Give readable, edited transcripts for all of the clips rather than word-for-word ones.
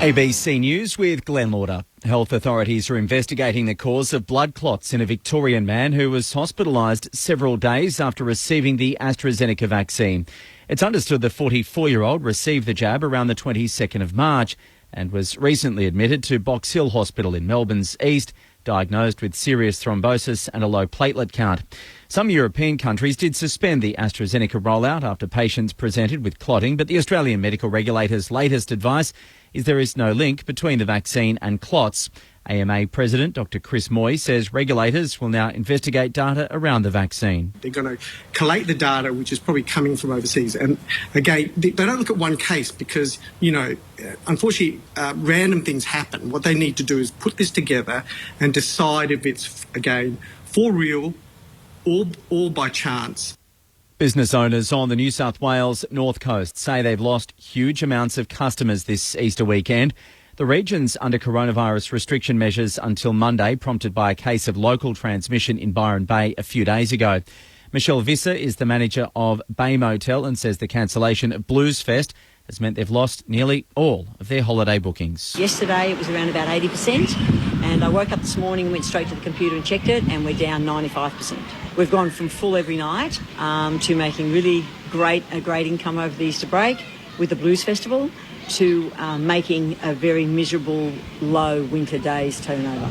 ABC News with Glenn Lauder. Health authorities are investigating the cause of blood clots in a Victorian man who was hospitalised several days after receiving the AstraZeneca vaccine. It's understood the 44-year-old received the jab around the 22nd of March and was recently admitted to Box Hill Hospital in Melbourne's east, diagnosed with serious thrombosis and a low platelet count. Some European countries did suspend the AstraZeneca rollout after patients presented with clotting, but the Australian medical regulator's latest advice is there is no link between the vaccine and clots. AMA President Dr Chris Moy says regulators will now investigate data around the vaccine. They're going to collate the data, which is probably coming from overseas. And again, they don't look at one case because, unfortunately, random things happen. What they need to do is put this together and decide if it's, again, for real or by chance. Business owners on the New South Wales North Coast say they've lost huge amounts of customers this Easter weekend. The region's under coronavirus restriction measures until Monday, prompted by a case of local transmission in Byron Bay a few days ago. Michelle Visser is the manager of Bay Motel and says the cancellation of Blues Fest has meant they've lost nearly all of their holiday bookings. Yesterday it was around about 80%, and I woke up this morning and went straight to the computer and checked it, and we're down 95%. We've gone from full every night to making really great income over the Easter break with the Blues Festival to making a very miserable low winter days turnover.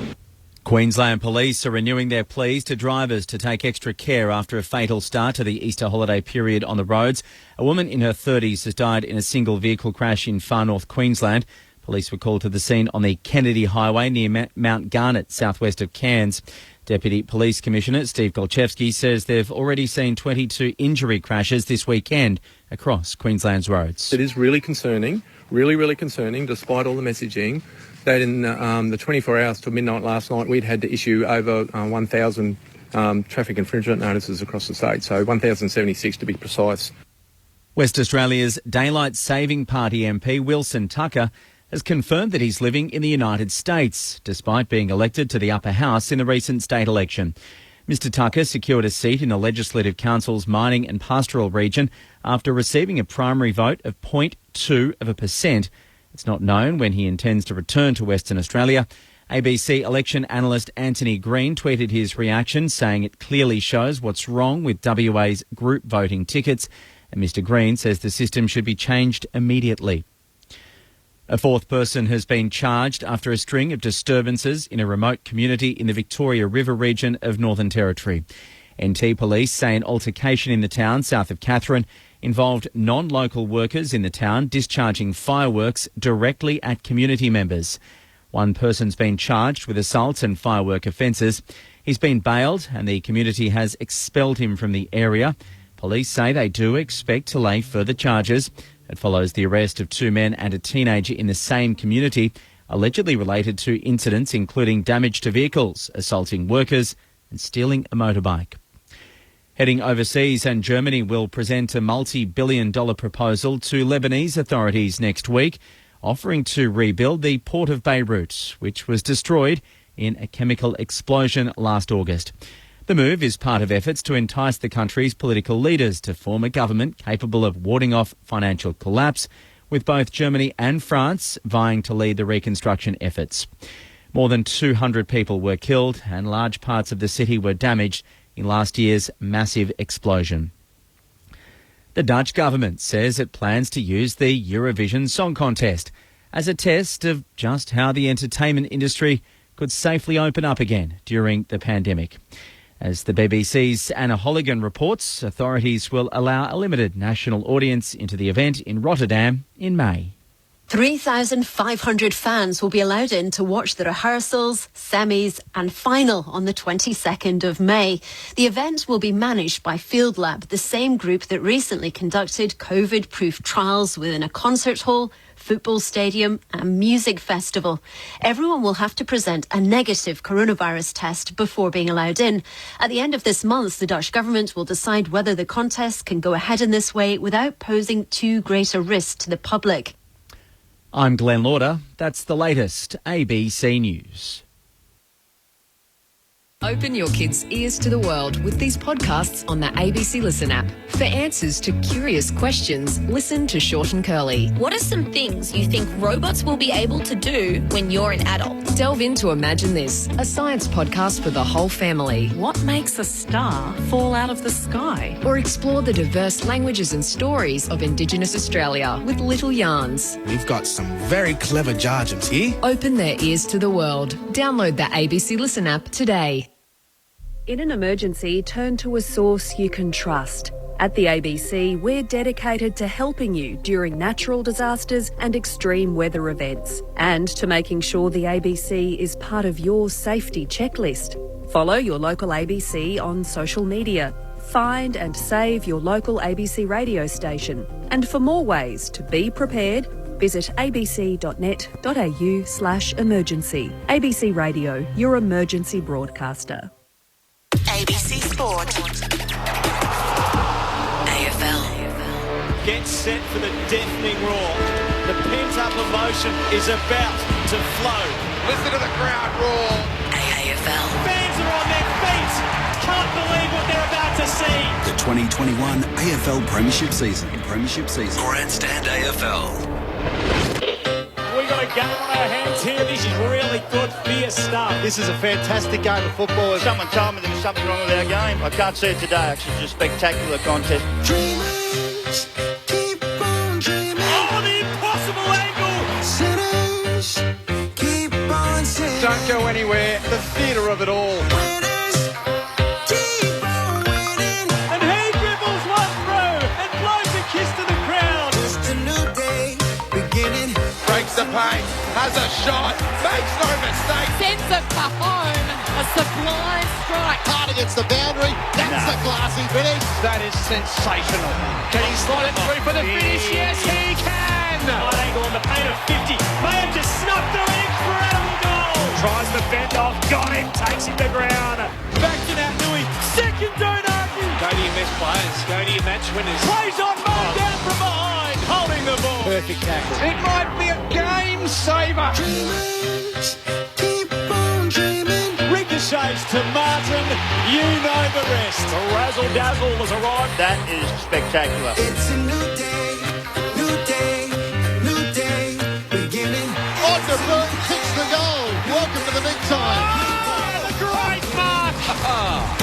Queensland Police are renewing their pleas to drivers to take extra care after a fatal start to the Easter holiday period on the roads. A woman in her 30s has died in a single vehicle crash in far north Queensland. Police were called to the scene on the Kennedy Highway near Mount Garnet, southwest of Cairns. Deputy Police Commissioner Steve Golchevsky says they've already seen 22 injury crashes this weekend across Queensland's roads. It is really concerning, really concerning, despite all the messaging, that in the 24 hours till midnight last night, we'd had to issue over 1,000 traffic infringement notices across the state, so 1,076 to be precise. West Australia's Daylight Saving Party MP Wilson Tucker has confirmed that he's living in the United States, despite being elected to the upper house in the recent state election. Mr Tucker secured a seat in the Legislative Council's mining and pastoral region after receiving a primary vote of 0.2%. It's not known when he intends to return to Western Australia. ABC election analyst Anthony Green tweeted his reaction, saying it clearly shows what's wrong with WA's group voting tickets. And Mr Green says the system should be changed immediately. A fourth person has been charged after a string of disturbances in a remote community in the Victoria River region of Northern Territory. NT Police say an altercation in the town south of Katherine involved non-local workers in the town discharging fireworks directly at community members. One person's been charged with assault and firework offences. He's been bailed and the community has expelled him from the area. Police say they do expect to lay further charges. It follows the arrest of two men and a teenager in the same community, allegedly related to incidents including damage to vehicles, assaulting workers and stealing a motorbike. Heading overseas, and Germany will present a multi-billion-dollar proposal to Lebanese authorities next week, offering to rebuild the port of Beirut, which was destroyed in a chemical explosion last August. The move is part of efforts to entice the country's political leaders to form a government capable of warding off financial collapse, with both Germany and France vying to lead the reconstruction efforts. More than 200 people were killed and large parts of the city were damaged in last year's massive explosion. The Dutch government says it plans to use the Eurovision Song Contest as a test of just how the entertainment industry could safely open up again during the pandemic. As the BBC's Anna Holligan reports, authorities will allow a limited national audience into the event in Rotterdam in May. 3,500 fans will be allowed in to watch the rehearsals, semis and final on the 22nd of May. The event will be managed by Field Lab, the same group that recently conducted COVID-proof trials within a concert hall, football stadium and music festival. Everyone will have to present a negative coronavirus test before being allowed in. At the end of this month, the Dutch government will decide whether the contest can go ahead in this way without posing too great a risk to the public. I'm Glenn Lauder. That's the latest ABC News. Open your kids' ears to the world with these podcasts on the ABC Listen app. For answers to curious questions, listen to Short and Curly. What are some things you think robots will be able to do when you're an adult? Delve into Imagine This, a science podcast for the whole family. What makes a star fall out of the sky? Or explore the diverse languages and stories of Indigenous Australia with Little Yarns. We've got some very clever jargons here. Open their ears to the world. Download the ABC Listen app today. In an emergency, turn to a source you can trust. At the ABC, we're dedicated to helping you during natural disasters and extreme weather events, and to making sure the ABC is part of your safety checklist. Follow your local ABC on social media. Find and save your local ABC radio station. And for more ways to be prepared, visit abc.net.au/emergency. ABC Radio, your emergency broadcaster. ABC Sport. AFL. Get set for the deafening roar. The pent-up emotion is about to flow. Listen to the crowd roar. AFL. Fans are on their feet. Can't believe what they're about to see. The 2021 AFL Premiership season. Grandstand AFL. We've got a game on our hands here. This is really good, fierce stuff. This is a fantastic game of football. Someone told me there was something wrong with our game. I can't see it today. Actually, it's a spectacular contest. Dreamers, keep on dreaming. Oh, the impossible angle. Sinners, keep on sinning. Don't go anywhere. The theatre of it all. Winners, keep on winning. And he dribbles one through and blows a kiss to the crowd. Just a new day beginning. Breaks the paint, has a shot, makes no mistake. Sends it for home, a sublime strike. Hard against the boundary, that's the classy finish. That is sensational. Can he slide it through for the finish? Yes, he can. Right angle on the paint of 50. May have just snuffed an incredible goal. Tries to fend off, got him, takes him to ground. Back to that Nui, second don't argue. Go to your best players, go to your match winners. Plays on, Mo down from behind, holding the ball. Perfect tackle. It might be a game saver. Dreamers, keep on dreaming. Ricochets to Martin, you know the rest. The razzle-dazzle has arrived. That is spectacular. It's a new day, new day, new day beginning. Onderberg kicks the goal. Welcome to the big time. Oh, a great mark.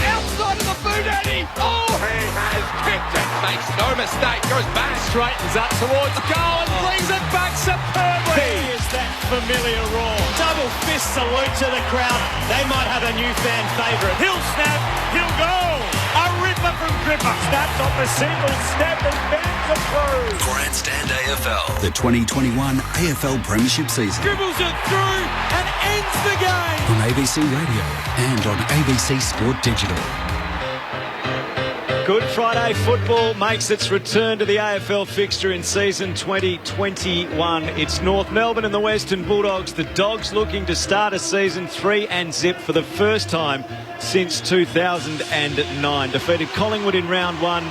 Outside of the boot, Eddie. Oh, he has kicked it. Makes no mistake. Goes back. Straightens up towards goal and brings it back superbly. Here's that familiar roar. Double fist salute to the crowd. They might have a new fan favourite. He'll snap, he'll go. A ripper from Gripper. Snaps off a single snap and fans approve. Grandstand AFL. The 2021 AFL Premiership season. Dribbles it through and ends the game. On ABC Radio and on ABC Sport Digital. Good Friday football makes its return to the AFL fixture in season 2021. It's North Melbourne and the Western Bulldogs. The Dogs looking to start a season 3-0 for the first time since 2009. Defeated Collingwood in round one.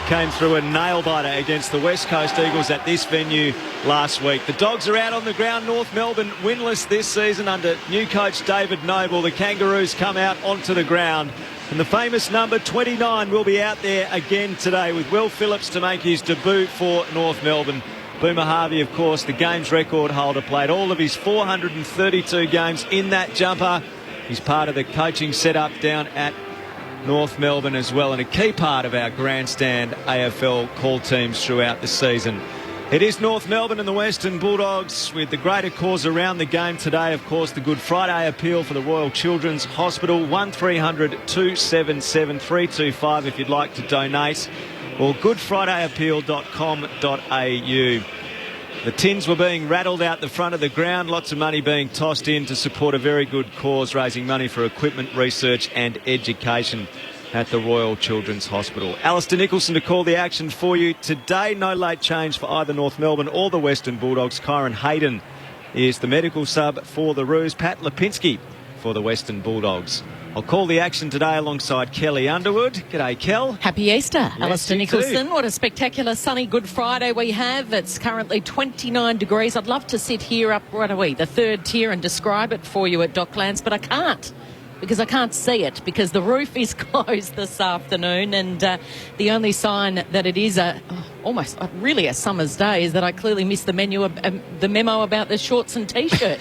Came through a nail-biter against the West Coast Eagles at this venue last week. The Dogs are out on the ground. North Melbourne winless this season under new coach David Noble. The Kangaroos come out onto the ground. And the famous number 29 will be out there again today with Will Phillips to make his debut for North Melbourne. Boomer Harvey, of course, the games record holder, played all of his 432 games in that jumper. He's part of the coaching setup down at North Melbourne as well, and a key part of our grandstand AFL call teams throughout the season. It is North Melbourne and the Western Bulldogs with the greater cause around the game today. Of course, the Good Friday appeal for the Royal Children's Hospital, 1300 277 325 if you'd like to donate, or goodfridayappeal.com.au. The tins were being rattled out the front of the ground, lots of money being tossed in to support a very good cause, raising money for equipment, research and education at the Royal Children's Hospital. Alistair Nicholson to call the action for you today. No late change for either North Melbourne or the Western Bulldogs. Kyron Hayden is the medical sub for the Roos. Pat Lipinski for the Western Bulldogs. I'll call the action today alongside Kelly Underwood. G'day, Kel. Happy Easter, Yes, Alistair you Nicholson. too. What a spectacular sunny Good Friday we have. It's currently 29 degrees. I'd love to sit here up, what are we, the third tier and describe it for you at Docklands, but I can't. because I can't see it because the roof is closed this afternoon, and the only sign that it is almost really a summer's day is that I clearly missed the memo about the shorts and T-shirt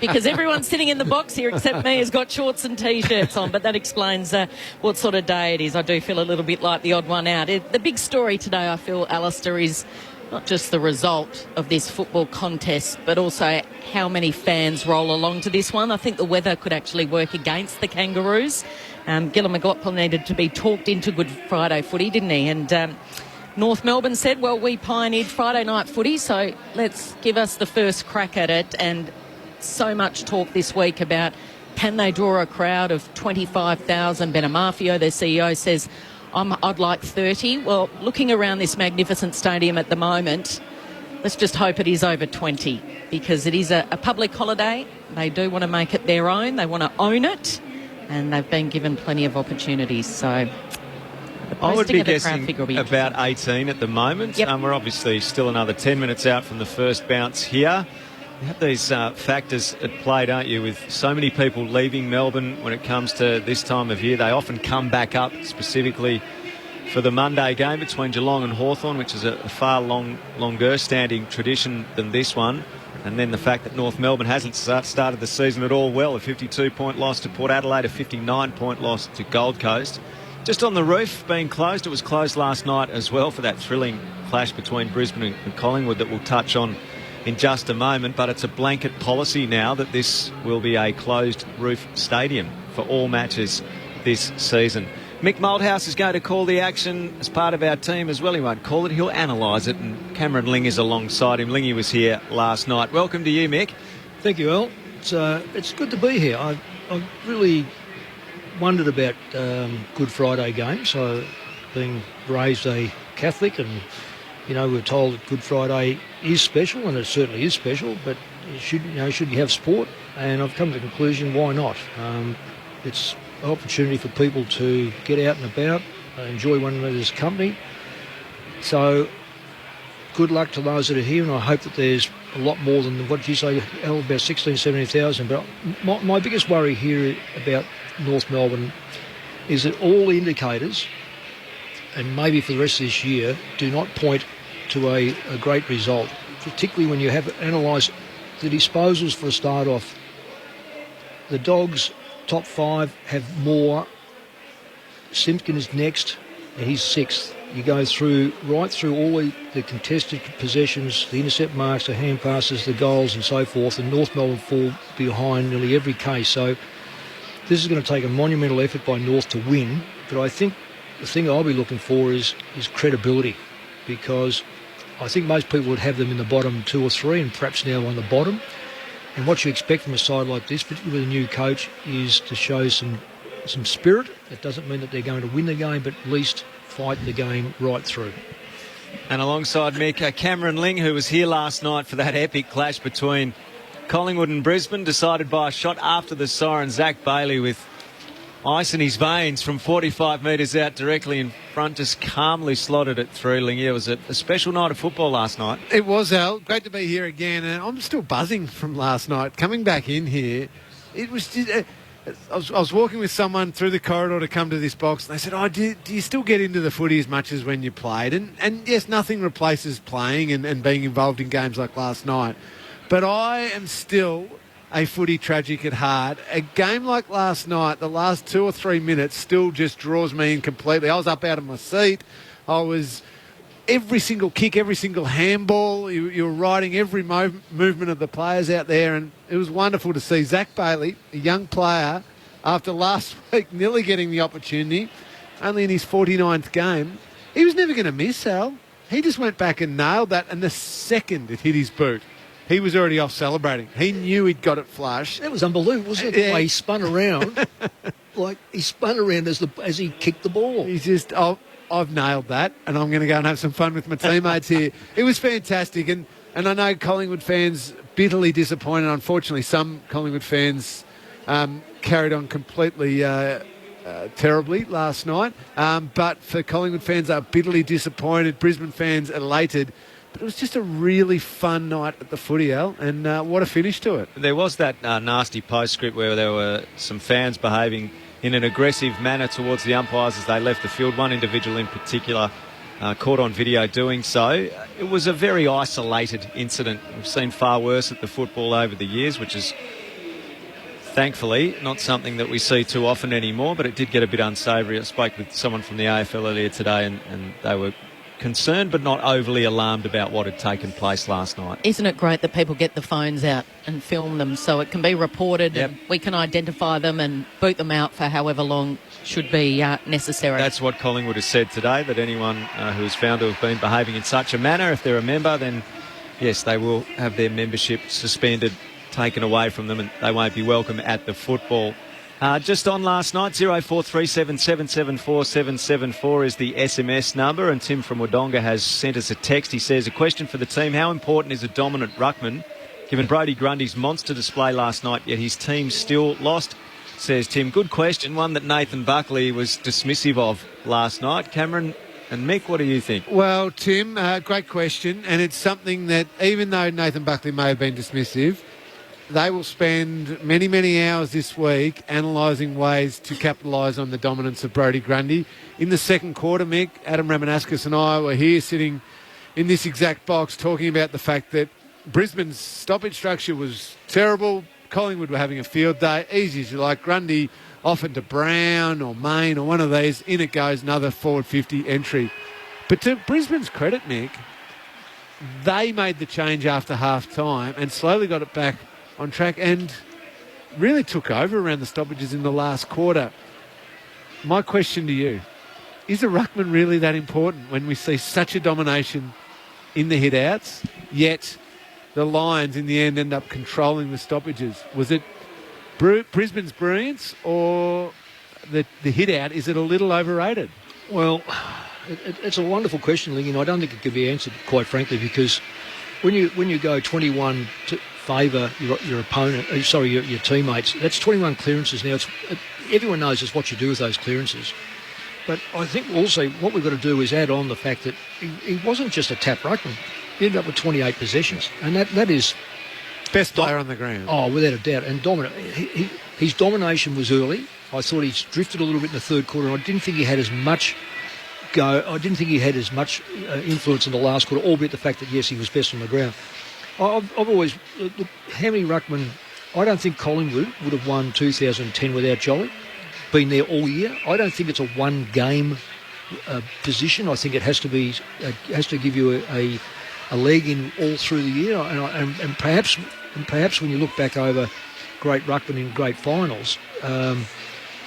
because everyone sitting in the box here except me has got shorts and T-shirts on, but that explains what sort of day it is. I do feel a little bit like the odd one out. The big story today, I feel, Alistair, is not just the result of this football contest, but also how many fans roll along to this one. I think the weather could actually work against the Kangaroos. Gillon McLaughlin needed to be talked into Good Friday footy, didn't he? And North Melbourne said, well, we pioneered Friday night footy, so let's give us the first crack at it. And so much talk this week about can they draw a crowd of 25,000. Ben Amafio, their CEO, says, I'd like 30. Well, looking around this magnificent stadium at the moment, let's just hope it is over 20 because it is a public holiday. They do want to make it their own. They want to own it, and they've been given plenty of opportunities. So I would be guessing about 18 at the moment. Yep. We're obviously still another 10 minutes out from the first bounce here. You have these factors at play, don't you, with so many people leaving Melbourne when it comes to this time of year. They often come back up specifically for the Monday game between Geelong and Hawthorn, which is a far longer standing tradition than this one. And then the fact that North Melbourne hasn't started the season at all well, a 52-point loss to Port Adelaide, a 59-point loss to Gold Coast. Just on the roof being closed, it was closed last night as well for that thrilling clash between Brisbane and Collingwood that we'll touch on in just a moment, but it's a blanket policy now that this will be a closed roof stadium for all matches this season. Mick Malthouse is going to call the action as part of our team as well. He won't call it, he'll analyse it, and Cameron Ling is alongside him. Lingy was here last night. Welcome to you, Mick. Thank you, Al. It's good to be here. I've really wondered about Good Friday games. So being raised a Catholic, and we're told that Good Friday is special, and it certainly is special, but should you have sport? And I've come to the conclusion, why not? It's an opportunity for people to get out and about, enjoy one another's company. So good luck to those that are here, and I hope that there's a lot more than what you say, about 16,000, 17,000. But my biggest worry here about North Melbourne is that all the indicators, and maybe for the rest of this year, do not point to a great result, particularly when you have analysed the disposals for a start off. The Dogs, top 5, have more. Simpkin is next, and he's 6th. You go right through all the contested possessions, the intercept marks, the hand passes, the goals and so forth, and North Melbourne fall behind nearly every case. So this is going to take a monumental effort by North to win, but I think the thing I'll be looking for is credibility, because I think most people would have them in the bottom 2 or 3 and perhaps now on the bottom. And what you expect from a side like this, particularly with a new coach, is to show some spirit. It doesn't mean that they're going to win the game, but at least fight the game right through. And alongside Mick, Cameron Ling, who was here last night for that epic clash between Collingwood and Brisbane, decided by a shot after the siren. Zach Bailey with ice in his veins from 45 metres out directly in front, just calmly slotted it through. Lingy, it was a special night of football last night. It was, Al. Great to be here again. And I'm still buzzing from last night. Coming back in here, it was just... I was walking with someone through the corridor to come to this box, and they said, do you still get into the footy as much as when you played? And yes, nothing replaces playing and being involved in games like last night. But I am still a footy tragic at heart. A game like last night, the last 2 or 3 minutes still just draws me in completely. I was up out of my seat. I was... Every single kick, every single handball, you were riding every movement of the players out there, and it was wonderful to see Zach Bailey, a young player, after last week nearly getting the opportunity, only in his 49th game. He was never going to miss, Al. He just went back and nailed that, and the second it hit his boot, he was already off celebrating. He knew he'd got it flush. That was unbelievable, wasn't it? The way he spun around, like he spun around as he kicked the ball. He's just... I've nailed that, and I'm going to go and have some fun with my teammates here. It was fantastic, and I know Collingwood fans bitterly disappointed. Unfortunately, some Collingwood fans carried on completely terribly last night. But for Collingwood fans, are bitterly disappointed. Brisbane fans elated But it was just a really fun night at the footy, Al, and what a finish to it. There was that nasty postscript where there were some fans behaving in an aggressive manner towards the umpires as they left the field. One individual in particular caught on video doing so. It was a very isolated incident. We've seen far worse at the football over the years, which is thankfully not something that we see too often anymore, but it did get a bit unsavoury. I spoke with someone from the AFL earlier today and they were concerned but not overly alarmed about what had taken place last night. Isn't it great that people get the phones out and film them so it can be reported and we can identify them and boot them out for however long should be necessary? That's what Collingwood has said today, that anyone who is found to have been behaving in such a manner, if they're a member, then yes, they will have their membership suspended, taken away from them, and they won't be welcome at the football. Just on last night, 0437 774 774 is the SMS number, and Tim from Wodonga has sent us a text. He says, a question for the team: how important is a dominant ruckman, given Brodie Grundy's monster display last night, yet his team still lost? Says Tim, good question, one that Nathan Buckley was dismissive of last night. Cameron and Mick, what do you think? Well, Tim, great question, and it's something that even though Nathan Buckley may have been dismissive, they will spend many, many hours this week analysing ways to capitalise on the dominance of Brodie Grundy. In the second quarter, Mick, Adam Ramanaskas and I were here sitting in this exact box talking about the fact that Brisbane's stoppage structure was terrible. Collingwood were having a field day. Easy as you like. Grundy often to Brown or Main or one of these. In it goes, another forward 50 entry. But to Brisbane's credit, Mick, they made the change after half-time and slowly got it back on track and really took over around the stoppages in the last quarter. My question to you, is a ruckman really that important when we see such a domination in the hit-outs, yet the Lions in the end end up controlling the stoppages? Was it Brisbane's brilliance or the hit-out? Is it a little overrated? Well, it's a wonderful question, Ling, and I don't think it could be answered, quite frankly, because when you go 21 to favour your opponent, your teammates, that's 21 clearances. Now, everyone knows it's what you do with those clearances. But I think also what we've got to do is add on the fact that he wasn't just a tap ruckman. He ended up with 28 possessions, and that is best player on the ground. Oh, without a doubt, and dominant. His domination was early. I thought he drifted a little bit in the third quarter, and I didn't think he had as much go. I didn't think he had as much influence in the last quarter, albeit the fact that yes, he was best on the ground. I've always look, how many ruckmen? I don't think Collingwood would have won 2010 without Jolly. Been there all year. I don't think it's a one-game position. I think it has to be has to give you a leg in all through the year. And perhaps when you look back over great ruckmen in great finals,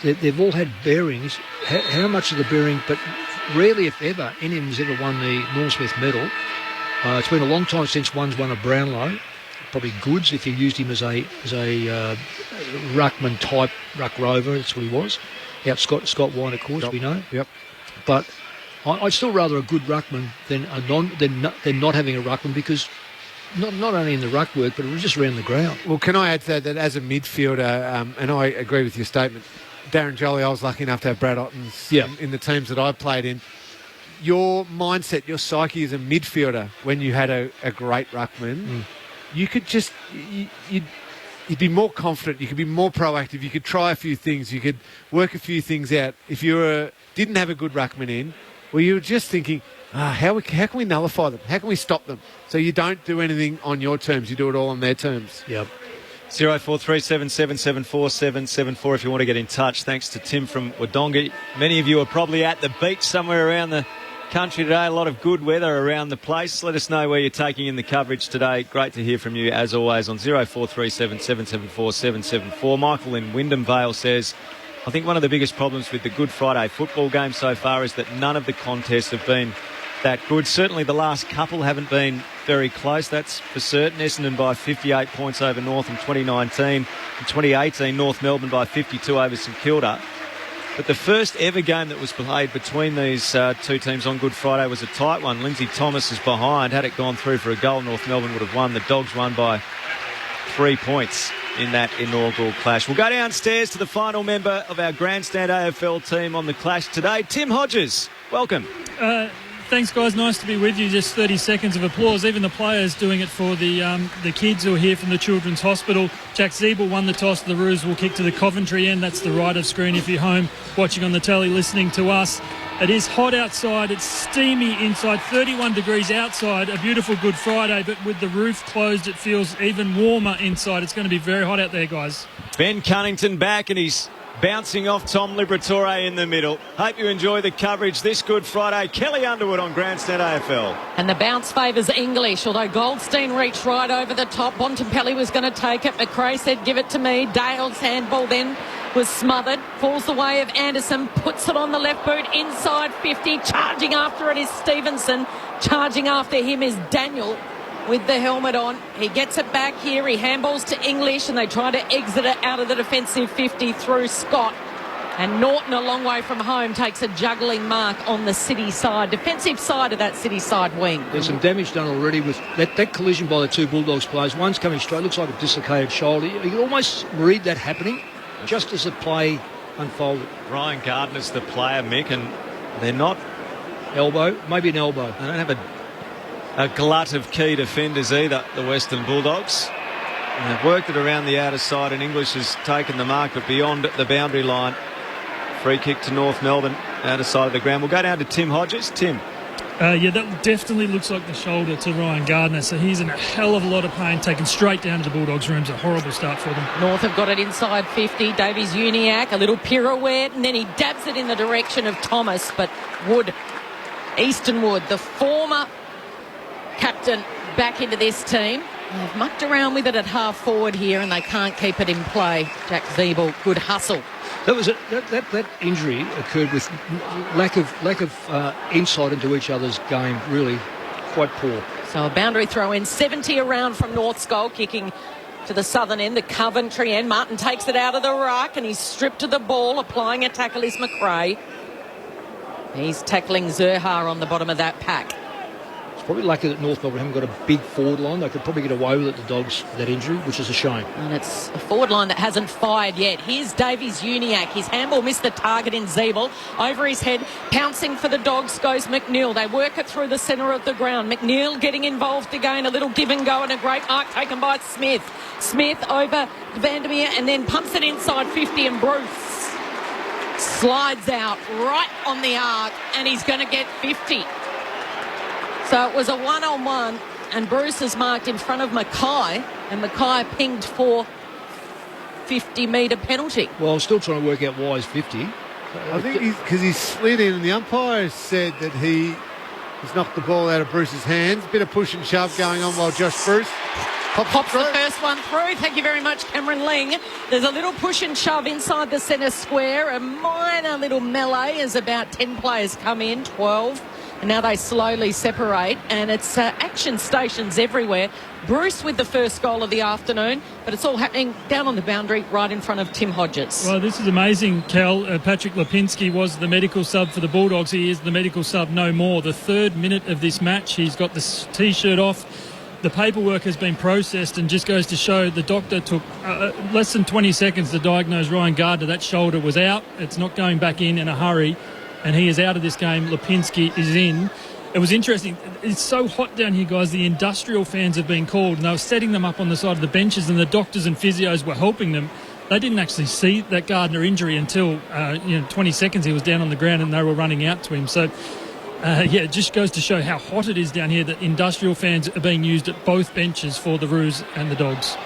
they've all had bearings. How much of the bearing? But rarely, if ever, any of them's ever won the Norm Smith medal. It's been a long time since one's won a Brownlow. Probably Goods if you used him as a ruckman type ruck rover. That's what he was. Out Scott Wine, of course, we know. Yep. But I'd still rather a good ruckman than not having a ruckman, because not only in the ruck work, but it was just around the ground. Well, can I add to that as a midfielder, and I agree with your statement, Darren Jolly, I was lucky enough to have Brad Ottens in the teams that I played in. Your mindset, your psyche as a midfielder, when you had a great ruckman, you could just you'd be more confident. You could be more proactive. You could try a few things. You could work a few things out. If you didn't have a good ruckman in, well, you were just thinking, how can we nullify them? How can we stop them? So you don't do anything on your terms. You do it all on their terms. Yep. 0437 774 774 if you want to get in touch. Thanks to Tim from Wodonga. Many of you are probably at the beach somewhere around the country today. A lot of good weather around the place. Let us know where you're taking in the coverage today. Great to hear from you as always on 0437 774 774. Michael in Wyndham Vale says, I think one of the biggest problems with the Good Friday football game so far is that none of the contests have been that good. Certainly the last couple haven't been very close, that's for certain. Essendon by 58 points over North in 2019. In 2018, North Melbourne by 52 over St Kilda. But the first ever game that was played between these two teams on Good Friday was a tight one. Lindsay Thomas is behind. Had it gone through for a goal, North Melbourne would have won. The Dogs won by 3 points in that inaugural clash. We'll go downstairs to the final member of our Grandstand AFL team on the clash today, Tim Hodges. Welcome. thanks, guys. Nice to be with you. Just 30 seconds of applause. Even the players doing it for the kids who are here from the Children's Hospital. Jack Zeeble won the toss. The Roos will kick to the Coventry end. That's the right of screen if you're home watching on the telly, listening to us. It is hot outside. It's steamy inside. 31 degrees outside. A beautiful Good Friday, but with the roof closed, it feels even warmer inside. It's going to be very hot out there, guys. Ben Cunnington back, and he's bouncing off Tom Liberatore in the middle. Hope you enjoy the coverage this Good Friday. Kelly Underwood on Grandstand AFL. And the bounce favours English, although Goldstein reached right over the top. Bontempelli was going to take it. McRae said, give it to me. Dale's handball then was smothered. Falls the way of Anderson. Puts it on the left boot inside 50. Charging after it is Stevenson. Charging after him is Daniel with the helmet on. He gets it back here. He handballs to English and they try to exit it out of the defensive 50 through Scott. And Norton, a long way from home, takes a juggling mark on the City side, defensive side of that City side wing. There's some damage done already with that collision by the two Bulldogs players. One's coming straight, looks like a dislocated shoulder. You can almost read that happening just as the play unfolded. Ryan Gardner's the player, Mick, and they're not... Elbow, maybe an elbow. They don't have a glut of key defenders either, the Western Bulldogs. And they've worked it around the outer side, and English has taken the mark, but beyond the boundary line. Free kick to North Melbourne, outer side of the ground. We'll go down to Tim Hodges. Tim. Yeah, that definitely looks like the shoulder to Ryan Gardner, so he's in a hell of a lot of pain, taken straight down to the Bulldogs' rooms. A horrible start for them. North have got it inside 50. Davies Uniacke, a little pirouette, and then he dabs it in the direction of Thomas, but Wood, Easton Wood, the former captain, back into this team. They've mucked around with it at half forward here and they can't keep it in play. Jack Zeeble, good hustle. That injury occurred with lack of insight into each other's game, really quite poor. So a boundary throw in, 70 around from North's goal, kicking to the southern end, the Coventry end. Martin takes it out of the ruck and he's stripped to the ball. Applying a tackle is McRae. He's tackling Zerha on the bottom of that pack. It's probably lucky that North Melbourne haven't got a big forward line. They could probably get away with it, the Dogs, that injury, which is a shame. And it's a forward line that hasn't fired yet. Here's Davies Uniacke. His handball missed the target in Zeeble. Over his head, pouncing for the Dogs goes McNeil. They work it through the centre of the ground. McNeil getting involved again. A little give and go and a great mark taken by Smith. Smith over Vandermeer and then pumps it inside 50 and Bruce slides out right on the arc and he's going to get 50. So it was a one-on-one and Bruce is marked in front of Mackay and Mackay pinged for 50-metre penalty. Well, I'm still trying to work out why he's 50. I think because he slid in and the umpire said that he's knocked the ball out of Bruce's hands. Bit of push and shove going on while Josh Bruce pops the first one through. Thank you very much, Cameron Ling. There's a little push and shove inside the centre square. A minor little melee as about 10 players come in, 12. And now they slowly separate, and it's action stations everywhere. Bruce with the first goal of the afternoon, but it's all happening down on the boundary right in front of Tim Hodges. Well, this is amazing, Cal. Patrick Lipinski was the medical sub for the Bulldogs. He is the medical sub no more. The 3rd minute of this match, he's got the T-shirt off. The paperwork has been processed and just goes to show the doctor took less than 20 seconds to diagnose Ryan Gardner. That shoulder was out. It's not going back in a hurry. And he is out of this game. Lipinski is in. It was interesting. It's so hot down here, guys. The industrial fans have been called, and they were setting them up on the side of the benches, and the doctors and physios were helping them. They didn't actually see that Gardner injury until 20 seconds he was down on the ground, and they were running out to him. So, it just goes to show how hot it is down here that industrial fans are being used at both benches for the Roos and the Dogs.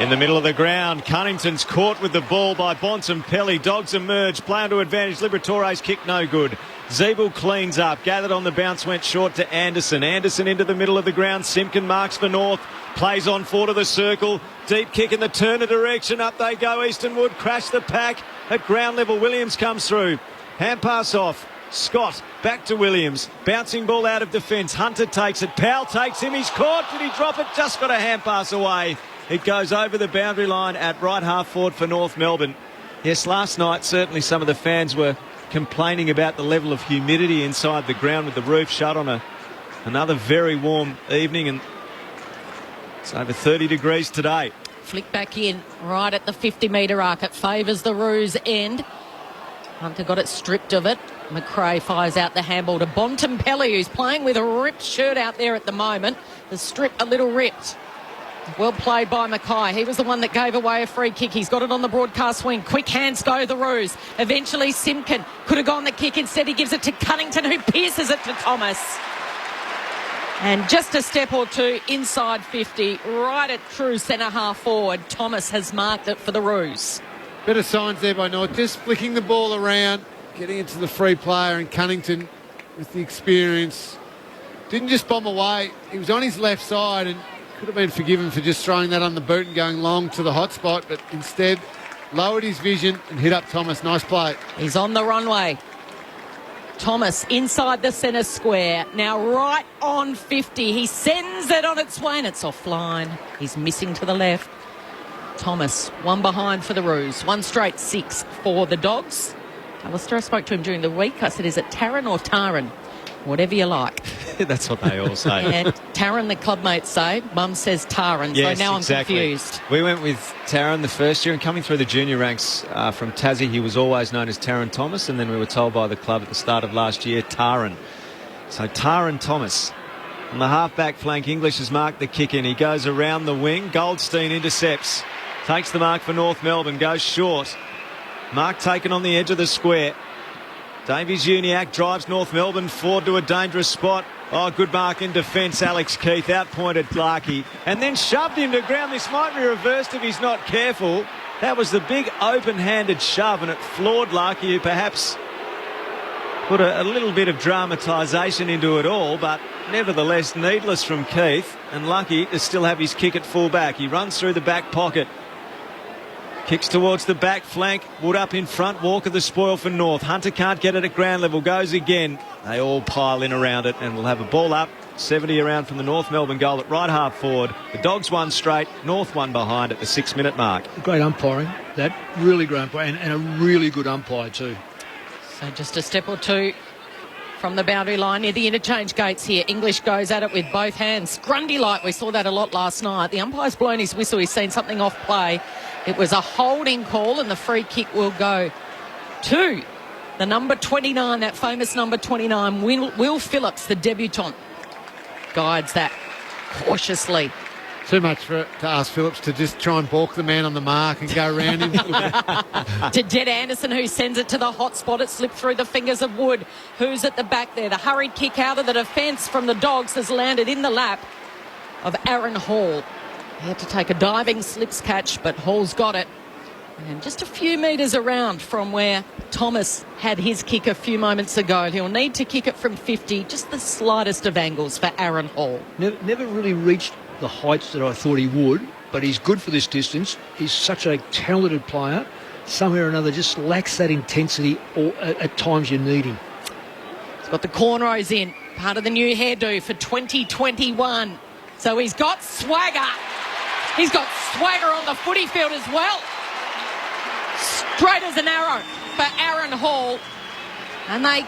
In the middle of the ground, Cunnington's caught with the ball by Bontempelli. Dogs emerge, play onto advantage. Liberatore's kick no good. Zeeble cleans up, gathered on the bounce, went short to Anderson. Anderson into the middle of the ground. Simpkin marks for North, plays on 4 to the circle. Deep kick in the turner direction. Up they go. Eastonwood crash the pack at ground level. Williams comes through. Hand pass off. Scott back to Williams. Bouncing ball out of defence. Hunter takes it. Powell takes him. He's caught. Did he drop it? Just got a hand pass away. It goes over the boundary line at right half forward for North Melbourne. Yes, last night certainly some of the fans were complaining about the level of humidity inside the ground with the roof shut on another very warm evening, and it's over 30 degrees today. Flick back in right at the 50-metre arc. It favours the Roos end. Hunter got it stripped of it. McRae fires out the handball to Bontempelli, who's playing with a ripped shirt out there at the moment. The strip a little ripped. Well played by Mackay. He was the one that gave away a free kick. He's got it on the broadcast wing. Quick hands go the Roos. Eventually Simpkin could have gone the kick. Instead he gives it to Cunnington, who pierces it to Thomas. And just a step or two inside 50, right at true centre half forward. Thomas has marked it for the Roos. Bit of signs there by North, just flicking the ball around, getting it to the free player, and Cunnington with the experience didn't just bomb away. He was on his left side and could have been forgiven for just throwing that on the boot and going long to the hot spot, but instead lowered his vision and hit up Thomas. Nice play. He's on the runway. Thomas inside the centre square, now right on 50. He sends it on its way and it's offline. He's missing to the left. Thomas, one behind for the Roos. One straight 6 for the Dogs. Alistair, I spoke to him during the week. I said, is it Taran or Taran? Whatever you like. That's what they all say. Yeah, Taran, the clubmates say. Mum says Taran, yes, so now exactly. I'm confused. We went with Taran the first year, and coming through the junior ranks from Tassie, he was always known as Taran Thomas, and then we were told by the club at the start of last year, Taran. So Taran Thomas. On the half-back flank, English has marked the kick in. He goes around the wing. Goldstein intercepts. Takes the mark for North Melbourne. Goes short. Mark taken on the edge of the square. Davies Uniacke drives North Melbourne forward to a dangerous spot. Oh, good mark in defence. Alex Keith outpointed Larkey and then shoved him to ground. This might be reversed if he's not careful. That was the big open-handed shove, and it floored Larkey, who perhaps put a little bit of dramatisation into it all, but nevertheless needless from Keith, and lucky to still have his kick at full back. He runs through the back pocket. Kicks towards the back flank. Wood up in front. Walker the spoil for North. Hunter can't get it at ground level. Goes again. They all pile in around it, and we'll have a ball up. 70 around from the North Melbourne goal at right half forward. The Dogs won straight. North won behind at the 6-minute mark. Great umpiring. That really great umpiring, and a really good umpire too. So just a step or two from the boundary line near the interchange gates here. English goes at it with both hands. Grundy light. We saw that a lot last night. The umpire's blown his whistle. He's seen something off play. It was a holding call, and the free kick will go to the number 29, that famous number 29, Will Phillips, the debutant. Guides that cautiously. Too much to ask Phillips to just try and balk the man on the mark and go around him. To Jed Anderson, who sends it to the hot spot. It slipped through the fingers of Wood, who's at the back there. The hurried kick out of the defence from the Dogs has landed in the lap of Aaron Hall. He had to take a diving slips catch, but Hall's got it. And just a few metres around from where Thomas had his kick a few moments ago. He'll need to kick it from 50, just the slightest of angles for Aaron Hall. Never really reached the heights that I thought he would, but he's good for this distance. He's such a talented player. Somewhere or another just lacks that intensity, or at times you need him. He's got the cornrows in, part of the new hairdo for 2021. So he's got swagger. He's got swagger on the footy field as well. Straight as an arrow for Aaron Hall. And they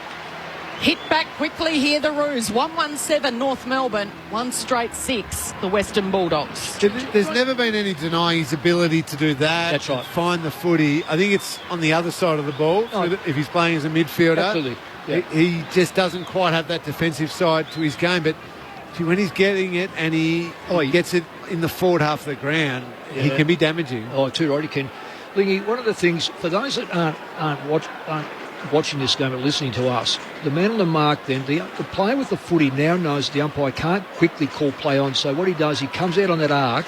hit back quickly here, the Roos. 117 North Melbourne, one straight 6 the Western Bulldogs. There's never been any denying his ability to do that. That's right. Find the footy. I think it's on the other side of the ball. So if he's playing as a midfielder, Absolutely. Yeah. He just doesn't quite have that defensive side to his game. But when he's getting it and he gets it in the forward half of the ground, he can be damaging. Oh, too right, he can. Lingy, one of the things, for those that aren't watching this game but listening to us, the man on the mark then, the player with the footy now knows the umpire can't quickly call play on. So what he does, he comes out on that arc,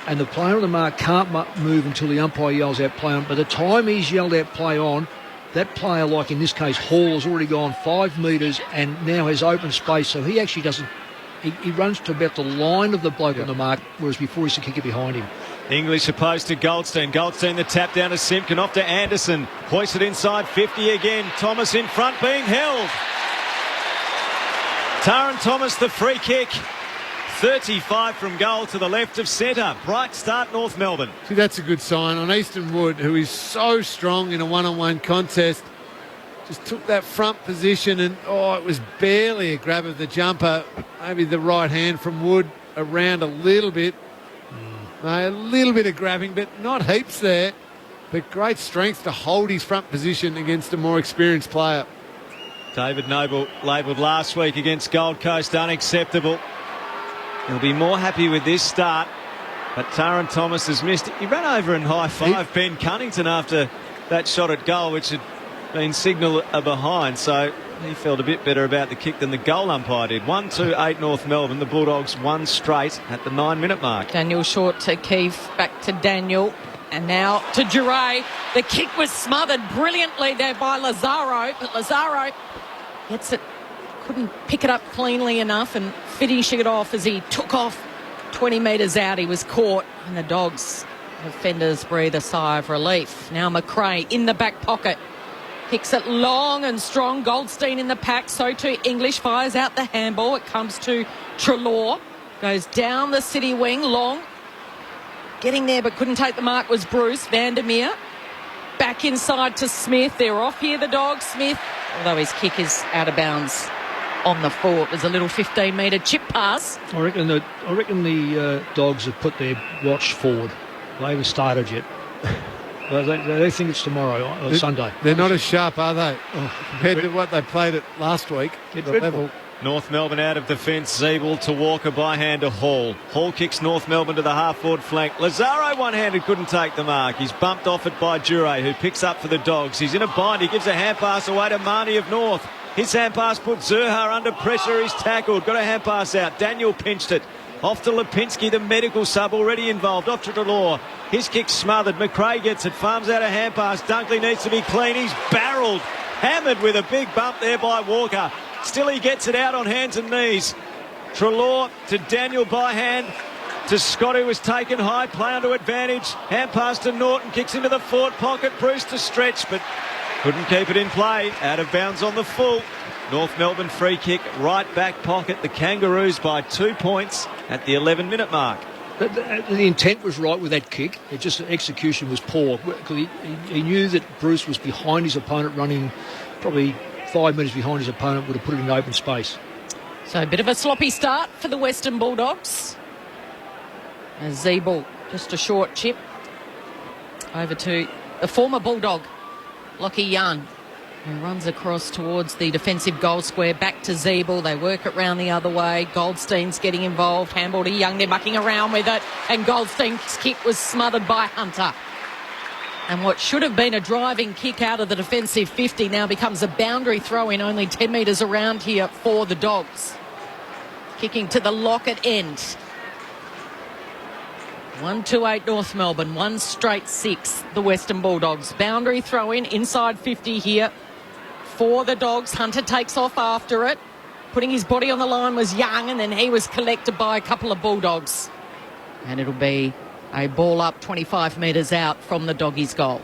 and the player on the mark can't move until the umpire yells out play on. By the time he's yelled out play on, that player, like in this case Hall, has already gone 5 metres and now has open space. So he actually doesn't. He runs to about the line of the bloke on the mark, whereas before he's to kick it behind him. English opposed to Goldstein. Goldstein the tap down to Simpkin, off to Anderson. Hoisted inside 50 again. Thomas in front being held. Taran Thomas the free kick. 35 from goal to the left of centre. Bright start North Melbourne. See, that's a good sign on Easton Wood, who is so strong in a one-on-one contest. Just took that front position and, it was barely a grab of the jumper. Maybe the right hand from Wood around a little bit. A little bit of grabbing, but not heaps there. but great strength to hold his front position against a more experienced player. David Noble labelled last week against Gold Coast unacceptable. He'll be more happy with this start, but Taran Thomas has missed it. He ran over and high-fived Ben Cunnington after that shot at goal, which had been signalled a behind, so he felt a bit better about the kick than the goal umpire did. 1-2-8 North Melbourne. The Bulldogs won straight at the 9-minute mark. Daniel short to Keefe, back to Daniel, and now to Duray. The kick was smothered brilliantly there by Lazaro, but Lazaro gets it, couldn't pick it up cleanly enough and finishing it off as he took off 20 metres out. He was caught, and the Dogs defenders breathe a sigh of relief. Now McRae in the back pocket. Kicks it long and strong. Goldstein in the pack. So too English fires out the handball. It comes to Treloar. Goes down the city wing. Long. Getting there but couldn't take the mark was Bruce. Vandermeer. Back inside to Smith. They're off here, the Dogs. Smith, although his kick is out of bounds on the full. It was a little 15-metre chip pass. I reckon the Dogs have put their watch forward. They haven't started yet. Well, they think it's tomorrow or Sunday. They're not as sharp, are they? Compared to what they played at last week. The level. North Melbourne out of defence. Zeeble to Walker, by hand to Hall. Hall kicks North Melbourne to the half-forward flank. Lazaro one-handed couldn't take the mark. He's bumped off it by Duray, who picks up for the Dogs. He's in a bind. He gives a hand pass away to Marnie of North. His hand pass put Zurhar under pressure. He's tackled. Got a hand pass out. Daniel pinched it. Off to Lipinski, the medical sub, already involved. Off to Delore. His kick smothered. McRae gets it. Farms out a hand pass. Dunkley needs to be clean. He's barreled. Hammered with a big bump there by Walker. Still he gets it out on hands and knees. Treloar to Daniel by hand. To Scott, who was taken high. Play onto advantage. Hand pass to Norton. Kicks into the forward pocket. Bruce to stretch, but couldn't keep it in play. Out of bounds on the full. North Melbourne free kick, right back pocket. The Kangaroos by 2 points at the 11-minute mark. The intent was right with that kick. It just the execution was poor. He knew that Bruce was behind his opponent, running probably 5 metres behind his opponent, would have put it in open space. So a bit of a sloppy start for the Western Bulldogs. Zeeble, just a short chip. Over to the former Bulldog, Lockie Young, who runs across towards the defensive goal square, back to Zeeble. They work it round the other way. Goldstein's getting involved. Handball to Young. They're mucking around with it. And Goldstein's kick was smothered by Hunter. And what should have been a driving kick out of the defensive 50 now becomes a boundary throw in only 10 metres around here for the Dogs. Kicking to the Lockett end. 1-2-8 North Melbourne. 1 straight 6 the Western Bulldogs. Boundary throw in inside 50 here for the Dogs. Hunter takes off after it. Putting his body on the line was Young, and then he was collected by a couple of Bulldogs. And it'll be a ball up 25 metres out from the Doggies' goal.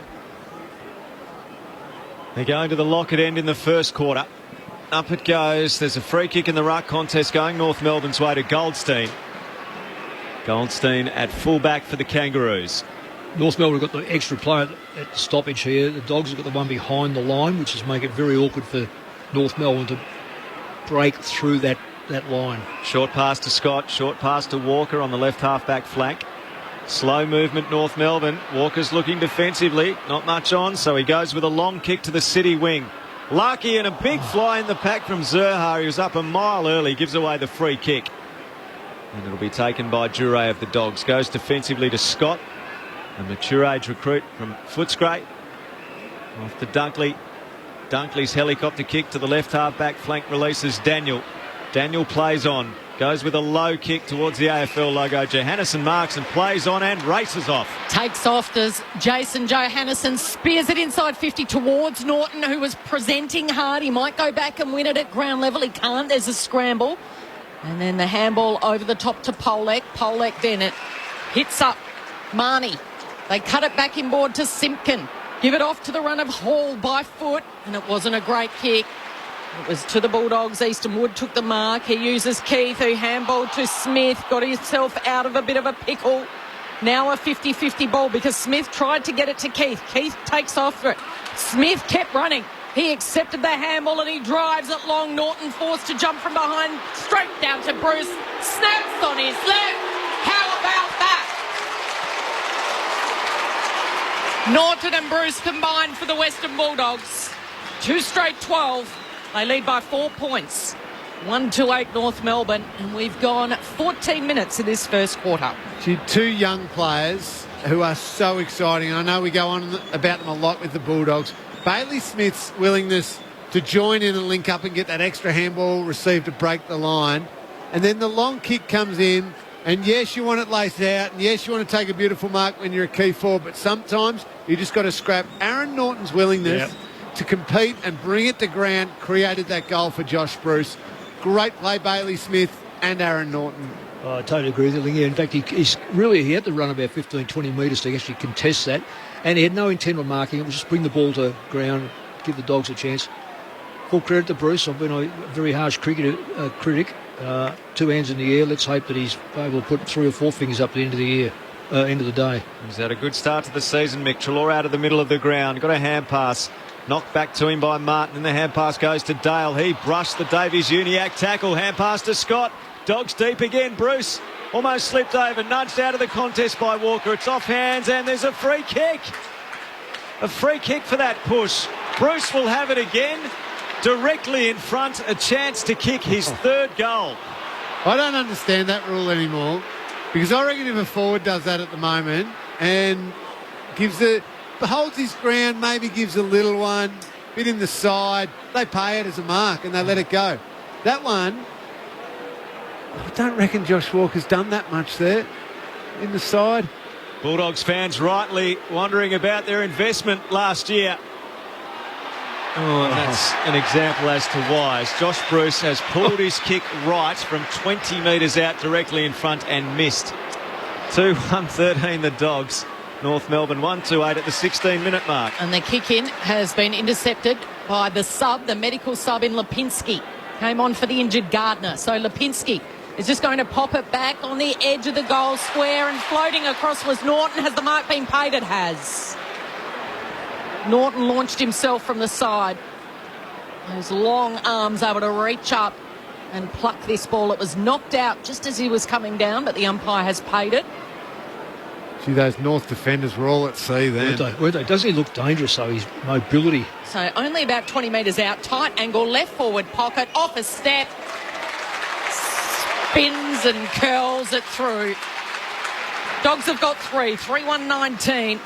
They're going to the Lockett end in the first quarter. Up it goes. There's a free kick in the ruck contest going North Melbourne's way to Goldstein. Goldstein at fullback for the Kangaroos. North Melbourne have got the extra player at the stoppage here. The Dogs have got the one behind the line, which is making it very awkward for North Melbourne to break through that line. Short pass to Scott, short pass to Walker on the left half-back flank. Slow movement North Melbourne. Walker's looking defensively, not much on, so he goes with a long kick to the city wing. Lucky and a big fly in the pack from Zurhar. He was up a mile early, gives away the free kick. And it'll be taken by Duray of the Dogs. Goes defensively to Scott. A mature age recruit from Footscray. Off to Dunkley. Dunkley's helicopter kick to the left half-back flank releases Daniel. Daniel plays on. Goes with a low kick towards the AFL logo. Johannesson marks and plays on and races off. Takes off as Jason Johannesson spears it inside 50 towards Norton, who was presenting hard. He might go back and win it at ground level. He can't. There's a scramble. And then the handball over the top to Polek. Polek then it hits up Marnie. They cut it back inboard to Simpkin. Give it off to the run of Hall by foot. And it wasn't a great kick. It was to the Bulldogs. Easton Wood took the mark. He uses Keith, who handballed to Smith. Got himself out of a bit of a pickle. Now a 50-50 ball because Smith tried to get it to Keith. Keith takes off for it. Smith kept running. He accepted the handball and he drives it long. Norton forced to jump from behind, straight down to Bruce. Snaps on his left. How about that? Norton and Bruce combined for the Western Bulldogs. 2 straight 12. They lead by 4 points. 1-8 North Melbourne, and we've gone 14 minutes in this first quarter. Two young players who are so exciting. I know we go on about them a lot with the Bulldogs. Bailey Smith's willingness to join in and link up and get that extra handball received to break the line. And then the long kick comes in, and yes, you want it laced out, and yes, you want to take a beautiful mark when you're a key forward, but sometimes you just got to scrap. Aaron Norton's willingness to compete and bring it to ground created that goal for Josh Bruce. Great play, Bailey Smith and Aaron Norton. I totally agree with you, Lingy. In fact, he had to run about 15, 20 metres to actually contest that, and he had no intent on marking it. It was just bring the ball to ground, give the Dogs a chance. Full credit to Bruce. I've been a very harsh critic. 2 hands in the air. Let's hope that he's able to put 3 or 4 fingers up at the end of the year. End of the day. He's had a good start to the season, Mick. Treloar out of the middle of the ground. Got a hand pass. Knocked back to him by Martin, and the hand pass goes to Dale. He brushed the Davies-Uniacke tackle. Hand pass to Scott. Dogs deep again. Bruce almost slipped over, nudged out of the contest by Walker. It's off hands, and there's a free kick. A free kick for that push. Bruce will have it again. Directly in front, a chance to kick his 3rd goal. I don't understand that rule anymore, because I reckon if a forward does that at the moment and holds his ground, maybe gives a little one, bit in the side, they pay it as a mark and they let it go. That one, I don't reckon Josh Walker's done that much there in the side. Bulldogs fans rightly wondering about their investment last year. And that's an example as to why. As Josh Bruce has pulled his kick right from 20 metres out directly in front and missed. 2-1-13 the Dogs. North Melbourne 1-8 at the 16-minute mark. And the kick-in has been intercepted by the medical sub in Lipinski. Came on for the injured Gardner. So Lipinski is just going to pop it back on the edge of the goal square, and floating across was Norton. Has the mark been paid? It has. Norton launched himself from the side. Those long arms able to reach up and pluck this ball. It was knocked out just as he was coming down, but the umpire has paid it. Gee, those North defenders were all at sea then. Weren't they? Doesn't he look dangerous, though, his mobility? So only about 20 metres out. Tight angle, left forward pocket, off a step. Spins and curls it through. Dogs have got 3. 3-1-19.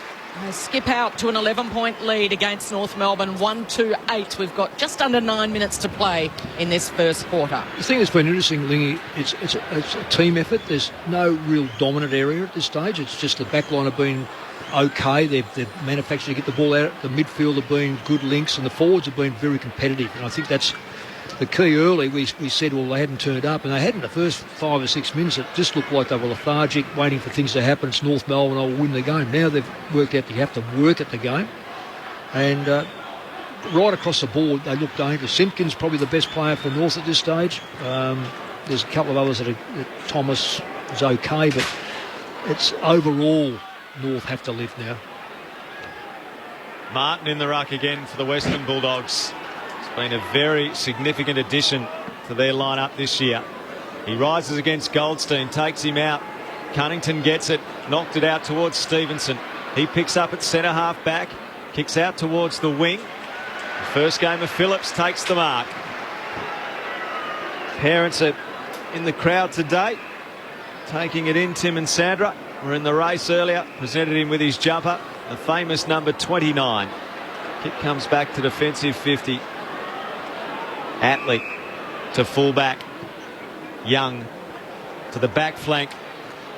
They skip out to an 11-point lead against North Melbourne, 1-8. We've got just under 9 minutes to play in this first quarter. The thing that's been interesting, Lingy, it's a team effort. There's no real dominant area at this stage. It's just the back line have been okay. They've manufactured to get the ball out. The midfield have been good links, and the forwards have been very competitive. And I think that's the key early. We said, well, they hadn't turned up, and they hadn't the first 5 or 6 minutes. It just looked like they were lethargic, waiting for things to happen. It's North Melbourne, I'll win the game. Now they've worked out that you have to work at the game. And right across the board, they look dangerous. Simpkins probably the best player for North at this stage. There's a couple of others that Thomas is okay, but it's overall North have to live now. Martin in the ruck again for the Western Bulldogs. Been a very significant addition to their lineup this year. He rises against Goldstein, takes him out. Cunnington gets it, knocked it out towards Stevenson. He picks up at centre half back, kicks out towards the wing. The first game of Phillips takes the mark. Parents are in the crowd today, taking it in. Tim and Sandra were in the race earlier, presented him with his jumper, the famous number 29. Kick comes back to defensive 50. Atley to full-back. Young to the back flank.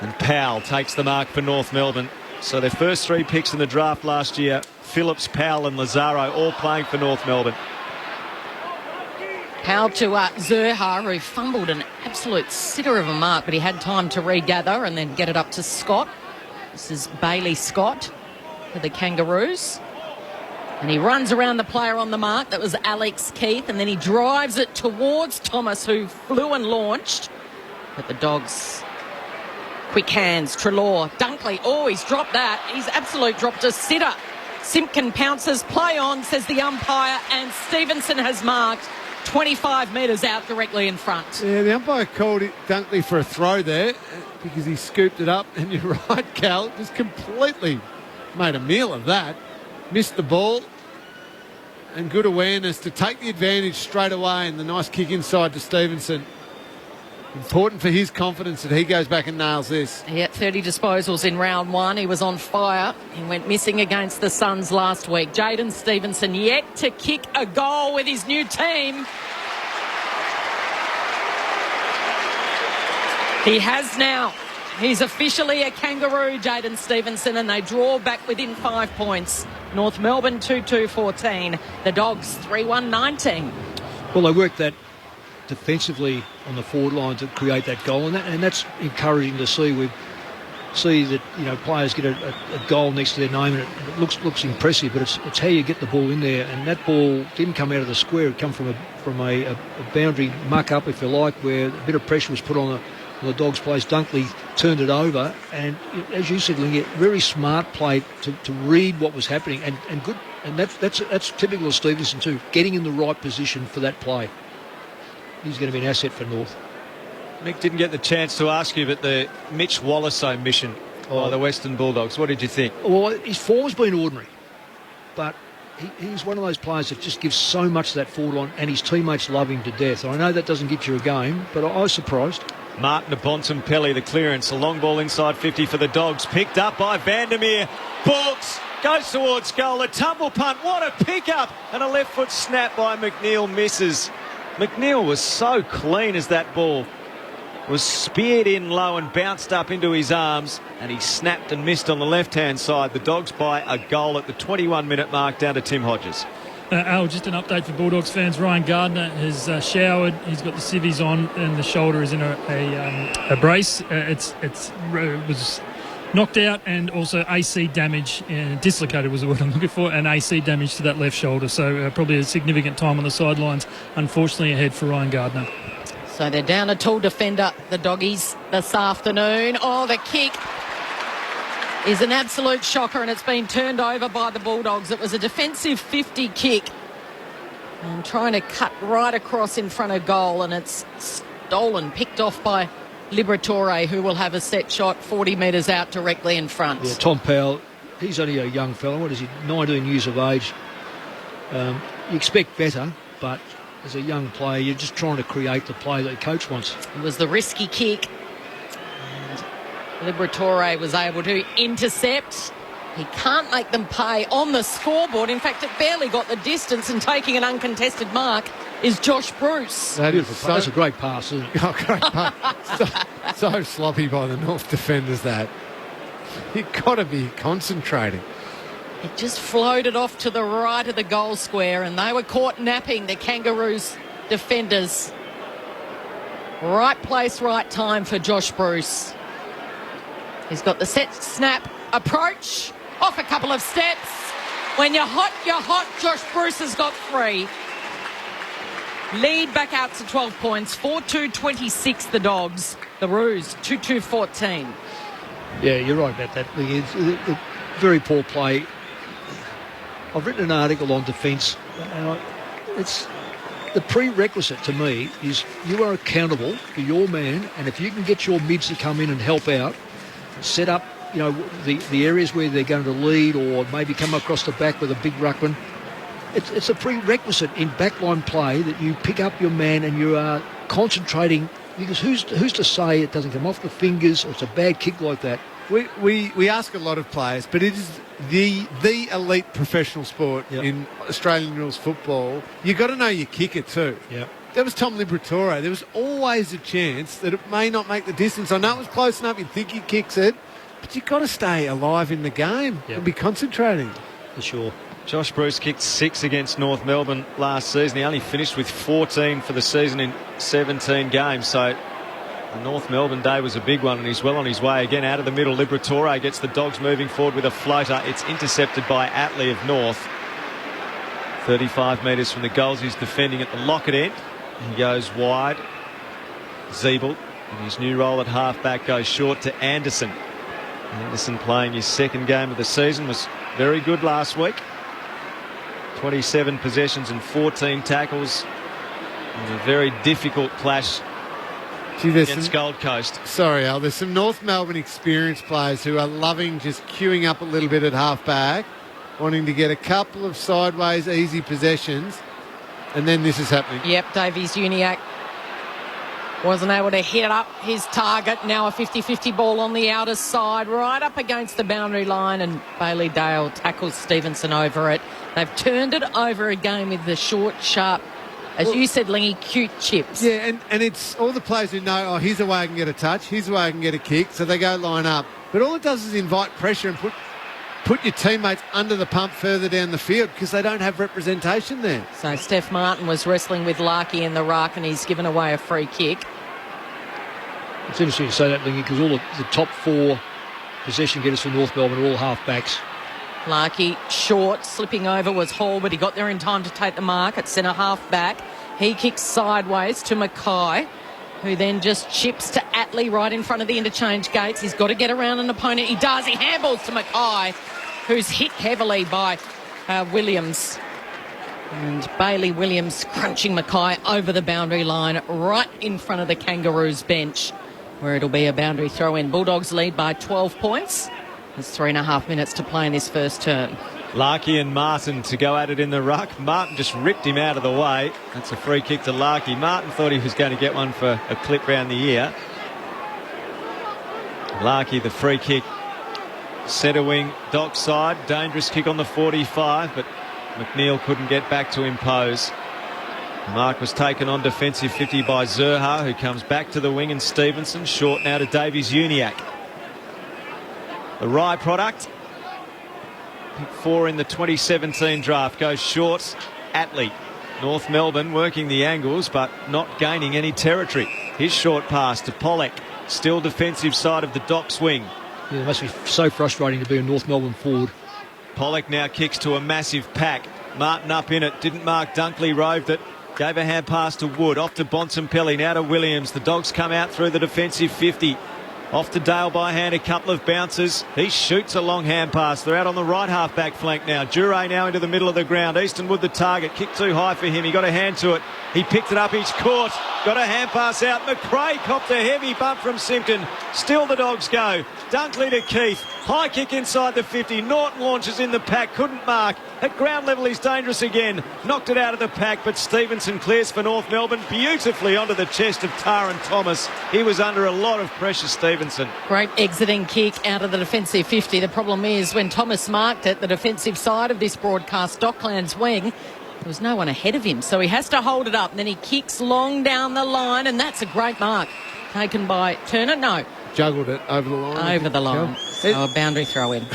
And Powell takes the mark for North Melbourne. So their first 3 picks in the draft last year, Phillips, Powell and Lazaro, all playing for North Melbourne. Powell to Zerha, who fumbled an absolute sitter of a mark, but he had time to regather and then get it up to Scott. This is Bailey Scott for the Kangaroos. And he runs around the player on the mark. That was Alex Keith. And then he drives it towards Thomas, who flew and launched. But the Dogs, quick hands. Treloar, Dunkley. Oh, he's dropped that. He's absolute dropped a sitter. Simpkin pounces, play on, says the umpire. And Stevenson has marked 25 metres out directly in front. Yeah, the umpire called it Dunkley for a throw there because he scooped it up. And you're right, Cal, just completely made a meal of that. Missed the ball. And good awareness to take the advantage straight away, and the nice kick inside to Stevenson. Important for his confidence that he goes back and nails this. He had 30 disposals in round one. He was on fire. He went missing against the Suns last week. Jaden Stevenson yet to kick a goal with his new team. He has now. He's officially a Kangaroo, Jaden Stevenson, and they draw back within 5 points. North Melbourne 2-2-14. The Dogs 3-1-19. Well, they worked that defensively on the forward line to create that goal, and that's encouraging to see. We see that, you know, players get a goal next to their name, and it looks impressive, but it's how you get the ball in there. And that ball didn't come out of the square; it come from a boundary muck up, if you like, where a bit of pressure was put on the Dogs' place. Dunkley turned it over, and as you said, Lingy, very smart play to read what was happening, and good. And that's typical of Stevenson too, getting in the right position for that play. He's going to be an asset for North. Mick, didn't get the chance to ask you, but the Mitch Wallace omission by the Western Bulldogs, what did you think? Well, his form's been ordinary, but he's one of those players that just gives so much to that forward line, and his teammates love him to death. I know that doesn't get you a game, but I was surprised. Martin Bontempelli, the clearance, a long ball inside 50 for the Dogs, picked up by Vandermeer. Books, goes towards goal, a tumble punt, what a pick-up, and a left foot snap by McNeil misses. McNeil was so clean as that ball was speared in low and bounced up into his arms, and he snapped and missed on the left-hand side. The Dogs by a goal at the 21-minute mark down to Tim Hodges. Al, just an update for Bulldogs fans. Ryan Gardner has showered. He's got the civvies on, and the shoulder is in a brace. It was knocked out, and also AC damage, dislocated was the word I'm looking for, and AC damage to that left shoulder. So probably a significant time on the sidelines, unfortunately, ahead for Ryan Gardner. So they're down a tall defender, the Doggies, this afternoon. Oh, the kick is an absolute shocker, and it's been turned over by the Bulldogs. It was a defensive 50 kick, and trying to cut right across in front of goal, and it's stolen, picked off by Liberatore, who will have a set shot 40 metres out directly in front. Yeah, Tom Powell, he's only a young fellow. What is he, 19 years of age? You expect better, but as a young player, you're just trying to create the play that the coach wants. It was the risky kick, and Liberatore was able to intercept. He can't make them pay on the scoreboard. In fact, it barely got the distance, and taking an uncontested mark is Josh Bruce. That's a great pass, isn't it? Oh, great pass. so sloppy by the North defenders, that. You've got to be concentrating. It just floated off to the right of the goal square, and they were caught napping, the Kangaroos defenders. Right place, right time for Josh Bruce. He's got the set, snap, approach, off a couple of steps. When you're hot, you're hot. Josh Bruce has got 3. Lead back out to 12 points. 4-2-26 the Dogs. The Roos 2-2-14. Yeah, you're right about that. It's very poor play. I've written an article on defence, and it's the prerequisite to me is you are accountable for your man, and if you can get your mids to come in and help out, set up, you know, the areas where they're going to lead, or maybe come across the back with a big ruckman. It's a prerequisite in backline play that you pick up your man and you are concentrating, because who's to say it doesn't come off the fingers or it's a bad kick like that? We ask a lot of players, but it is the elite professional sport in Australian rules football. You've got to know your kicker too. Yeah. That was Tom Liberatore. There was always a chance that it may not make the distance. I know it was close enough, you'd think he kicks it, but you've got to stay alive in the game and be concentrating. For sure. Josh Bruce kicked 6 against North Melbourne last season. He only finished with 14 for the season in 17 games. So the North Melbourne day was a big one, and he's well on his way. Again, out of the middle, Liberatore gets the Dogs moving forward with a floater. It's intercepted by Atley of North. 35 metres from the goals. He's defending at the Lockett end. He goes wide. Zeeble, in his new role at halfback, goes short to Anderson. Anderson playing his second game of the season, was very good last week. 27 possessions and 14 tackles in a very difficult clash Gee, there's against Gold Coast. Sorry, Al. There's some North Melbourne experienced players who are loving just queuing up a little bit at half-back, wanting to get a couple of sideways easy possessions, and then this is happening. Yep, Davies-Uniacke wasn't able to hit up his target. Now a 50-50 ball on the outer side, right up against the boundary line, and Bailey Dale tackles Stevenson over it. They've turned it over again with the short, sharp, as you said, Lingy, cute chips. Yeah, and it's all the players who know, oh, here's the way I can get a touch, here's the way I can get a kick, so they go line up. But all it does is invite pressure and put your teammates under the pump further down the field because they don't have representation there. So Steph Martin was wrestling with Larkey in the ruck, and he's given away a free kick. It's interesting to say that, Lingy, because all the top 4 possession getters for North Melbourne are all half-backs. Larkey short, slipping over was Hall, but he got there in time to take the mark at centre half back. He kicks sideways to Mackay, who then just chips to Atley right in front of the interchange gates. He's got to get around an opponent. He does. He handballs to Mackay, who's hit heavily by Williams. And Bailey Williams crunching Mackay over the boundary line right in front of the Kangaroos bench, where it'll be a boundary throw-in. Bulldogs lead by 12 points. There's 3.5 minutes to play in this first term. Larkey and Martin to go at it in the ruck. Martin just ripped him out of the way. That's a free kick to Larkey. Martin thought he was going to get one for a clip round the ear. Larkey, the free kick. Centre wing, dock side. Dangerous kick on the 45, but McNeil couldn't get back to impose. Mark was taken on defensive 50 by Zurha, who comes back to the wing, and Stevenson short now to Davies-Uniacke. The Rye product, pick 4 in the 2017 draft, goes short. Atley, North Melbourne working the angles but not gaining any territory. His short pass to Pollock, still defensive side of the Docks wing. Yeah, it must be so frustrating to be a North Melbourne forward. Pollock now kicks to a massive pack. Martin up in it, didn't mark Dunkley, roved it. Gave a hand pass to Wood, off to Bontempelli, now to Williams. The Dogs come out through the defensive 50. Off to Dale by hand, a couple of bounces. He shoots a long hand pass. They're out on the right half-back flank now. Jure now into the middle of the ground. Eastonwood the target. Kick too high for him. He got a hand to it. He picked it up. He's caught. Got a hand pass out. McRae copped a heavy bump from Simpkin. Still the Dogs go. Dunkley to Keith. High kick inside the 50. Norton launches in the pack. Couldn't mark. At ground level, he's dangerous again. Knocked it out of the pack, but Stevenson clears for North Melbourne beautifully onto the chest of Taran Thomas. He was under a lot of pressure, Stevenson. Great exiting kick out of the defensive 50. The problem is when Thomas marked it, the defensive side of this broadcast, Docklands wing, there was no one ahead of him, so he has to hold it up. And then he kicks long down the line, and that's a great mark. Taken by Turner? No. Juggled it over the line. Over the line. So a boundary throw in.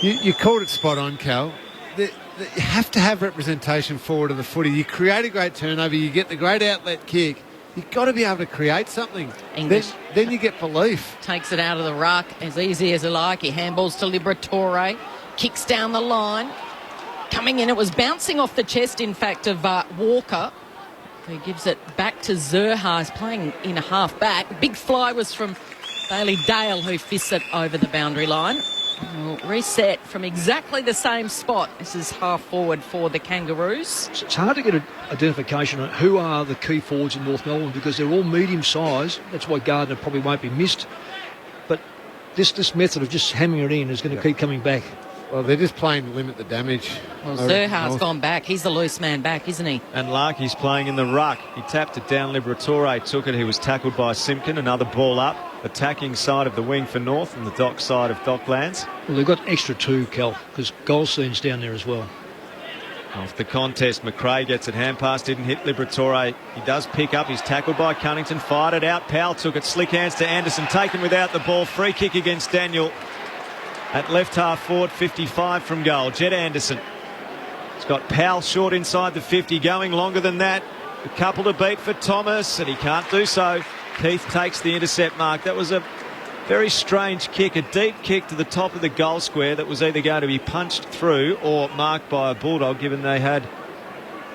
You called it spot on, Cal. You have to have representation forward of the footy. You create a great turnover, you get the great outlet kick. You've got to be able to create something. Then you get belief. Takes it out of the ruck as easy as a like. He handballs to Liberatore. Kicks down the line. Coming in, it was bouncing off the chest, in fact, of Walker. He gives it back to Zurha. He's playing in a half-back. Big fly was from Bailey Dale, who fists it over the boundary line. We'll reset from exactly the same spot. This is half forward for the Kangaroos. It's hard to get an identification on who are the key forwards in North Melbourne because they're all medium size. That's why Gardner probably won't be missed. But this method of just hammering it in is going to keep coming back. Well, they're just playing to limit the damage. Well, Zurha's gone back. He's the loose man back, isn't he? And Larkey's playing in the ruck. He tapped it down. Liberatore took it. He was tackled by Simpkin. Another ball up. Attacking side of the wing for North and the dock side of Docklands. Well, they've got extra 2, Cal, because Goldstein's down there as well. Off the contest, McRae gets it. Hand pass didn't hit Liberatore. He does pick up. He's tackled by Cunnington. Fired it out. Powell took it. Slick hands to Anderson. Taken without the ball. Free kick against Daniel. At left half forward, 55 from goal. Jed Anderson. He's got Powell short inside the 50, going longer than that. A couple to beat for Thomas, and he can't do so. Keith takes the intercept mark. That was a very strange kick, a deep kick to the top of the goal square that was either going to be punched through or marked by a Bulldog, given they had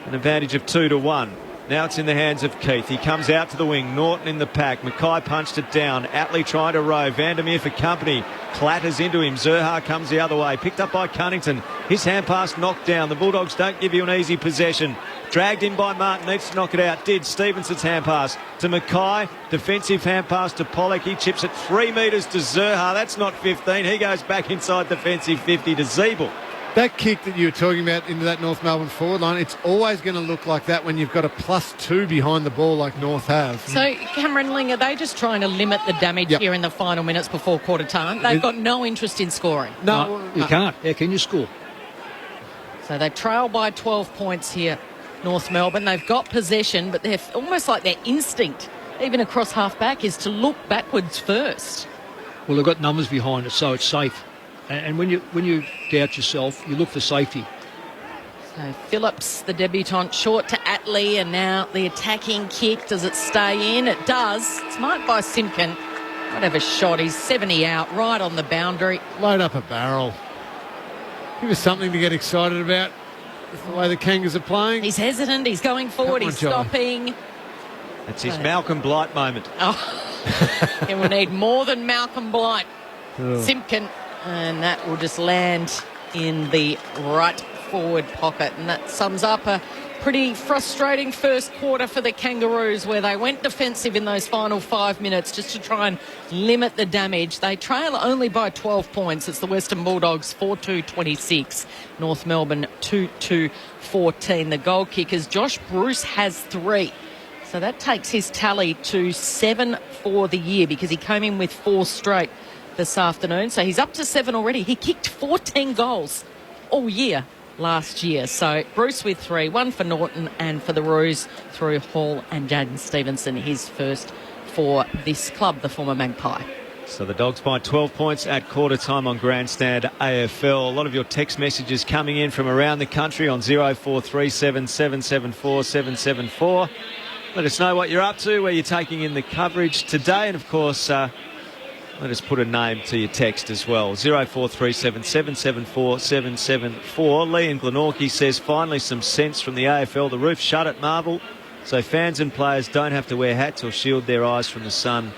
an advantage of 2-1. Now it's in the hands of Keith. He comes out to the wing. Norton in the pack. Mackay punched it down. Atley trying to row. Vandermeer for company. Clatters into him. Zerha comes the other way. Picked up by Cunnington. His hand pass knocked down. The Bulldogs don't give you an easy possession. Dragged in by Martin. Needs to knock it out. Did. Stevenson's hand pass to Mackay. Defensive hand pass to Pollock. He chips it 3 metres to Zerha. That's not 15. He goes back inside defensive 50 to Zeeble. That kick that you were talking about into that North Melbourne forward line, it's always going to look like that when you've got a +2 behind the ball like North have. So, Cameron Ling, are they just trying to limit the damage here in the final minutes before quarter time? They've got no interest in scoring. No, you can't. How can you score? So they trail by 12 points here, North Melbourne. They've got possession, but they're almost like their instinct, even across half-back, is to look backwards first. Well, they've got numbers behind it, so it's safe. And when you doubt yourself, you look for safety. So Phillips, the debutant, short to Atley, and now the attacking kick. Does it stay in? It does. It's marked by Simpkin. Might have a shot. He's 70 out, right on the boundary. Load up a barrel. Give us something to get excited about with the way the Kangas are playing. He's hesitant. He's going forward. He's stopping. It's his Malcolm Blight moment. Oh, and we need more than Malcolm Blight. Simpkin. And that will just land in the right forward pocket. And that sums up a pretty frustrating first quarter for the Kangaroos, where they went defensive in those final 5 minutes just to try and limit the damage. They trail only by 12 points. It's the Western Bulldogs 4-2-26. North Melbourne 2-2-14. The goal kickers, Josh Bruce has 3. So that takes his tally to 7 for the year, because he came in with 4 straight this afternoon. So he's up to 7 already. He kicked 14 goals all year last year. So Bruce with 3, 1 for Norton, and for the Roos through Hall and Jaden Stevenson, his first for this club, the former Magpie. So the Dogs by 12 points at quarter time on Grandstand AFL. A lot of your text messages coming in from around the country on 0437 774 774. Let us know what you're up to, where you're taking in the coverage today, and of course let us put a name to your text as well. 0437 774 774. Lee in Glenorchy says, finally some sense from the AFL. The roof shut at Marvel, so fans and players don't have to wear hats or shield their eyes from the sun.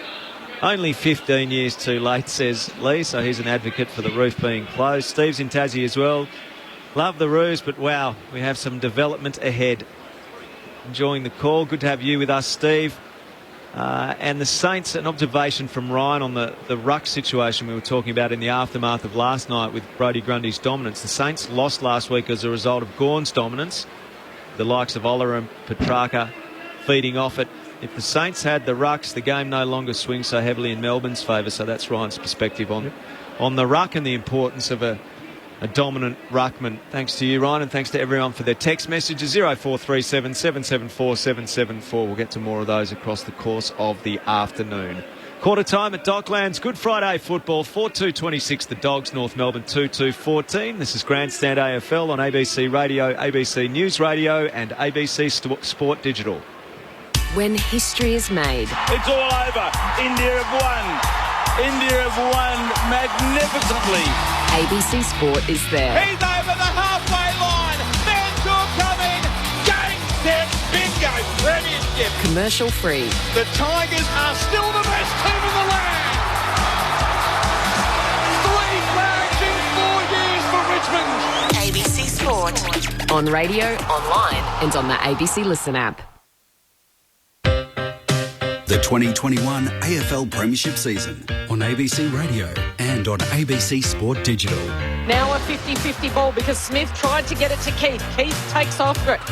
Only 15 years too late, says Lee, so he's an advocate for the roof being closed. Steve's in Tassie as well. Love the Roos, but wow, we have some development ahead. Enjoying the call. Good to have you with us, Steve. And the Saints, an observation from Ryan on the ruck situation we were talking about in the aftermath of last night with Brodie Grundy's dominance. The Saints lost last week as a result of Gawn's dominance, the likes of Ola and Petrarca feeding off it. If the Saints had the rucks, the game no longer swings so heavily in Melbourne's favour. So that's Ryan's perspective on the ruck and the importance of a dominant ruckman. Thanks to you, Ryan, and thanks to everyone for their text messages. 0437 774 774. We'll get to more of those across the course of the afternoon. Quarter time at Docklands. Good Friday football. 4-2-26 the Dogs. North Melbourne 2-2-14. This is Grandstand AFL on ABC Radio, ABC News Radio and ABC Sport Digital. When history is made. It's all over. India have won. India have won magnificently. ABC Sport is there. He's over the halfway line. Mansour coming. Game, set, bingo. Premiership. Commercial free. The Tigers are still the best team in the land. 3 flags in 4 years for Richmond. ABC Sport. On radio, online and on the ABC Listen app. The 2021 AFL Premiership season on ABC Radio and on ABC Sport Digital. Now a 50-50 ball because Smith tried to get it to Keith. Keith takes off for it.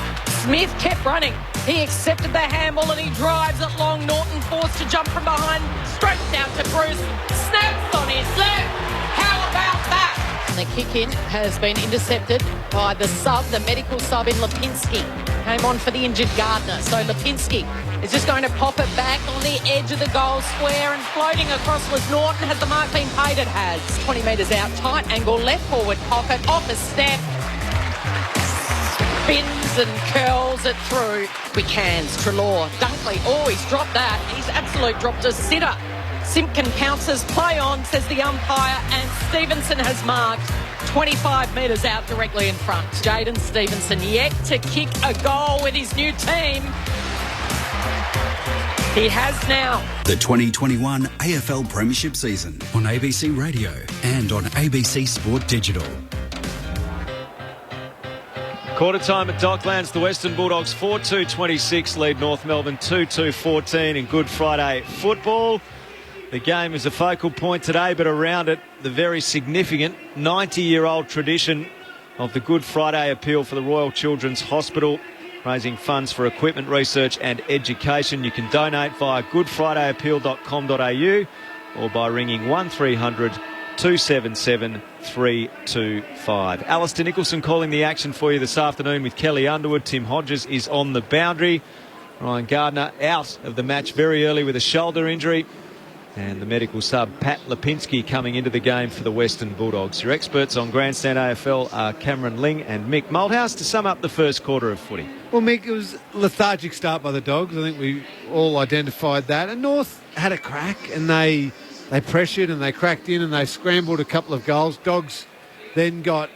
Smith kept running. He accepted the handball and he drives it long. Norton forced to jump from behind. Straight down to Bruce. Snaps on his left. How about that? And the kick in has been intercepted by the sub, the medical sub in Lipinski. Came on for the injured Gardner. So Lipinski is just going to pop it back on the edge of the goal square, and floating across was Norton. Has the mark been paid? It has. 20 metres out, tight angle, left forward pocket, off a step. Spins and curls it through. Quick hands, Treloar, Dunkley. Oh, he's dropped that. He's absolute dropped a sitter. Simpkin pounces, play on, says the umpire, and Stevenson has marked 25 metres out directly in front. Jaden Stevenson yet to kick a goal with his new team. He has now. The 2021 AFL Premiership season on ABC Radio and on ABC Sport Digital. Quarter time at Docklands, the Western Bulldogs 4-2-26 lead North Melbourne 2-2-14 in Good Friday football. The game is a focal point today, but around it, the very significant 90-year-old tradition of the Good Friday appeal for the Royal Children's Hospital, raising funds for equipment research and education. You can donate via goodfridayappeal.com.au or by ringing 1300 277 325. Alistair Nicholson calling the action for you this afternoon with Kelly Underwood. Tim Hodges is on the boundary. Ryan Gardner out of the match very early with a shoulder injury. And the medical sub, Pat Lipinski, coming into the game for the Western Bulldogs. Your experts on Grandstand AFL are Cameron Ling and Mick Malthouse to sum up the first quarter of footy. Well, Mick, it was a lethargic start by the Dogs. I think we all identified that. And North had a crack and they pressured and they cracked in and they scrambled a couple of goals. Dogs then got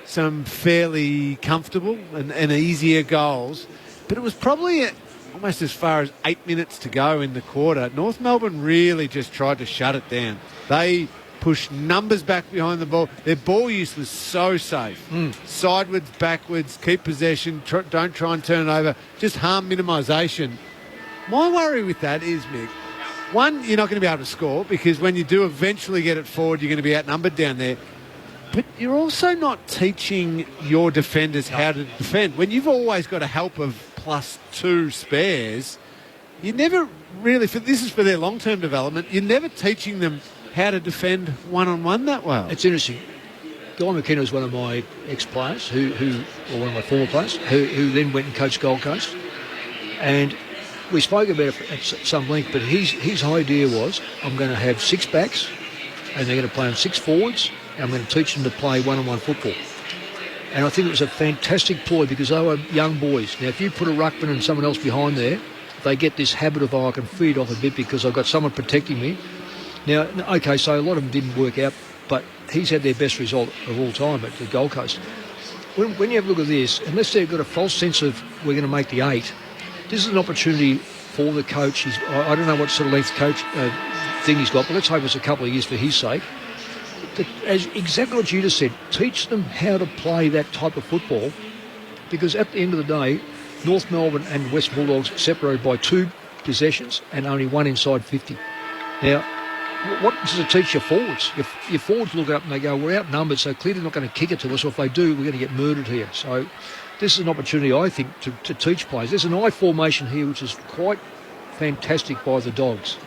some fairly comfortable and easier goals. But it was probably almost as far as 8 minutes to go in the quarter. North Melbourne really just tried to shut it down. They pushed numbers back behind the ball. Their ball use was so safe. Sideways, backwards, keep possession, don't try and turn it over. Just harm minimisation. My worry with that is, Mick, one, you're not going to be able to score because when you do eventually get it forward, you're going to be outnumbered down there. But you're also not teaching your defenders how to defend. When you've always got a help of +2 spares, you never really, this is for their long-term development, you're never teaching them how to defend one-on-one that well. It's interesting. Guy McKenna was one of my ex-players, or one of my former players, who then went and coached Gold Coast. And we spoke about it at some length, but his idea was, I'm going to have 6 backs, and they're going to play on 6 forwards, and I'm going to teach them to play one-on-one football. And I think it was a fantastic ploy because they were young boys. Now, if you put a ruckman and someone else behind there, they get this habit of, I can feed off a bit because I've got someone protecting me. Now, okay, so a lot of them didn't work out, but he's had their best result of all time at the Gold Coast. When you have a look at this, unless they've got a false sense of we're going to make the 8, this is an opportunity for the coach. I don't know what sort of length coach thing he's got, but let's hope it's a couple of years for his sake. As exactly what you just said, teach them how to play that type of football, because at the end of the day, North Melbourne and West Bulldogs separated by 2 possessions and only 1 inside 50. Now, what does it teach your forwards? Your forwards look up and they go, we're outnumbered, so clearly not going to kick it to us, or if they do, we're going to get murdered here. So this is an opportunity, I think, to teach players. There's an I formation here, which is quite fantastic by the Dogs.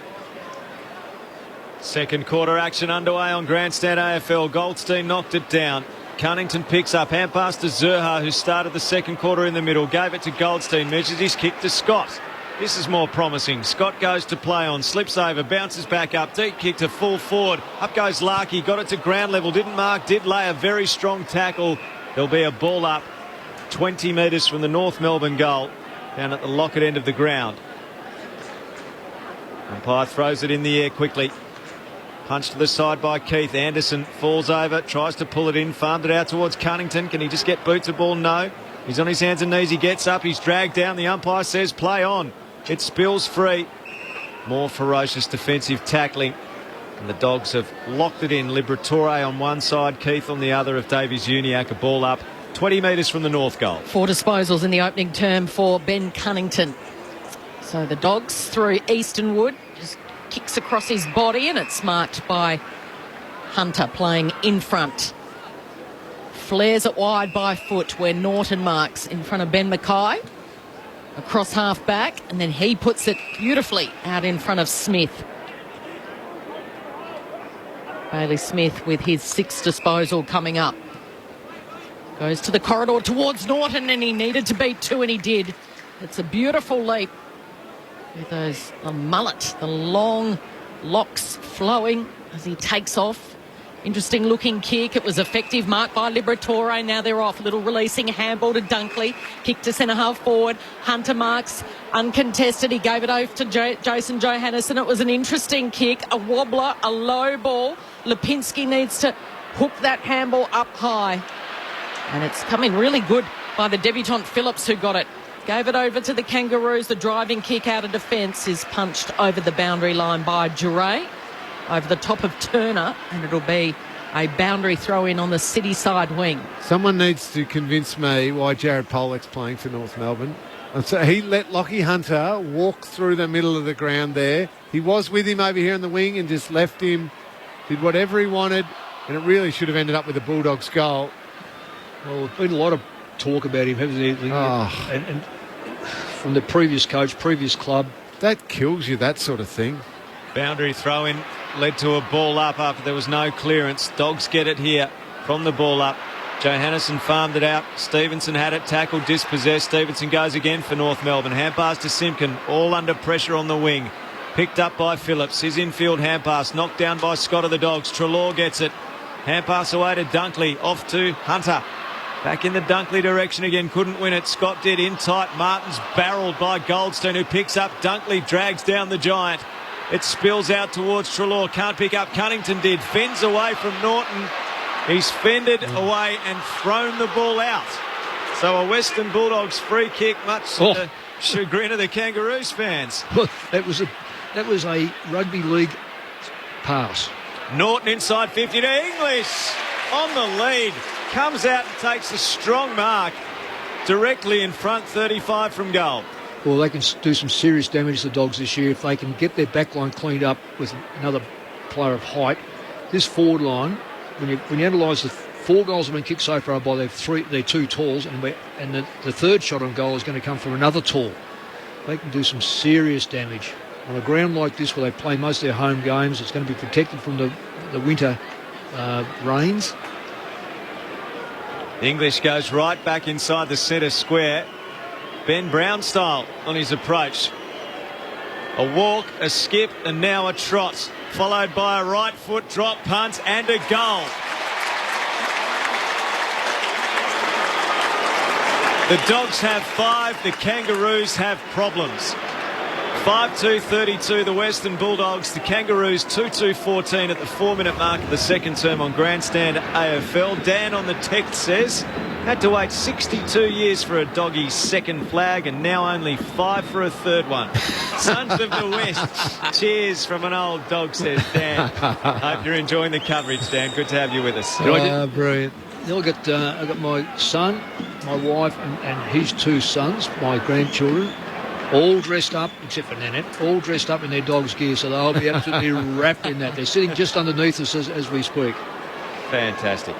Second quarter action underway on Grandstand AFL. Goldstein knocked it down. Cunnington picks up, hand pass to Zurha, who started the second quarter in the middle, gave it to Goldstein, measures his kick to Scott. This is more promising. Scott goes to play on, slips over, bounces back up, deep kick to full forward. Up goes Larkey, got it to ground level, didn't mark, did lay a very strong tackle. There'll be a ball up 20 metres from the North Melbourne goal, down at the Lockett end of the ground. Umpire throws it in the air quickly. Punched to the side by Keith. Anderson falls over, tries to pull it in, farmed it out towards Cunnington. Can he just get boots a ball? No. He's on his hands and knees. He gets up. He's dragged down. The umpire says play on. It spills free. More ferocious defensive tackling. And the Dogs have locked it in. Liberatore on one side, Keith on the other of Davies Uniacke. A ball up 20 metres from the North goal. 4 disposals in the opening term for Ben Cunnington. So the Dogs through Eastonwood. Just kicks across his body and it's marked by Hunter playing in front. Flares it wide by foot where Norton marks in front of Ben Mackay. Across half back, and then he puts it beautifully out in front of Smith. Bailey Smith with his 6th disposal coming up. Goes to the corridor towards Norton, and he needed to beat 2, and he did. It's a beautiful leap with those, the mullet, the long locks flowing as he takes off. Interesting looking kick. It was effective, marked by Liberatore. Now they're off. Little releasing handball to Dunkley. Kick to centre half forward. Hunter marks uncontested. He gave it over to Jason Johannesson. It was an interesting kick, a wobbler, a low ball. Lipinski needs to hooked that handball up high. And it's coming really good by the debutant Phillips, who got it. Gave it over to the Kangaroos. The driving kick out of defence is punched over the boundary line by Duray, over the top of Turner, and it'll be a boundary throw-in on the City side wing. Someone needs to convince me why Jared Pollock's playing for North Melbourne. And so he let Lockie Hunter walk through the middle of the ground there. He was with him over here in the wing and just left him, did whatever he wanted, and it really should have ended up with a Bulldogs goal. Well, there's been a lot of talk about him, hasn't there? And from the previous coach, previous club. That kills you, that sort of thing. Boundary throw-in led to a ball up after there was no clearance. Dogs get it here from the ball up. Johannesson farmed it out. Stevenson had it, tackled, dispossessed. Stevenson goes again for North Melbourne. Hand pass to Simpkin, all under pressure on the wing. Picked up by Phillips. His infield hand pass knocked down by Scott of the Dogs. Treloar gets it. Hand pass away to Dunkley. Off to Hunter. Back in the Dunkley direction again. Couldn't win it. Scott did in tight. Martin's barrelled by Goldstein, who picks up Dunkley. Drags down the Giant. It spills out towards Treloar. Can't pick up. Cunnington did. Fends away from Norton. He's fended away and thrown the ball out. So a Western Bulldogs free kick, much to the chagrin of the Kangaroos fans. Well, that was a rugby league pass. Norton inside 50 to English on the lead. Comes out and takes a strong mark directly in front, 35 from goal. Well, they can do some serious damage to the Dogs this year if they can get their backline cleaned up with another player of height. This forward line, when you analyse the 4 goals have been kicked so far by their 2 talls, and the third shot on goal is going to come from another tall. They can do some serious damage. On a ground like this where they play most of their home games, it's going to be protected from the winter rains. English goes right back inside the centre square. Ben Brown style on his approach. A walk, a skip, and now a trot, followed by a right foot drop punt and a goal. The Dogs have 5, the Kangaroos have problems. 5-2-32 the Western Bulldogs, the Kangaroos 2-2-14 at the 4-minute mark of the second term on Grandstand AFL. Dan on the text says, had to wait 62 years for a Doggie's second flag and now only 5 for a third one. Sons of the West, cheers from an old dog, says Dan. Hope you're enjoying the coverage, Dan. Good to have you with us. Brilliant. I've got my son, my wife and his 2 sons, my grandchildren, all dressed up, except for Nanette, all dressed up in their Dogs gear, so they'll be absolutely wrapped in that. They're sitting just underneath us as we speak. Fantastic.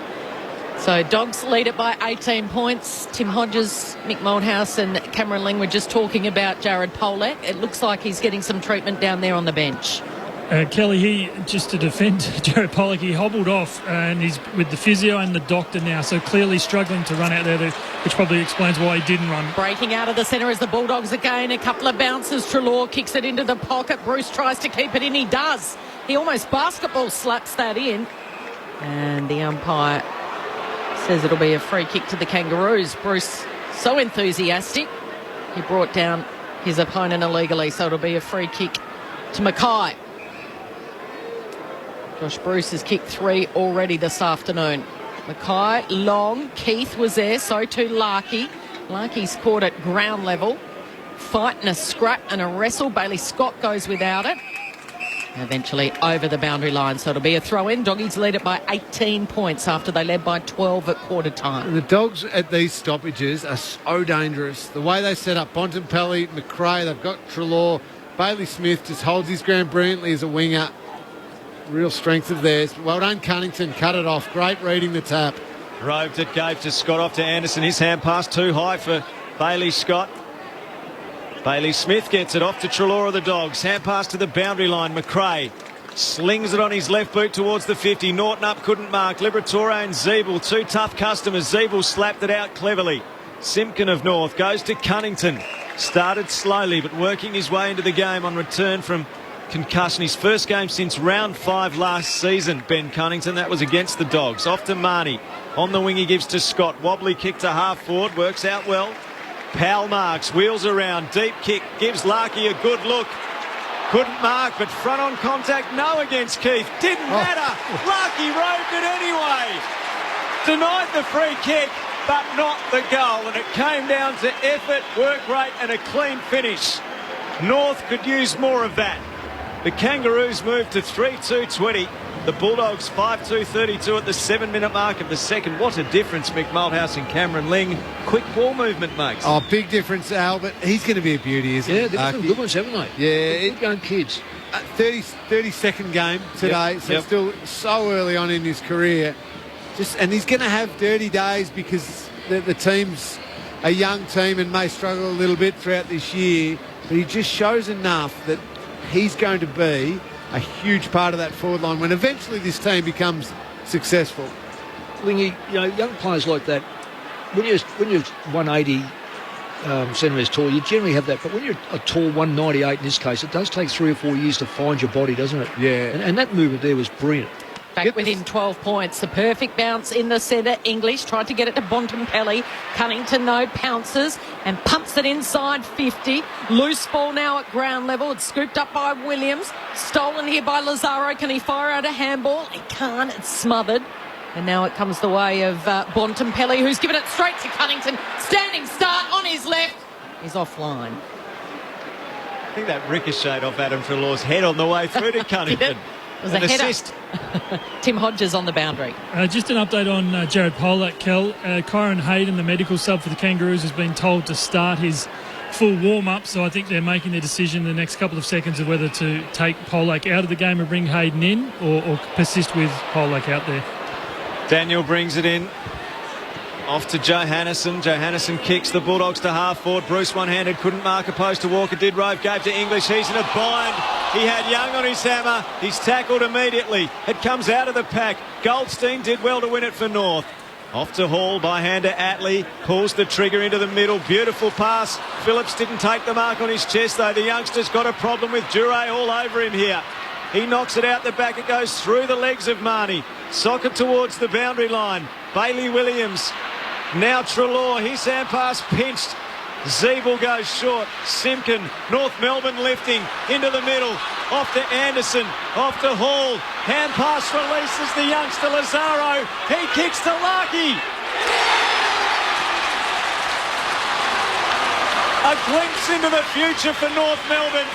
So Dogs lead it by 18 points. Tim Hodges, Mick Moldhouse and Cameron Ling were just talking about Jared Pollock. It looks like he's getting some treatment down there on the bench. Kelly, just to defend Jared Pollock, he hobbled off and he's with the physio and the doctor now, so clearly struggling to run out there, which probably explains why he didn't run. Breaking out of the centre as the Bulldogs again. A couple of bounces. Treloar kicks it into the pocket. Bruce tries to keep it in. He does. He almost basketball slaps that in. And the umpire says it'll be a free kick to the Kangaroos. Bruce, so enthusiastic. He brought down his opponent illegally, so it'll be a free kick to Mackay. Josh Bruce has kicked 3 already this afternoon. Mackay, long. Keith was there, so too Larkey. Larkey's caught at ground level. Fight and a scrap and a wrestle. Bailey Scott goes without it. Eventually over the boundary line, so it'll be a throw-in. Doggies lead it by 18 points after they led by 12 at quarter time. The Dogs at these stoppages are so dangerous. The way they set up Bontempelli, McRae, they've got Treloar. Bailey Smith just holds his ground brilliantly as a winger. Real strength of theirs. Well done, Cunnington. Cut it off. Great reading the tap. Roved it, gave to Scott, off to Anderson. His hand pass too high for Bailey Scott. Bailey Smith gets it off to Treloar of the Dogs. Hand pass to the boundary line. McRae slings it on his left boot towards the 50. Norton up, couldn't mark. Liberatore and Zeeble, 2 tough customers. Zeeble slapped it out cleverly. Simpkin of North goes to Cunnington. Started slowly but working his way into the game on return from concussion. His first game since round 5 last season, Ben Cunnington. That was against the Dogs. Off to Marnie. On the wing he gives to Scott. Wobbly kick to half forward. Works out well. Powell marks. Wheels around. Deep kick. Gives Larkey a good look. Couldn't mark, but front on contact, no against Keith. Didn't matter. Larky roved it anyway. Denied the free kick, but not the goal. And it came down to effort, work rate and a clean finish. North could use more of that. The Kangaroos moved to 3-2-20. The Bulldogs 5-2-32 at the 7-minute mark of the second. What a difference Mick Malthouse and Cameron Ling. Quick ball movement makes. Oh, big difference, Al, but he's going to be a beauty, isn't he? Yeah, they've got some good ones, haven't they? Yeah. Good young kids. 32nd game today, so still so early on in his career. And he's going to have dirty days because the team's a young team and may struggle a little bit throughout this year, but he just shows enough that he's going to be a huge part of that forward line when eventually this team becomes successful. When young players like that, when you're 180 centimetres tall, you generally have that. But when you're a tall 198 in this case, it does take 3 or 4 years to find your body, doesn't it? Yeah. And that movement there was brilliant. Back within 12 points. The perfect bounce in the centre. English tried to get it to Bontempelli. Cunnington, no, pounces and pumps it inside 50. Loose ball now at ground level. It's scooped up by Williams. Stolen here by Lazaro. Can he fire out a handball? He can't. It's smothered. And now it comes the way of Bontempelli, who's given it straight to Cunnington. Standing start on his left. He's offline. I think that ricocheted off Adam Treloar's head on the way through to Cunnington. It was an assist. Tim Hodges on the boundary. Just an update on Jared Polak, Kel. Kyron Hayden, the medical sub for the Kangaroos, has been told to start his full warm-up, so I think they're making their decision in the next couple of seconds of whether to take Polak out of the game and bring Hayden in or persist with Polak out there. Daniel brings it in. Off to Johannesson. Johannesson kicks the Bulldogs to half forward. Bruce one-handed, couldn't mark a post to Walker. Did rove, gave to English. He's in a bind. He had Young on his hammer. He's tackled immediately. It comes out of the pack. Goldstein did well to win it for North. Off to Hall by hand to Atley. Pulls the trigger into the middle. Beautiful pass. Phillips didn't take the mark on his chest though. The youngster's got a problem with Dure all over him here. He knocks it out the back. It goes through the legs of Marnie. Socket towards the boundary line. Bailey Williams. Now Treloar, his hand pass pinched. Zeeble goes short. Simpkin, North Melbourne lifting into the middle. Off to Anderson, off to Hall. Hand pass releases the youngster Lazaro. He kicks to Larky. A glimpse into the future for North Melbourne.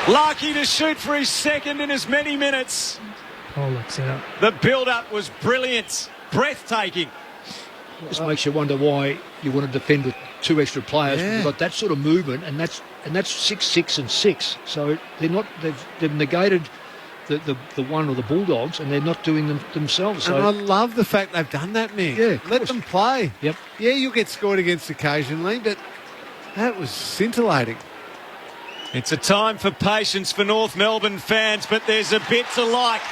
Larky to shoot for his second in as many minutes. Polak's out. The build-up was brilliant, breathtaking. Just makes you wonder why you want to defend with 2 extra players. Yeah. You've got that sort of movement, and that's 6, 6 and 6. So they've negated the one of the Bulldogs, and they're not doing them themselves. So And I love the fact they've done that, Mick. Yeah, let them play. Yep. Yeah, you'll get scored against occasionally, but that was scintillating. It's a time for patience for North Melbourne fans, but there's a bit to like.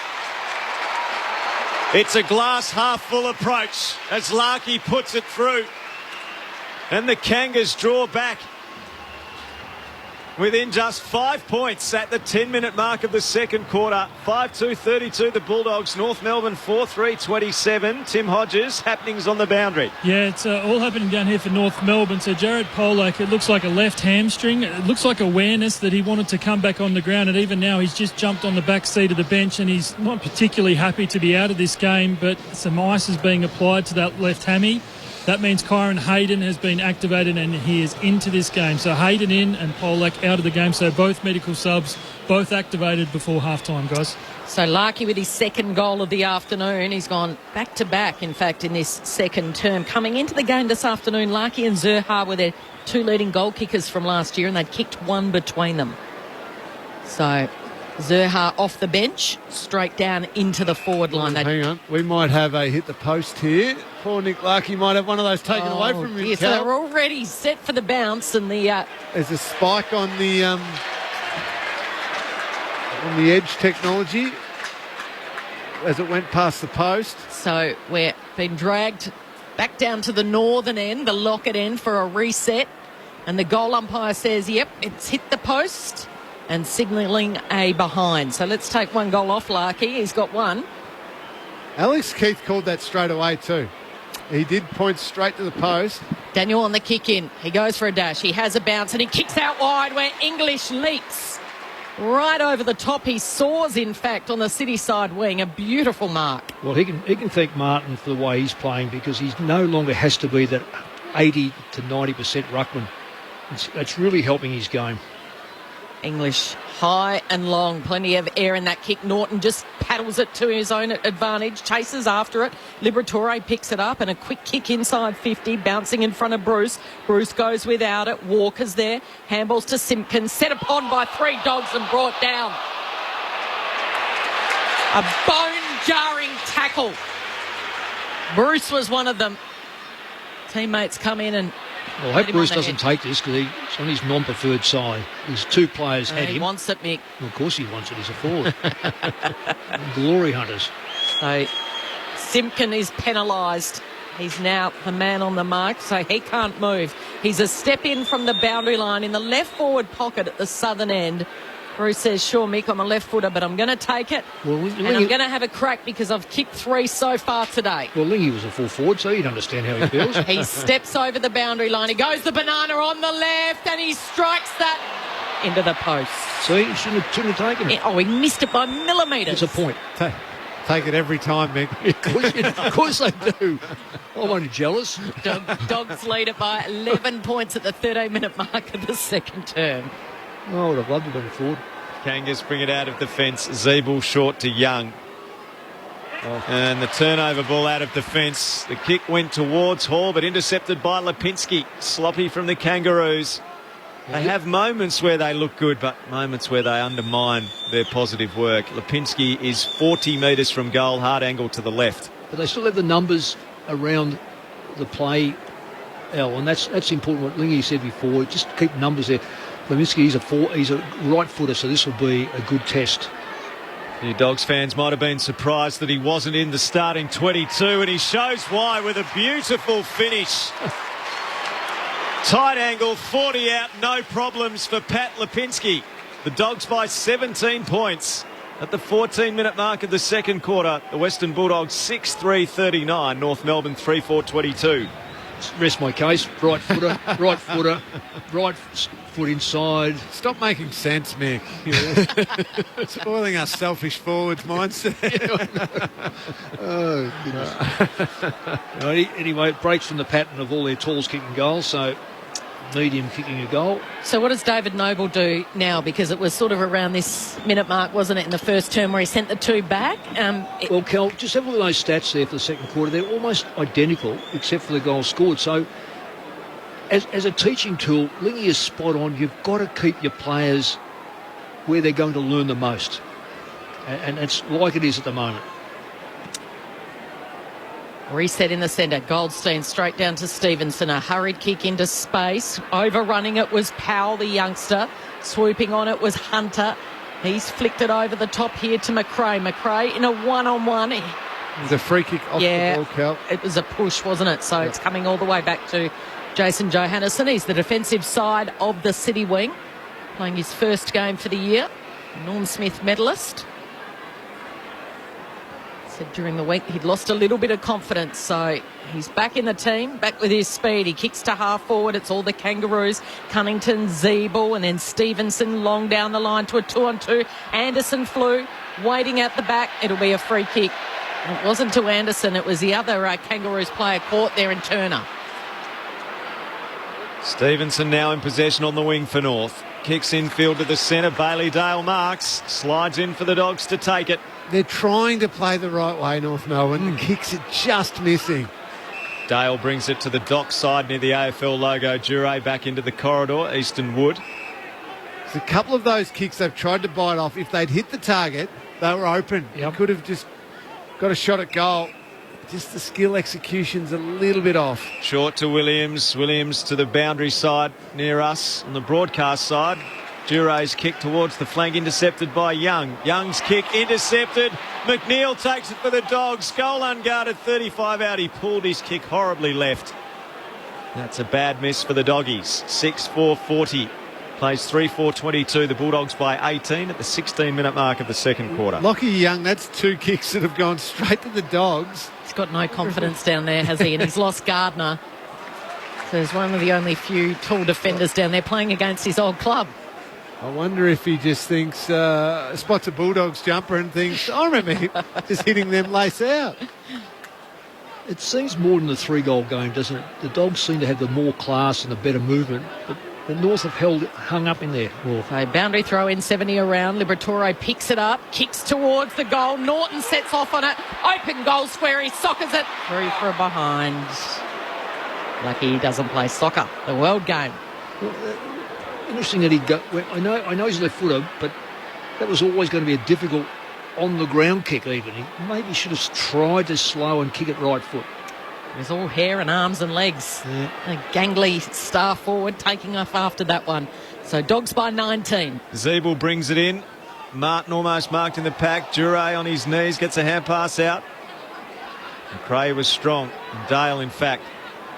It's a glass half full approach as Larky puts it through. And the Kangas draw back within just 5 points at the 10-minute mark of the second quarter. 5-2-32 the Bulldogs. North Melbourne 4-3-27. Tim Hodges, happenings on the boundary. Yeah, it's all happening down here for North Melbourne. So Jared Polak, it looks like a left hamstring. It looks like awareness that he wanted to come back on the ground, and even now he's just jumped on the back seat of the bench, and he's not particularly happy to be out of this game, but some ice is being applied to that left hammy. That means Kyron Hayden has been activated and he is into this game. So Hayden in and Polak out of the game. So both medical subs, both activated before half-time, guys. So Larky with his second goal of the afternoon. He's gone back-to-back, in fact, in this second term. Coming into the game this afternoon, Larky and Zurha were their 2 leading goal kickers from last year, and they'd kicked 1 between them. So Zurha off the bench, straight down into the forward line. Hang on, we might have a hit the post here. Poor Nick Larky might have one of those taken away from him. Yes, they're already set for the bounce, and the there's a spike on the edge technology as it went past the post. So we're being dragged back down to the northern end, the Lockett end, for a reset, and the goal umpire says, yep, it's hit the post, and signalling a behind. So let's take 1 goal off Larky. He's got 1. Alex Keith called that straight away too. He did point straight to the post. Daniel on the kick in. He goes for a dash. He has a bounce and he kicks out wide where English leaps right over the top. He soars, in fact, on the City side wing. A beautiful mark. Well, he can thank Martin for the way he's playing, because he no longer has to be that 80 to 90% ruckman. It's really helping his game. English high and long, plenty of air in that kick. Norton just paddles it to his own advantage, chases after it. Liberatore picks it up and a quick kick inside 50, bouncing in front of Bruce. Bruce goes without it. Walker's there. Handballs to Simpkins, set upon by 3 Dogs and brought down. A bone-jarring tackle. Bruce was one of them. Teammates come in and... Well, I hope Bruce doesn't take this, because he's on his non-preferred side. His 2 players had him. He wants it, Mick. Well, of course he wants it. He's a forward. Glory hunters. So Simpkin is penalised. He's now the man on the mark, so he can't move. He's a step in from the boundary line in the left forward pocket at the southern end. Bruce says, sure, Mick, I'm a left footer, but I'm going to take it. Well, and I'm going to have a crack because I've kicked 3 so far today. Well, Lingy was a full forward, so you'd understand how he feels. He steps over the boundary line. He goes the banana on the left and he strikes that into the post. See, he shouldn't have taken it. Oh, he missed it by millimetres. It's a point. Take it every time, Mick. Of course they do. I'm only jealous. Dogs lead it by 11 points at the 13-minute mark of the second term. Oh, I would have loved to go forward. Kangas bring it out of defence. Zeeble short to Young. And the turnover ball out of defence. The kick went towards Hall, but intercepted by Lipinski. Sloppy from the Kangaroos. They have moments where they look good, but moments where they undermine their positive work. Lipinski is 40 metres from goal, hard angle to the left. But they still have the numbers around the play, Al, and that's important. What Lingy said before, just keep numbers there. Lipinski, he's a right footer, so this will be a good test. You Dogs fans might have been surprised that he wasn't in the starting 22, and he shows why with a beautiful finish. Tight angle, 40 out, no problems for Pat Lipinski. The Dogs by 17 points at the 14-minute mark of the second quarter. The Western Bulldogs 6-3-39, North Melbourne 3-4-22. Rest my case, right footer, right foot inside. Stop making sense, Mick. Spoiling our selfish forwards mindset. Oh, goodness. Anyway, it breaks from the pattern of all their talls kicking goals, so medium kicking a goal. So what does David Noble do now? Because it was sort of around this minute mark, wasn't it, in the first term where he sent the 2 back? Well, Kel, just have a look at those stats there for the second quarter. They're almost identical, except for the goal scored. So as a teaching tool, Lingy is spot on. You've got to keep your players where they're going to learn the most. And it's like it is at the moment. Reset in the centre. Goldstein straight down to Stevenson. A hurried kick into space. Overrunning it was Powell, the youngster. Swooping on it was Hunter. He's flicked it over the top here to McRae. McRae in a one-on-one. It was a free kick off the ball, Cal. It was a push, wasn't it? So it's coming all the way back to Jason Johannesson. He's the defensive side of the City wing, playing his first game for the year. Norm Smith medalist. Said during the week he'd lost a little bit of confidence, so he's back in the team, back with his speed. He kicks to half forward. It's all the Kangaroos. Cunnington, Zeeble, and then Stevenson long down the line to a 2-on-2. Anderson flew, waiting at the back. It'll be a free kick. And it wasn't to Anderson, it was the other Kangaroos player caught there in Turner. Stevenson now in possession on the wing for North. Kicks infield to the centre. Bailey Dale marks. Slides in for the Dogs to take it. They're trying to play the right way, North Melbourne. The kicks are just missing. Dale brings it to the dock side near the AFL logo. Jure back into the corridor. Easton Wood. There's a couple of those kicks they've tried to bite off. If they'd hit the target, they were open. Yep. Could have just got a shot at goal. Just the skill execution's a little bit off. Short to Williams. Williams to the boundary side near us on the broadcast side. Jure's kick towards the flank, intercepted by Young. Young's kick intercepted. McNeil takes it for the Dogs. Goal unguarded, 35 out. He pulled his kick horribly left. That's a bad miss for the Doggies. 6-4-40. Plays 3-4-22. The Bulldogs by 18 at the 16-minute mark of the second quarter. Lockie Young, that's 2 kicks that have gone straight to the Dogs. He's got no confidence down there, has he? And he's lost Gardner. So he's one of the only few tall defenders down there playing against his old club. I wonder if he just thinks, spots a Bulldogs jumper and thinks, I remember just hitting them lace out. It seems more than the 3-goal game, doesn't it? The Dogs seem to have the more class and the better movement, but the North have hung up in there. So boundary throw in 70 around. Liberatore picks it up, kicks towards the goal. Norton sets off on it. Open goal square. He soccers it through for a behind. Lucky he doesn't play soccer, the world game. Well, interesting that he got. I know he's a left footer, but that was always going to be a difficult on the ground kick. Even he maybe should have tried to slow and kick it right foot. It was all hair and arms and legs. Yeah. A gangly star forward taking off after that one. So Dogs by 19. Zeeble brings it in. Martin almost marked in the pack. Duray on his knees gets a hand pass out. McRae was strong. Dale, in fact.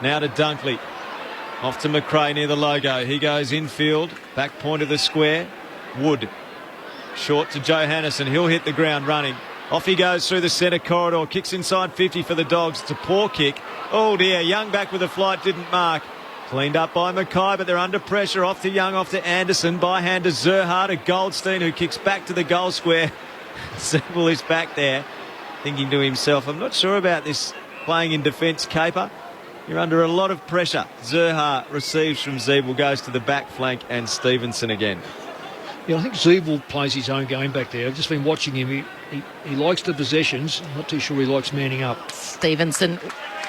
Now to Dunkley. Off to McRae near the logo. He goes infield. Back point of the square. Wood. Short to Johannesson. He'll hit the ground running. Off he goes through the centre corridor. Kicks inside 50 for the Dogs. It's a poor kick. Oh dear. Young back with a flight. Didn't mark. Cleaned up by Mackay, but they're under pressure. Off to Young, off to Anderson. By hand to Zerha, to Goldstein, who kicks back to the goal square. Zeeble is back there, thinking to himself, I'm not sure about this playing in defence, Caper. You're under a lot of pressure. Zerha receives from Zeeble, goes to the back flank, and Stevenson again. Yeah, I think Zeeble plays his own game back there. I've just been watching him. He likes the possessions. I'm not too sure he likes manning up. Stevenson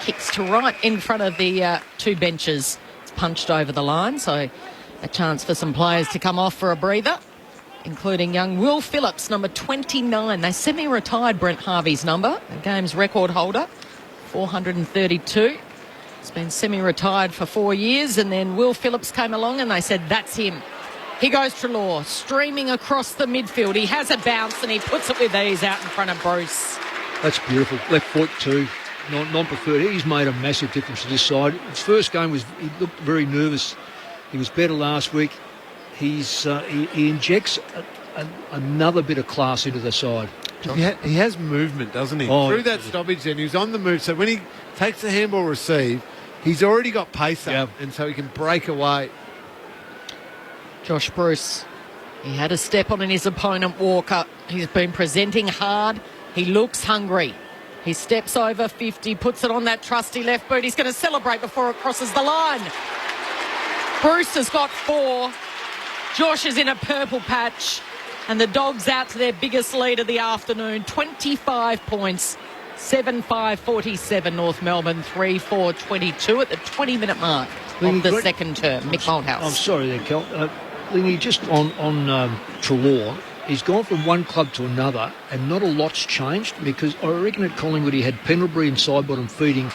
kicks to right in front of the two benches. It's punched over the line, so a chance for some players to come off for a breather, including young Will Phillips, number 29. They semi-retired Brent Harvey's number, the game's record holder, 432. He's been semi-retired for 4 years, and then Will Phillips came along and they said, that's him. He goes Treloar, streaming across the midfield. He has a bounce and he puts it with ease out in front of Bruce. That's beautiful. Left foot too, non-preferred. He's made a massive difference to this side. His first game he looked very nervous. He was better last week. He injects another bit of class into the side. He has movement, doesn't he? Oh, through that stoppage then, he was on the move. So when he takes the handball receive, he's already got pace up, and so he can break away. Josh Bruce, he had a step on his opponent, Walker. He's been presenting hard. He looks hungry. He steps over 50, puts it on that trusty left boot. He's going to celebrate before it crosses the line. Bruce has got 4. Josh is in a purple patch. And the Dogs out to their biggest lead of the afternoon, 25 points, 7-5-47 North Melbourne, 3-4-22 at the 20-minute mark of the second term. Mick Malthouse. I'm sorry there, Kel. Lingy, just on Treloar, he's gone from one club to another and not a lot's changed, because I reckon at Collingwood he had Pendlebury and Sidebottom feeding,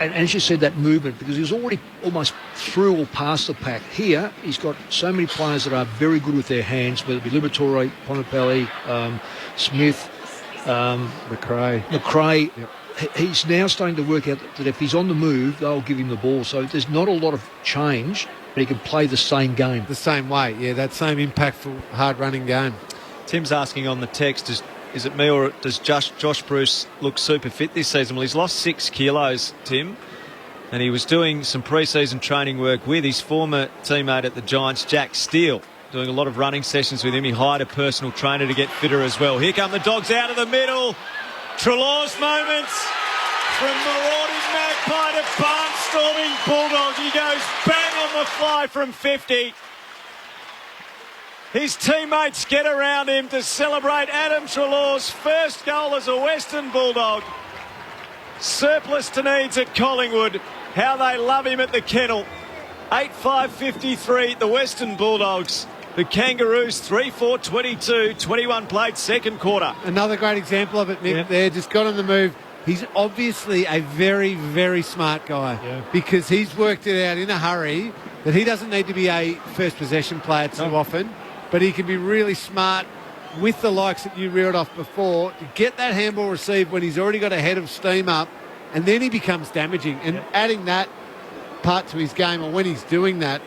and as you said, that movement, because he was already almost through or past the pack. Here, he's got so many players that are very good with their hands, whether it be Liberatore, Ponapelli, Smith, McRae. Yep. He's now starting to work out that if he's on the move, they'll give him the ball. So there's not a lot of change, but he can play the same game. The same way, yeah, that same impactful, hard-running game. Tim's asking on the text, is it me or does Josh Bruce look super fit this season? Well, he's lost 6 kilos, Tim, and he was doing some pre-season training work with his former teammate at the Giants, Jack Steele, doing a lot of running sessions with him. He hired a personal trainer to get fitter as well. Here come the Dogs out of the middle. Treloar's moments from marauding Magpie to barnstorming Bulldog. He goes bang on the fly from 50. His teammates get around him to celebrate Adam Treloar's first goal as a Western Bulldog. Surplus to needs at Collingwood. How they love him at the kennel. 8-5-53, the Western Bulldogs. The Kangaroos 3-4-22, 21 played second quarter. Another great example of it, Mick, there, just got on the move. He's obviously a very, very smart guy because he's worked it out in a hurry that he doesn't need to be a first possession player too often, but he can be really smart with the likes that you reeled off before to get that handball received when he's already got a head of steam up, and then he becomes damaging. And adding that part to his game, or when he's doing that,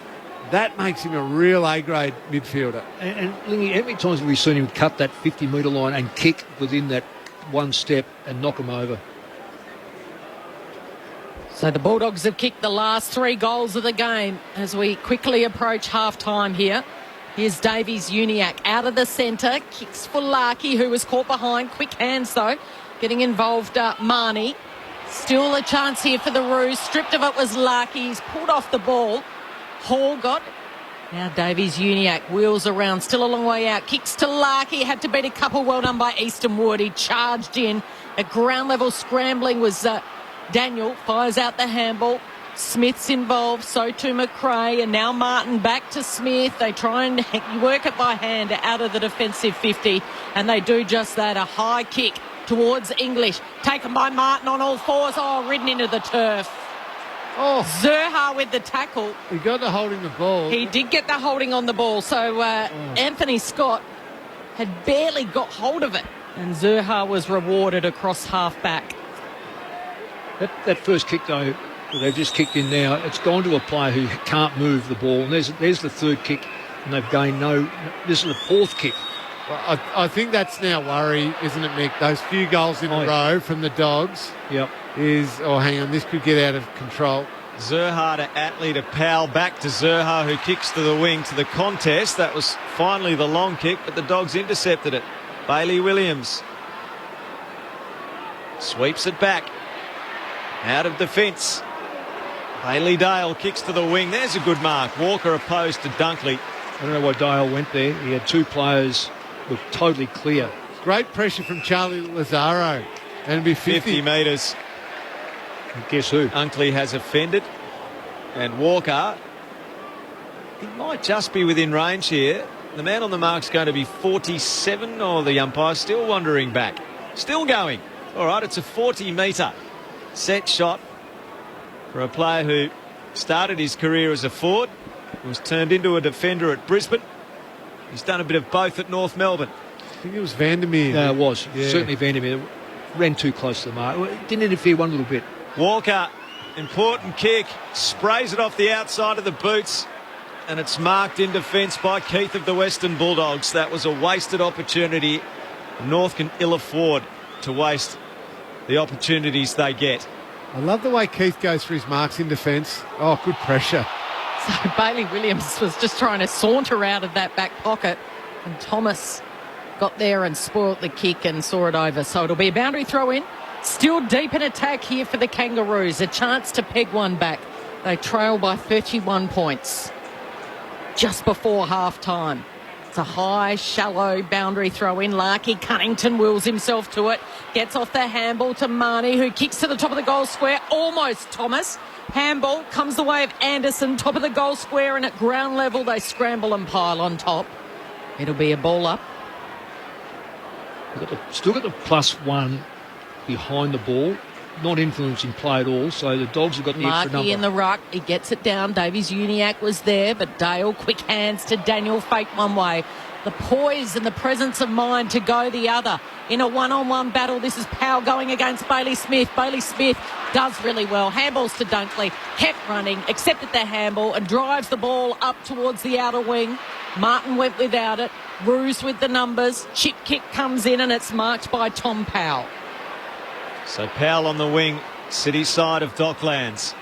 that makes him a real A-grade midfielder. And Lingy, how many times have we seen him cut that 50-metre line and kick within that one step and knock him over? So the Bulldogs have kicked the last 3 goals of the game as we quickly approach half-time here. Here's Davies Uniacke out of the centre, kicks for Larkey, who was caught behind. Quick hands, though, getting involved Marnie. Still a chance here for the Roos. Stripped of it was Larkey. He's pulled off the ball. Hall got. Now Davies Uniacke wheels around, still a long way out. Kicks to Larkey, had to beat a couple. Well done by Easton Wood. He charged in. At ground level scrambling was Daniel. Fires out the handball. Smith's involved, so too McRae, and now Martin back to Smith. They try and work it by hand out of the defensive 50, and they do just that. A high kick towards English, taken by Martin on all fours. Oh, ridden into the turf. Oh, Zurhaar with the tackle. He got the holding the ball. He did get the holding on the ball, so Anthony Scott had barely got hold of it, and Zurhaar was rewarded across half-back. That first kick, though, they've just kicked in now, it's gone to a player who can't move the ball. And there's the third kick, and they've gained this is the fourth kick. Well, I think that's now worry, isn't it, Mick? Those few goals in a row from the Dogs. Yep. Hang on, this could get out of control. Zurhaar to Atley to Powell, back to Zurhaar, who kicks to the wing to the contest. That was finally the long kick, but the Dogs intercepted it. Bailey Williams sweeps it back out of defence. Bailey Dale kicks to the wing. There's a good mark. Walker opposed to Dunkley. I don't know why Dale went there. He had 2 players who were totally clear. Great pressure from Charlie Lazaro. And it'd be 50 metres. And guess who? Dunkley has offended. And Walker, he might just be within range here. The man on the mark's going to be 47, or the umpire's still wandering back. Still going. All right, it's a 40-metre set shot for a player who started his career as a forward, was turned into a defender at Brisbane. He's done a bit of both at North Melbourne. I think it was Vandermeer. No, it was. Yeah. Certainly Vandermeer. Ran too close to the mark. Didn't interfere one little bit. Walker, important kick, sprays it off the outside of the boots, and it's marked in defence by Keith of the Western Bulldogs. That was a wasted opportunity. North can ill afford to waste the opportunities they get. I love the way Keith goes for his marks in defence. Oh, good pressure. So Bailey Williams was just trying to saunter out of that back pocket, and Thomas got there and spoilt the kick and saw it over. So it'll be a boundary throw in. Still deep in attack here for the Kangaroos. A chance to peg one back. They trail by 31 points just before half-time. It's a high, shallow boundary throw in. Larkey Cunnington wills himself to it. Gets off the handball to Marnie, who kicks to the top of the goal square. Almost Thomas. Handball comes the way of Anderson, top of the goal square, and at ground level they scramble and pile on top. It'll be a ball up. Still got the +1 behind the ball. Not influencing play at all, so the Dogs have got the extra number. Markey in the ruck, he gets it down. Davies Uniacke was there, but Dale, quick hands to Daniel, fake one way. The poise and the presence of mind to go the other. In a one-on-one battle, this is Powell going against Bailey Smith. Bailey Smith does really well. Handballs to Dunkley, kept running, accepted the handball and drives the ball up towards the outer wing. Martin went without it. Roos with the numbers. Chip kick comes in and it's marked by Tom Powell. So Powell on the wing, city side of Docklands.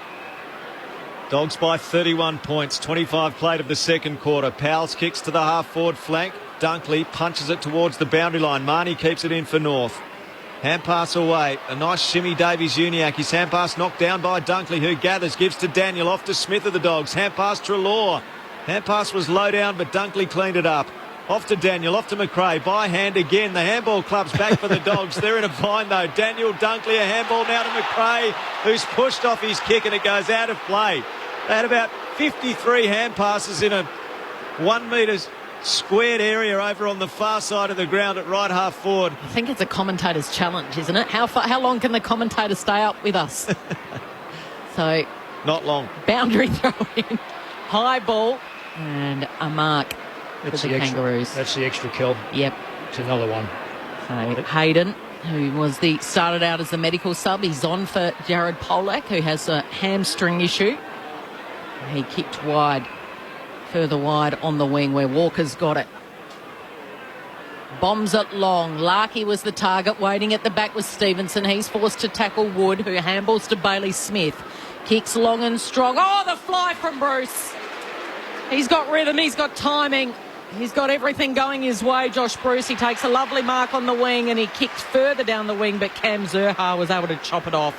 Dogs by 31 points, 25 played of the second quarter. Powell's kicks to the half-forward flank. Dunkley punches it towards the boundary line. Marnie keeps it in for North. Hand pass away. A nice shimmy, Davies Uniacke. His hand pass knocked down by Dunkley, who gathers, gives to Daniel, off to Smith of the Dogs. Hand pass Treloar. Hand pass was low down, but Dunkley cleaned it up. Off to Daniel, off to McRae, by hand again. The handball club's back for the Dogs. They're in a bind though. Daniel, Dunkley, a handball now to McRae, who's pushed off his kick and it goes out of play. They had about 53 hand passes in a 1 metre squared area over on the far side of the ground at right half forward. I think it's a commentator's challenge, isn't it? How long can the commentator stay up with us? So not long. Boundary throw in, high ball and a mark. That's for the Kangaroos. That's the extra kill. Yep. It's another one. So Hayden, who was started out as the medical sub, he's on for Jared Polak, who has a hamstring issue. He kicked wide, further wide on the wing where Walker's got it. Bombs it long. Larkey was the target. Waiting at the back was Stevenson. He's forced to tackle Wood, who handballs to Bailey Smith. Kicks long and strong. Oh, the fly from Bruce. He's got rhythm, he's got timing. He's got everything going his way, Josh Bruce. He takes a lovely mark on the wing and he kicked further down the wing, but Cam Zurhaar was able to chop it off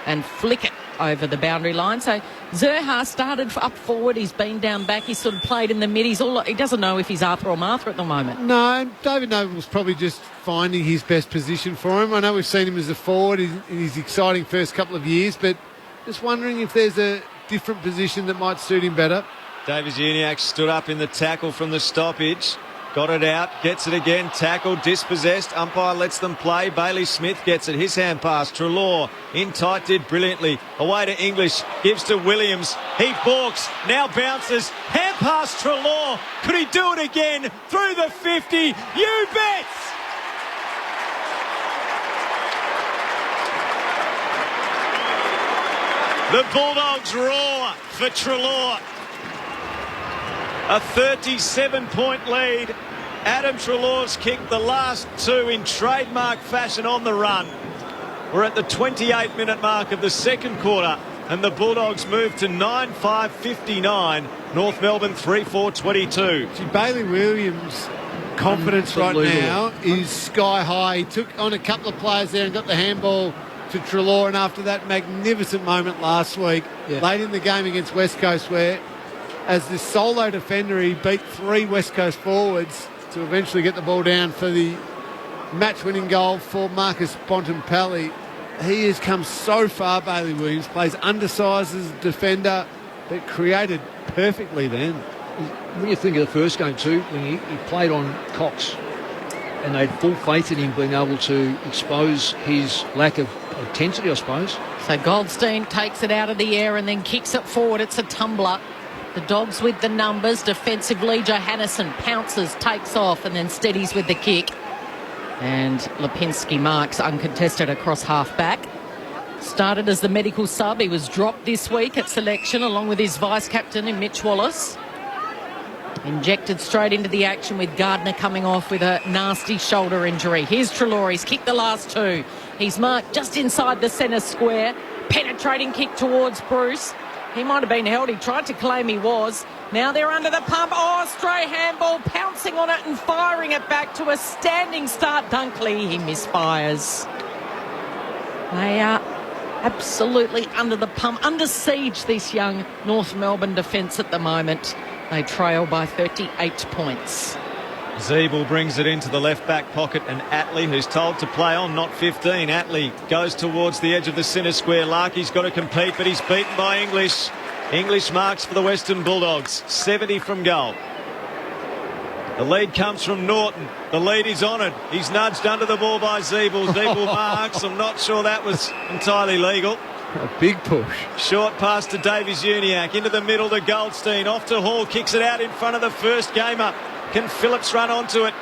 and flick it over the boundary line. So Zurhaar started up forward. He's been down back. He's sort of played in the mid. He doesn't know if he's Arthur or Martha at the moment. No, David Noble's probably just finding his best position for him. I know we've seen him as a forward in his exciting first couple of years, but just wondering if there's a different position that might suit him better. Davis Uniacke stood up in the tackle from the stoppage. Got it out, gets it again, tackled, dispossessed. Umpire lets them play. Bailey Smith gets it. His hand pass. Treloar in tight, did brilliantly. Away to English, gives to Williams. He balks, now bounces. Hand pass Treloar. Could he do it again? Through the 50. You bet! The Bulldogs roar for Treloar. A 37-point lead. Adam Treloar's kicked the last two in trademark fashion on the run. We're at the 28-minute mark of the second quarter, and the Bulldogs move to 9-5-59. North Melbourne 3-4-22. Bailey Williams' confidence right now is sky high. He took on a couple of players there and got the handball to Treloar, and after that magnificent moment last week, late in the game against West Coast, where as the solo defender, he beat three West Coast forwards to eventually get the ball down for the match-winning goal for Marcus Bontempelli. He has come so far, Bailey Williams. Plays undersized as a defender, but created perfectly then. When you think of the first game too, when he played on Cox, and they had full faith in him being able to expose his lack of intensity, I suppose. So Goldstein takes it out of the air and then kicks it forward. It's a tumbler. The Dogs with the numbers. Defensively, Johannisen pounces, takes off, and then steadies with the kick. And Lipinski marks uncontested across half-back. Started as the medical sub. He was dropped this week at selection along with his vice-captain in Mitch Wallace. Injected straight into the action with Gardner coming off with a nasty shoulder injury. Here's Treloar. He's kicked the last two. He's marked just inside the centre square. Penetrating kick towards Bruce. He might have been held. He tried to claim he was. Now they're under the pump. Oh, stray handball, pouncing on it and firing it back to a standing start. Dunkley, he misfires. They are absolutely under the pump, under siege, this young North Melbourne defence at the moment. They trail by 38 points. Zeeble brings it into the left-back pocket, and Atley, who's told to play on, not 15. Atley goes towards the edge of the centre square. Larkey's got to compete, but he's beaten by English. English marks for the Western Bulldogs, 70 from goal. The lead comes from Norton. The lead is honoured. He's nudged under the ball by Zeeble. Zeeble marks. I'm not sure that was entirely legal. A big push. Short pass to Davies Uniacke. Into the middle to Goldstein. Off to Hall. Kicks it out in front of the first gamer. Can Phillips run onto it?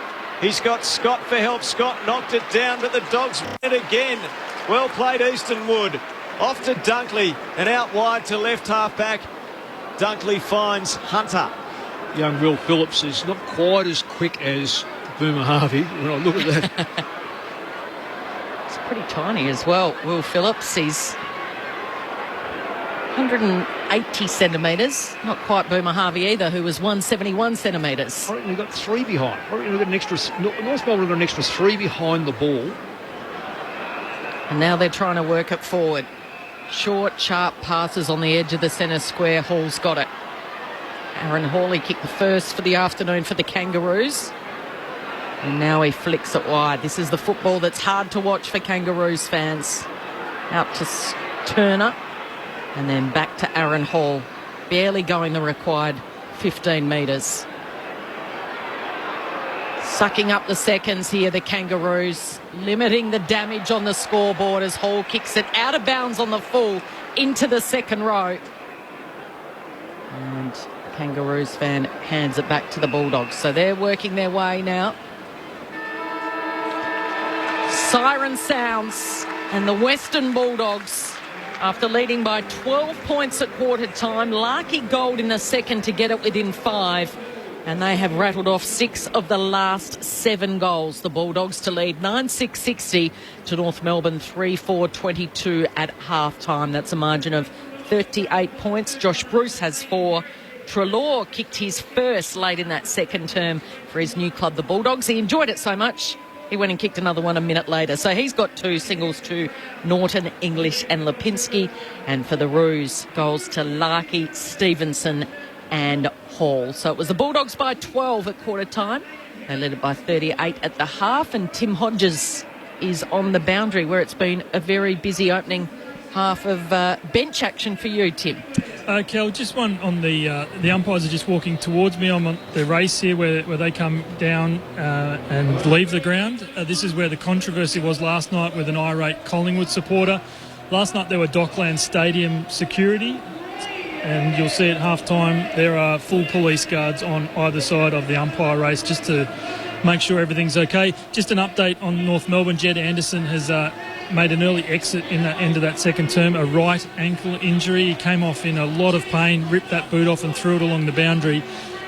He's got Scott for help. Scott knocked it down, but the Dogs win it again. Well played, Easton Wood. Off to Dunkley and out wide to left half back. Dunkley finds Hunter. Young Will Phillips is not quite as quick as Boomer Harvey. When I look at that, it's pretty tiny as well. Will Phillips, he's 180 centimetres. Not quite Boomer Harvey either, who was 171 centimetres. I reckon we've got three behind. I reckon we've got an extra. North Melbourne got an extra three behind the ball. And now they're trying to work it forward. Short, sharp passes on the edge of the centre square. Hall's got it. Aaron Hawley kicked the first for the afternoon for the Kangaroos. And now he flicks it wide. This is the football that's hard to watch for Kangaroos fans. Out to Turner. And then back to Aaron Hall. Barely going the required 15 metres. Sucking up the seconds here, the Kangaroos. Limiting the damage on the scoreboard as Hall kicks it out of bounds on the full into the second row. And Kangaroos fan hands it back to the Bulldogs. So they're working their way now. Siren sounds, and the Western Bulldogs, after leading by 12 points at quarter time, Larky Gold in the second to get it within 5. And they have rattled off 6 of the last 7 goals. The Bulldogs to lead 9-6-60 to North Melbourne 3-4-22 at half-time. That's a margin of 38 points. Josh Bruce has 4. Treloar kicked his first late in that second term for his new club, the Bulldogs. He enjoyed it so much, he went and kicked another one a minute later. So he's got 2 singles to Norton, English and Lipinski. And for the Roos, goals to Larkey, Stevenson and Hall. So it was the Bulldogs by 12 at quarter time. They led it by 38 at the half. And Tim Hodges is on the boundary, where it's been a very busy opening half of bench action for you, Tim. Kel, just one on the umpires are just walking towards me. I'm on the race here where they come down and leave the ground. This is where the controversy was last night with an irate Collingwood supporter. Last night there were Dockland Stadium security, and you'll see at half-time there are full police guards on either side of the umpire race just to make sure everything's okay. Just an update on North Melbourne. Jed Anderson has made an early exit in the end of that second term, a right ankle injury. He came off in a lot of pain, ripped that boot off and threw it along the boundary.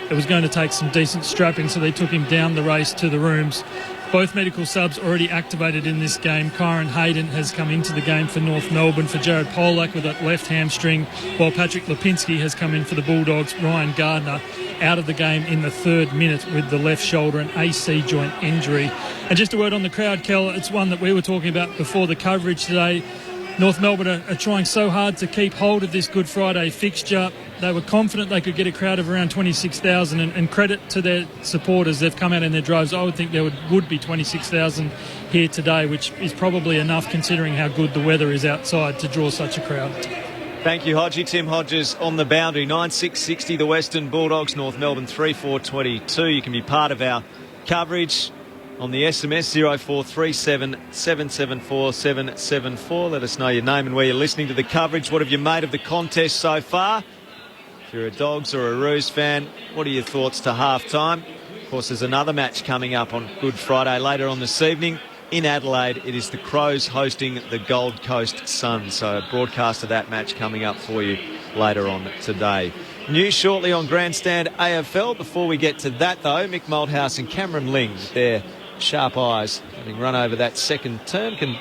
It was going to take some decent strapping, so they took him down the race to the rooms. Both medical subs already activated in this game. Kyron Hayden has come into the game for North Melbourne for Jared Polak with that left hamstring, while Patrick Lipinski has come in for the Bulldogs. Ryan Gardner out of the game in the 3rd minute with the left shoulder and AC joint injury. And just a word on the crowd, Kel, it's one that we were talking about before the coverage today. North Melbourne are trying so hard to keep hold of this Good Friday fixture. They were confident they could get a crowd of around 26,000, and credit to their supporters. They've come out in their droves. I would think there would be 26,000 here today, which is probably enough considering how good the weather is outside to draw such a crowd. Thank you, Hodgie. Tim Hodges on the boundary. 9-6-60 the Western Bulldogs, North Melbourne 3-4-22. You can be part of our coverage on the SMS 0437 774 774. Let us know your name and where you're listening to the coverage. What have you made of the contest so far? If you're a Dogs or a Roos fan, what are your thoughts to half-time? Of course, there's another match coming up on Good Friday later on this evening. In Adelaide, it is the Crows hosting the Gold Coast Suns. So a broadcast of that match coming up for you later on today. News shortly on Grandstand AFL. Before we get to that, though, Mick Malthouse and Cameron Ling, with their sharp eyes, having run over that second term, can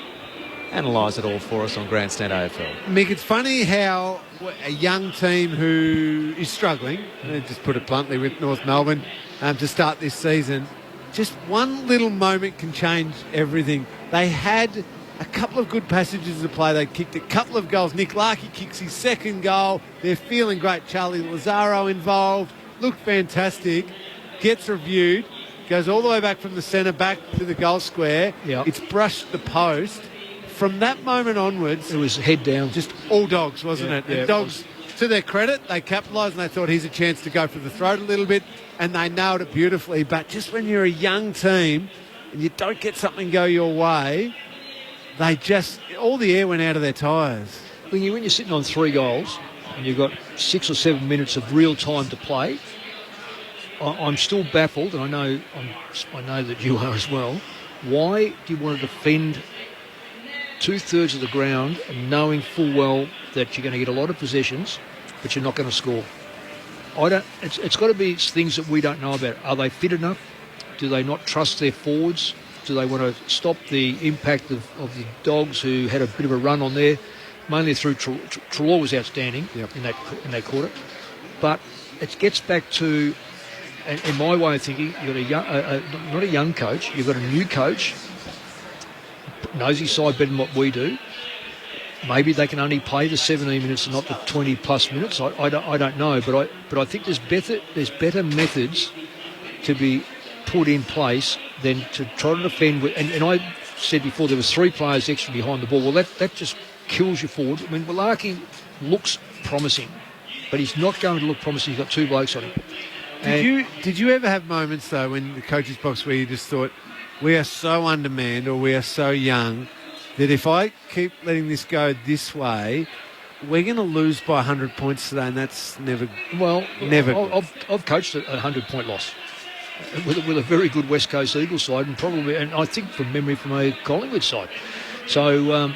analyse it all for us on Grandstand AFL. Mick, it's funny how a young team who is struggling, just put it bluntly, with North Melbourne to start this season, just one little moment can change everything. They had a couple of good passages of play. They kicked a couple of goals. Nick Larkey kicks his second goal. They're feeling great. Charlie Lazaro involved. Looked fantastic. Gets reviewed. Goes all the way back from the centre back to the goal square. Yep. It's brushed the post. From that moment onwards, it was head down. Just all Dogs, wasn't it? Yeah, And Dogs, to their credit, they capitalised and they thought, here's a chance to go for the throat a little bit, and they nailed it beautifully. But just when you're a young team and you don't get something go your way, they just, all the air went out of their tyres. When you're sitting on 3 goals and you've got 6 or 7 minutes of real time to play, I'm still baffled, and I know that you are as well. Why do you want to defend 2/3 of the ground, knowing full well that you're going to get a lot of possessions, but you're not going to score? It's got to be things that we don't know about. Are they fit enough? Do they not trust their forwards? Do they want to stop the impact of the Dogs, who had a bit of a run on there, mainly through Treloar was outstanding in that quarter. But it gets back to, in my way of thinking, you've got not a young coach, you've got a new coach, knows his side better than what we do. Maybe they can only play the 17 minutes and not the 20 plus minutes. I don't know, but I think there's better methods to be put in place than to try to defend with. And I said before, there was 3 players extra behind the ball. Well, that just kills you forward. I mean, Larkey looks promising, but he's not going to look promising. He's got 2 blokes on him. Did you ever have moments, though, when the coach's box where you just thought, we are so undermanned or we are so young that if I keep letting this go this way, we're going to lose by 100 points today, and that's never never. I've coached a 100-point loss with a very good West Coast Eagles side, and I think from memory from a Collingwood side. So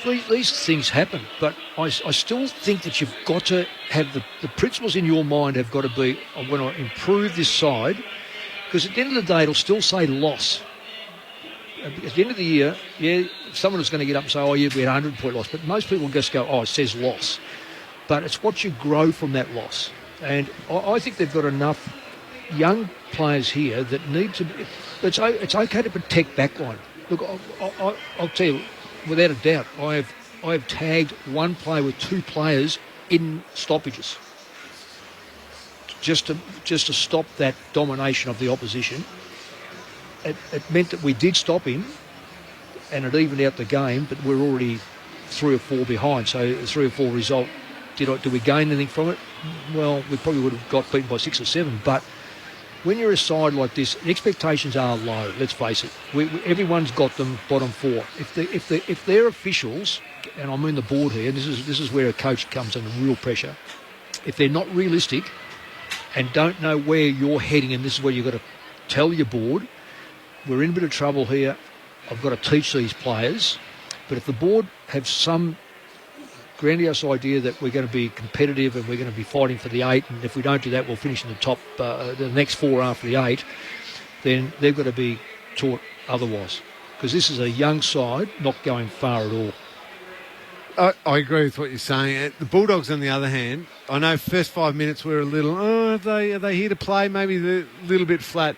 these things happen, but I still think that you've got to have the principles in your mind have got to be, I want to improve this side, because at the end of the day it'll still say loss. At the end of the year, someone is going to get up and say, oh yeah, we had a 100-point loss, but most people just go, oh, it says loss. but it's what you grow from that loss. And I think they've got enough young players here that need to be... It's okay to protect backline. Look, I'll tell you, without a doubt, I have tagged one player with two players in stoppages just to stop that domination of the opposition. It meant that we did stop him and it evened out the game, but we're already 3 or 4 behind. So a 3 or 4 result, did we gain anything from it? Well, we probably would have got beaten by 6 or 7, but when you're a side like this, the expectations are low, let's face it. Everyone's got them bottom 4. If they're officials, and I mean the board here, this is where a coach comes under real pressure. If they're not realistic and don't know where you're heading, and this is where you've got to tell your board, we're in a bit of trouble here. I've got to teach these players. But if the board have some grandiose idea that we're going to be competitive and we're going to be fighting for the 8, and if we don't do that, we'll finish in the top, the next 4 after the 8, then they've got to be taught otherwise. Because this is a young side not going far at all. I agree with what you're saying. The Bulldogs, on the other hand, I know first 5 minutes were a little, are they here to play? Maybe they're a little bit flat.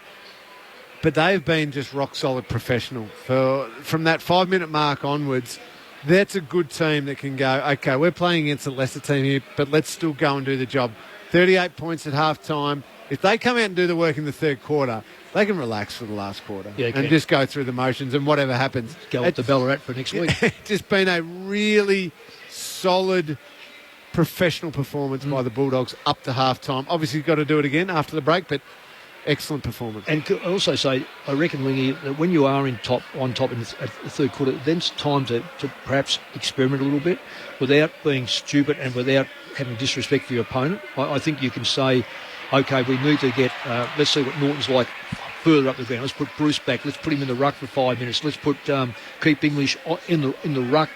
But they've been just rock-solid professional. From that 5-minute mark onwards, that's a good team that can go, okay, we're playing against a lesser team here, but let's still go and do the job. 38 points at half-time. If they come out and do the work in the third quarter, they can relax for the last quarter and just go through the motions and whatever happens. Go up to Ballarat for next week. It's just been a really solid professional performance by the Bulldogs up to half-time. Obviously, you've got to do it again after the break, but excellent performance. And I also say, I reckon, Lingy, that when you are on top in the third quarter, then it's time to perhaps experiment a little bit without being stupid and without having disrespect for your opponent. I think you can say, okay, we need to get, let's see what Norton's like further up the ground. Let's put Bruce back. Let's put him in the ruck for 5 minutes. Let's put keep English in the ruck.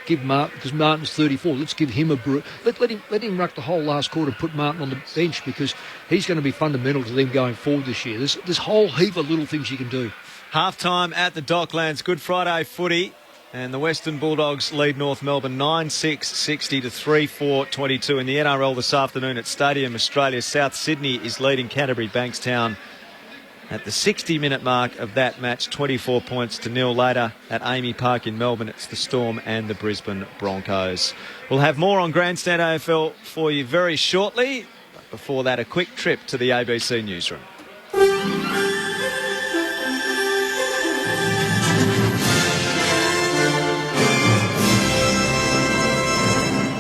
Give Martin, because Martin's 34. Let's give him a let him ruck the whole last quarter. Put Martin on the bench because he's going to be fundamental to them going forward this year. There's a whole heap of little things you can do. Half-time at the Docklands. Good Friday footy. And the Western Bulldogs lead North Melbourne 9-6, 60 to 3-4, 22. In the NRL this afternoon at Stadium Australia, South Sydney is leading Canterbury Bankstown at the 60-minute mark of that match, 24 points to 0. Later at Amy Park in Melbourne, it's the Storm and the Brisbane Broncos. We'll have more on Grandstand AFL for you very shortly. But before that, a quick trip to the ABC newsroom.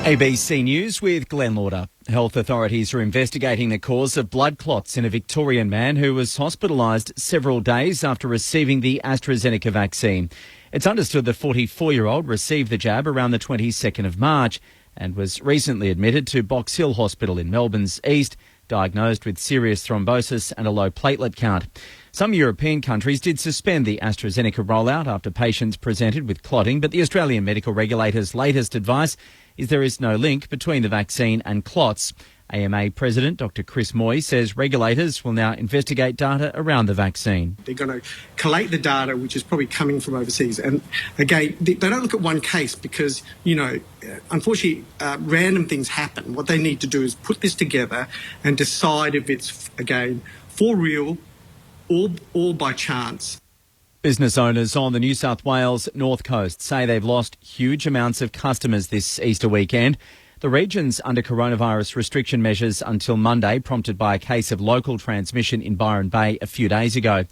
ABC News with Glenn Lauder. Health authorities are investigating the cause of blood clots in a Victorian man who was hospitalised several days after receiving the AstraZeneca vaccine. It's understood the 44-year-old received the jab around the 22nd of March and was recently admitted to Box Hill Hospital in Melbourne's east, diagnosed with serious thrombosis and a low platelet count. Some European countries did suspend the AstraZeneca rollout after patients presented with clotting, but the Australian medical regulator's latest advice is there is no link between the vaccine and clots. AMA President Dr Chris Moy says regulators will now investigate data around the vaccine. They're going to collate the data, which is probably coming from overseas. And again, they don't look at one case because, unfortunately, random things happen. What they need to do is put this together and decide if it's, again, for real or by chance. Business owners on the New South Wales North Coast say they've lost huge amounts of customers this Easter weekend. The region's under coronavirus restriction measures until Monday, prompted by a case of local transmission in Byron Bay a few days ago.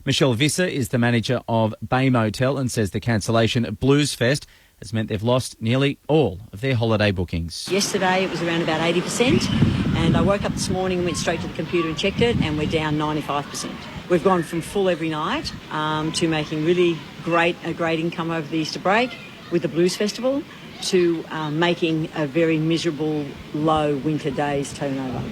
Michelle Visser is the manager of Bay Motel and says the cancellation of Blues Fest has meant they've lost nearly all of their holiday bookings. Yesterday it was around about 80%, and I woke up this morning and went straight to the computer and checked it, and we're down 95%. We've gone from full every night to making really great income over the Easter break with the Blues Festival to making a very miserable low winter days turnover.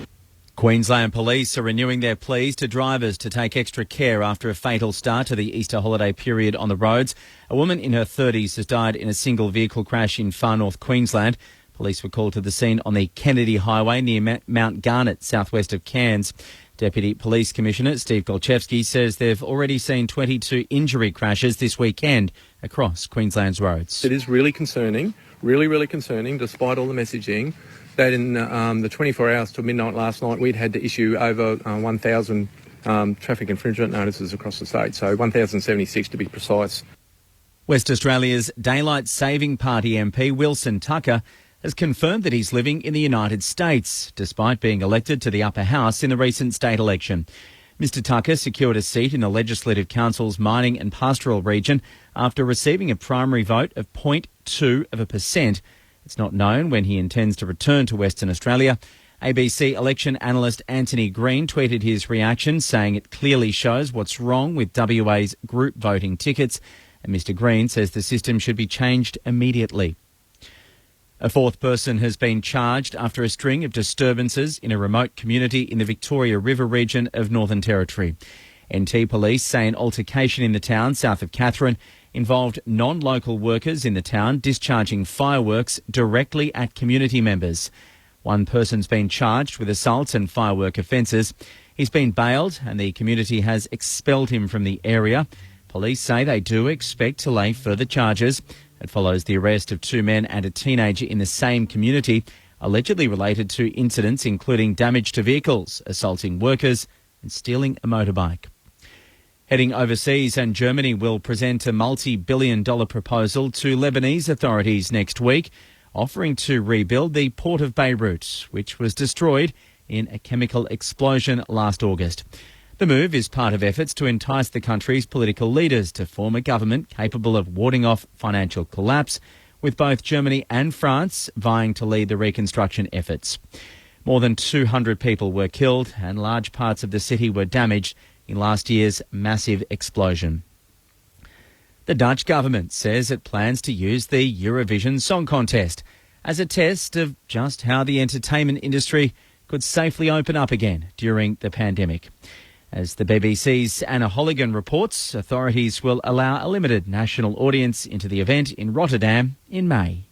Queensland Police are renewing their pleas to drivers to take extra care after a fatal start to the Easter holiday period on the roads. A woman in her 30s has died in a single vehicle crash in far north Queensland. Police were called to the scene on the Kennedy Highway near Mount Garnet, southwest of Cairns. Deputy Police Commissioner Steve Golchevsky says they've already seen 22 injury crashes this weekend across Queensland's roads. It is really concerning, really, really concerning, despite all the messaging, that in the 24 hours till midnight last night, we'd had to issue over 1,000 traffic infringement notices across the state, so 1,076 to be precise. West Australia's Daylight Saving Party MP Wilson Tucker has confirmed that he's living in the United States, despite being elected to the upper house in the recent state election. Mr Tucker secured a seat in the Legislative Council's mining and pastoral region after receiving a primary vote of 0.2%. It's not known when he intends to return to Western Australia. ABC election analyst Anthony Green tweeted his reaction, saying it clearly shows what's wrong with WA's group voting tickets, and Mr Green says the system should be changed immediately. A fourth person has been charged after a string of disturbances in a remote community in the Victoria River region of Northern Territory. NT police say an altercation in the town south of Katherine involved non-local workers in the town discharging fireworks directly at community members. One person's been charged with assault and firework offences. He's been bailed and the community has expelled him from the area. Police say they do expect to lay further charges. It follows the arrest of two men and a teenager in the same community, allegedly related to incidents including damage to vehicles, assaulting workers and stealing a motorbike. Heading overseas, and Germany will present a multi-billion-dollar proposal to Lebanese authorities next week, offering to rebuild the port of Beirut, which was destroyed in a chemical explosion last August. The move is part of efforts to entice the country's political leaders to form a government capable of warding off financial collapse, with both Germany and France vying to lead the reconstruction efforts. More than 200 people were killed and large parts of the city were damaged in last year's massive explosion. The Dutch government says it plans to use the Eurovision Song Contest as a test of just how the entertainment industry could safely open up again during the pandemic. As the BBC's Anna Holligan reports, authorities will allow a limited national audience into the event in Rotterdam in May.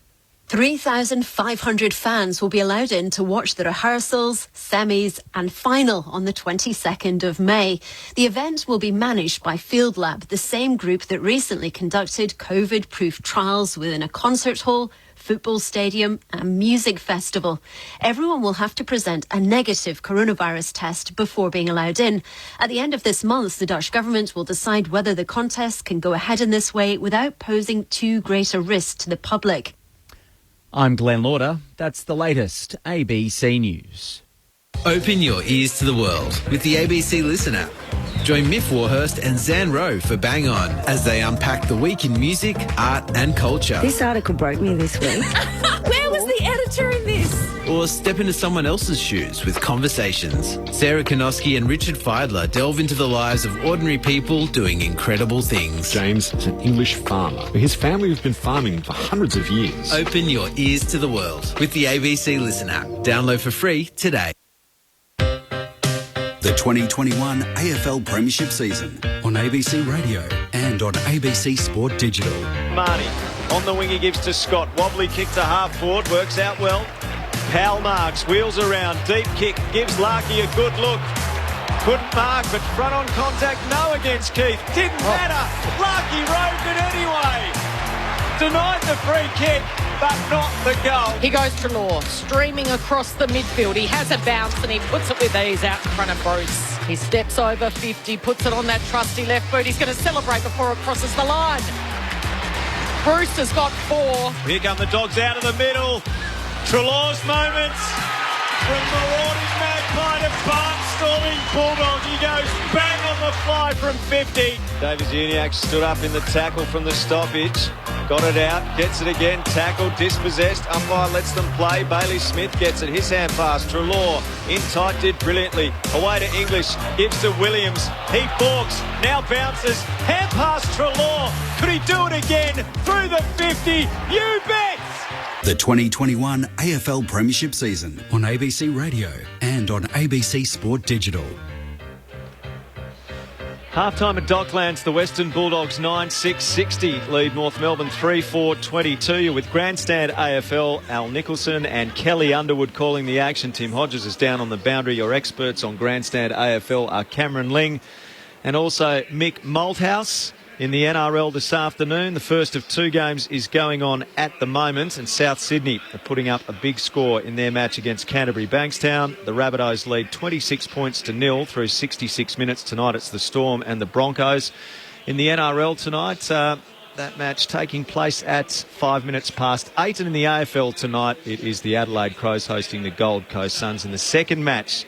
3,500 fans will be allowed in to watch the rehearsals, semis and final on the 22nd of May. The event will be managed by Field Lab, the same group that recently conducted COVID-proof trials within a concert hall, football stadium and music festival. Everyone will have to present a negative coronavirus test before being allowed in. At the end of this month, the Dutch government will decide whether the contest can go ahead in this way without posing too great a risk to the public. I'm Glenn Lauder. That's the latest ABC News. Open your ears to the world with the ABC Listen app. Join Miff Warhurst and Zan Rowe for Bang On as they unpack the week in music, art and culture. This article broke me this week. Where was the editor in this? Or step into someone else's shoes with Conversations. Sarah Konoski and Richard Feidler delve into the lives of ordinary people doing incredible things. James is an English farmer. His family has been farming for hundreds of years. Open your ears to the world with the ABC Listen app. Download for free today. The 2021 AFL Premiership season on ABC Radio and on ABC Sport Digital. Marty on the wing, he gives to Scott. Wobbly kick to half forward, works out well. Powell marks, wheels around, deep kick, gives Larkey a good look. Couldn't mark, but front on contact, no against Keith. Didn't matter. Larkey roved it anyway. Denied the free kick, but not the goal. He goes to Law, streaming across the midfield. He has a bounce and he puts it with ease out in front of Bruce. He steps over 50, puts it on that trusty left boot. He's going to celebrate before it crosses the line. Bruce has got 4. Here come the Dogs out of the middle. Trelaw's moments from marauding Magpie to barnstorming Bulldog. He goes bang on the fly from 50. David Uniacke stood up in the tackle from the stoppage. Got it out, gets it again, tackled, dispossessed, umpire lets them play. Bailey Smith gets it, his hand pass, Trelaw in tight, did brilliantly. Away to English, gives to Williams, he balks, now bounces, hand pass Trelaw. Could he do it again? Through the 50, you bet! The 2021 AFL Premiership season on ABC Radio and on ABC Sport Digital. Half-time at Docklands, the Western Bulldogs 9-6-60 lead North Melbourne 3-4-22. You're with Grandstand AFL, Al Nicholson and Kelly Underwood calling the action. Tim Hodges is down on the boundary. Your experts on Grandstand AFL are Cameron Ling and also Mick Malthouse. In the NRL this afternoon, the first of two games is going on at the moment, and South Sydney are putting up a big score in their match against Canterbury Bankstown. The Rabbitohs lead 26 points to 0 through 66 minutes. Tonight it's the Storm and the Broncos. In the NRL tonight, that match taking place at 5 minutes past 8. And in the AFL tonight, it is the Adelaide Crows hosting the Gold Coast Suns in the second match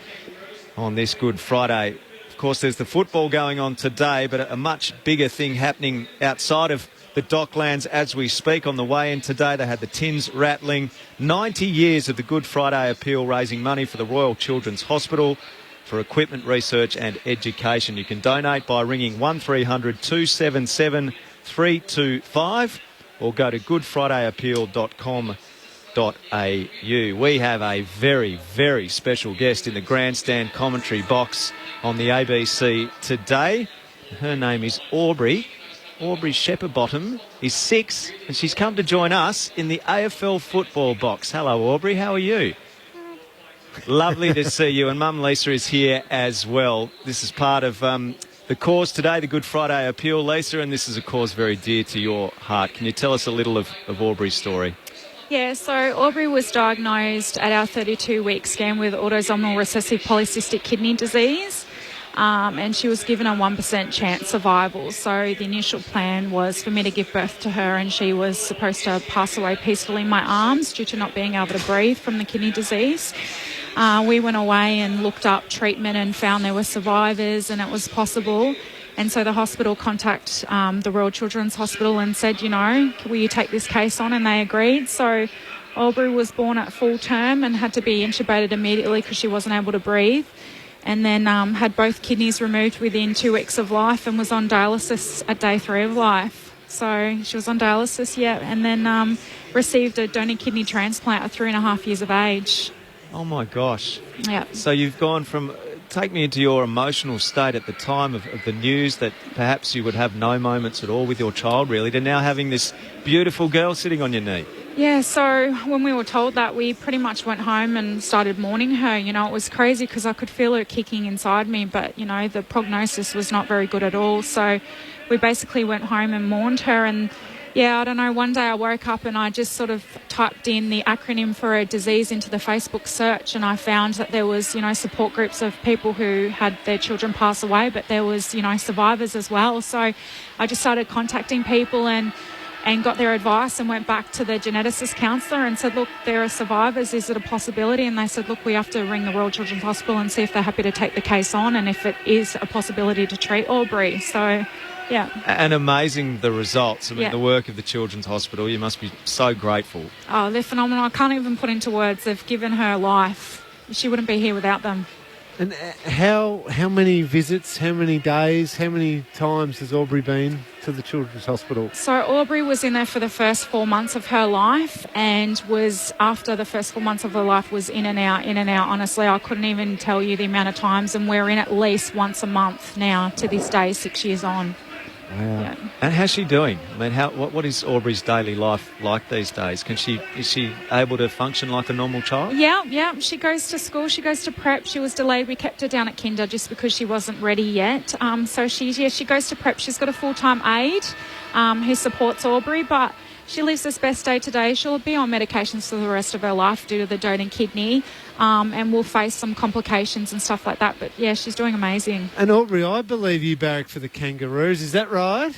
on this Good Friday. Of course, there's the football going on today, but a much bigger thing happening outside of the Docklands as we speak. On the way in today, they had the tins rattling. 90 years of the Good Friday appeal, raising money for the Royal Children's Hospital for equipment, research and education. You can donate by ringing 1300 277 325 or go to goodfridayappeal.com.au. We have a very, very special guest in the grandstand commentary box on the ABC today. Her name is Aubrey. Aubrey Shepherd-Bottom is 6 and she's come to join us in the AFL football box. Hello, Aubrey. How are you? Lovely to see you. And Mum Lisa is here as well. This is part of the cause today, the Good Friday appeal, Lisa, and this is a cause very dear to your heart. Can you tell us a little of Aubrey's story? Yeah, so Aubrey was diagnosed at our 32-week scan with autosomal recessive polycystic kidney disease, and she was given a 1% chance survival. So the initial plan was for me to give birth to her, and she was supposed to pass away peacefully in my arms due to not being able to breathe from the kidney disease. We went away and looked up treatment and found there were survivors and it was possible. And so the hospital contacted the Royal Children's Hospital and said, you know, will you take this case on? And they agreed. So Aubrey was born at full term and had to be intubated immediately because she wasn't able to breathe. And then had both kidneys removed within 2 weeks of life and was on dialysis at day 3 of life. So she was on dialysis, yeah, and then received a donor kidney transplant at 3.5 years of age. Oh, my gosh. Yeah. So you've gone from... Take me into your emotional state at the time of the news that perhaps you would have no moments at all with your child, really, to now having this beautiful girl sitting on your knee. Yeah, so when we were told that, we pretty much went home and started mourning her. You know, it was crazy because I could feel her kicking inside me, but, you know, the prognosis was not very good at all. So we basically went home and mourned her. And, yeah, I don't know, one day I woke up and I just sort of typed in the acronym for a disease into the Facebook search, and I found that there was, you know, support groups of people who had their children pass away, but there was, you know, survivors as well. So I just started contacting people and got their advice and went back to the geneticist counsellor and said, look, there are survivors, is it a possibility? And they said, look, we have to ring the Royal Children's Hospital and see if they're happy to take the case on and if it is a possibility to treat Aubrey. So, yeah. And amazing, the results. I mean, Yeah. the work of the Children's Hospital, you must be so grateful. Oh, they're phenomenal. I can't even put into words. They've given her life. She wouldn't be here without them. And how many visits, how many days, how many times has Aubrey been to the Children's Hospital? So Aubrey was in there for the first 4 months of her life and was, after the first 4 months of her life, was in and out. Honestly, I couldn't even tell you the amount of times, and we're in at least once a month now to this day, 6 years on. Wow. Yeah. And how's she doing? I mean, what is Aubrey's daily life like these days? Is she able to function like a normal child? Yeah. She goes to school. She goes to prep. She was delayed. We kept her down at kinder just because she wasn't ready yet. So she goes to prep. She's got a full-time aide who supports Aubrey, but she lives this best day to day. She'll be on medications for the rest of her life due to the donor kidney, and will face some complications and stuff like that. But, yeah, she's doing amazing. And Aubrey, I believe you barrack for the Kangaroos. Is that right?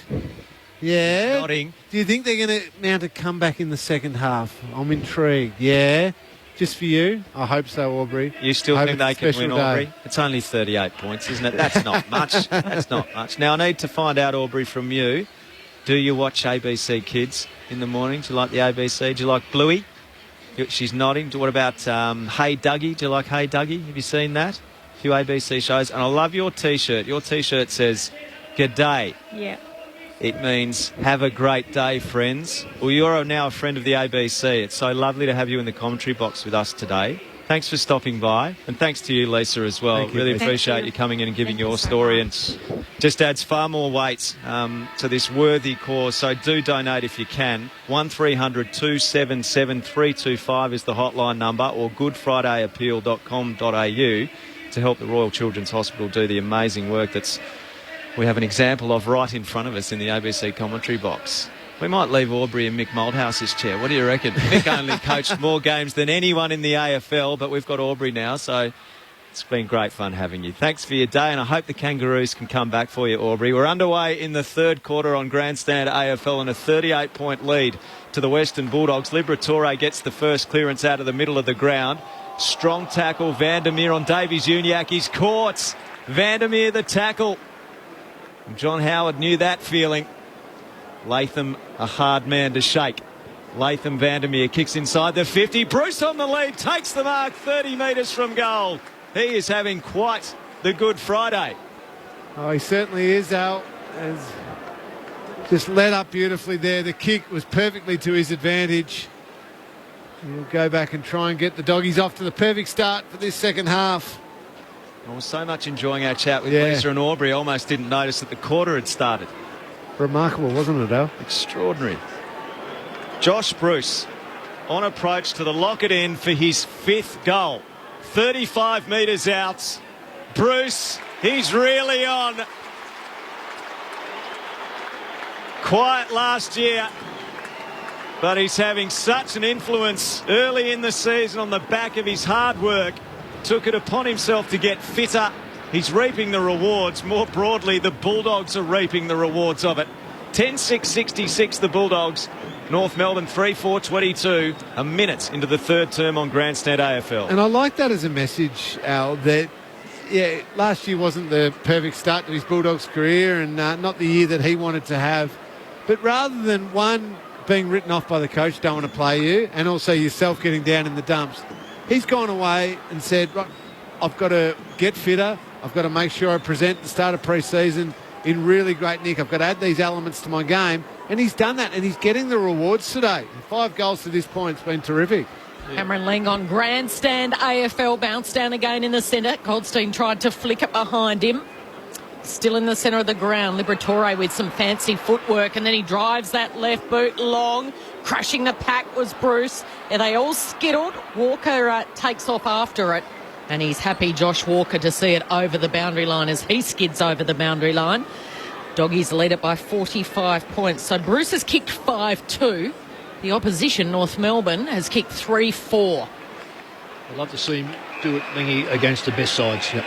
Yeah. Nodding. Do you think they're going to mount a comeback in the second half? I'm intrigued. Yeah. Just for you? I hope so, Aubrey. You still Hope think it's they a can special win, day. Aubrey? It's only 38 points, isn't it? That's not much. That's not much. Now, I need to find out, Aubrey, from you, do you watch ABC Kids in the morning? Do you like the ABC? Do you like Bluey? She's nodding. What about Hey Dougie? Do you like Hey Dougie? Have you seen that? A few ABC shows. And I love your T-shirt. Your T-shirt says, G'day. Yeah. It means have a great day, friends. Well, you're now a friend of the ABC. It's so lovely to have you in the commentary box with us today. Thanks for stopping by. And thanks to you, Lisa, as well. Thank you, Really Lisa. appreciate you coming in and giving your story. And just adds far more weight to this worthy cause. So do donate if you can. 1300 277 325 is the hotline number, or goodfridayappeal.com.au to help the Royal Children's Hospital do the amazing work that's we have an example of right in front of us in the ABC commentary box. We might leave Aubrey in Mick Moldhouse's chair. What do you reckon? Mick only coached more games than anyone in the AFL, but we've got Aubrey now, so it's been great fun having you. Thanks for your day, and I hope the Kangaroos can come back for you, Aubrey. We're underway in the third quarter on Grandstand AFL and a 38-point lead to the Western Bulldogs. Liberatore gets the first clearance out of the middle of the ground. Strong tackle, Vandermeer on Davies-Uniacke. He's caught. Vandermeer the tackle. John Howard knew that feeling. Latham, a hard man to shake. Latham Vandermeer kicks inside the 50. Bruce on the lead, takes the mark 30 metres from goal. He is having quite the Good Friday. Oh, he certainly is, Al. Has just led up beautifully there. The kick was perfectly to his advantage. He'll go back and try and get the doggies off to the perfect start for this second half. I was so much enjoying our chat with Lisa and Aubrey, I almost didn't notice that the quarter had started. Remarkable, wasn't it, Al? Extraordinary. Josh Bruce on approach to the locket end for his 5th goal. 35 metres out. Bruce, he's really on. Quiet last year, but he's having such an influence early in the season on the back of his hard work. Took it upon himself to get fitter. He's reaping the rewards. More broadly, the Bulldogs are reaping the rewards of it. 10-6-66 the Bulldogs. North Melbourne 3-4-22. A minute into the third term on Grandstand AFL. And I like that as a message, Al, that, yeah, last year wasn't the perfect start to his Bulldogs career and not the year that he wanted to have. But rather than, one, being written off by the coach, don't want to play you, and also yourself getting down in the dumps, he's gone away and said, right, I've got to get fitter. I've got to make sure I present at the start of pre-season in really great nick. I've got to add these elements to my game. And he's done that, and he's getting the rewards today. 5 goals to this point. It's been terrific. Cameron Ling on Grandstand AFL, bounced down again in the centre. Goldstein tried to flick it behind him. Still in the centre of the ground. Liberatore with some fancy footwork, and then he drives that left boot long. Crushing the pack was Bruce. And they all skittled. Walker takes off after it. And he's happy, Josh Walker, to see it over the boundary line as he skids over the boundary line. Doggies lead it by 45 points. So Bruce has kicked 5-2. The opposition, North Melbourne, has kicked 3-4. I'd love to see him do it, Lingy, against the best sides. Yep.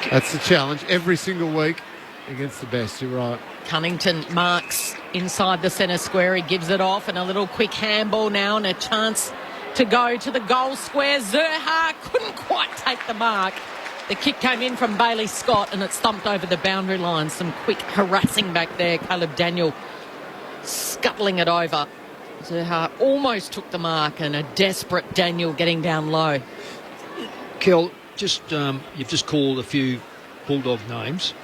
That's the challenge every single week against the best. You're right. Cunnington marks inside the centre square. He gives it off, and a little quick handball now and a chance to go to the goal square. Zerha couldn't quite take the mark. The kick came in from Bailey Scott and it thumped over the boundary line. Some quick harassing back there. Caleb Daniel scuttling it over. Zerha almost took the mark, and a desperate Daniel getting down low. Kel, you've just called a few Bulldog names.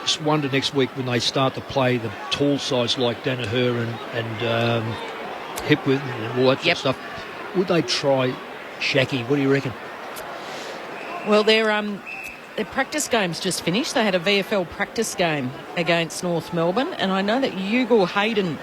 Just wonder next week when they start to play the tall sides like Danaher and Hipwood and all that sort of stuff, would they try Shaki? What do you reckon? Well, their practice game's just finished. They had a VFL practice game against North Melbourne, and I know that Ugal Hayden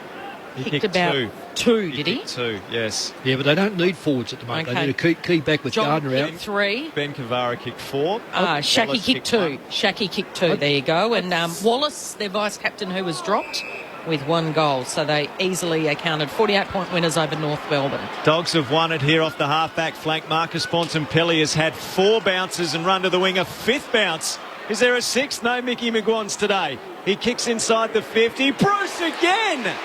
kicked about two, did he? 2, yes. Yeah, but they don't need forwards at the moment. Okay. They need a key back with John Gardner out. 3. Ben Cavara kicked 4. Shaki kicked 2. Shaki kicked 2. There you go. And Wallace, their vice captain, who was dropped with 1 goal. So they easily accounted 48-point winners over North Melbourne. Dogs have won it here off the half-back flank. Marcus Bontempelli has had 4 bounces and run to the wing. A 5th bounce. Is there a 6th? No, Mickey McGuan's today. He kicks inside the 50. Bruce again!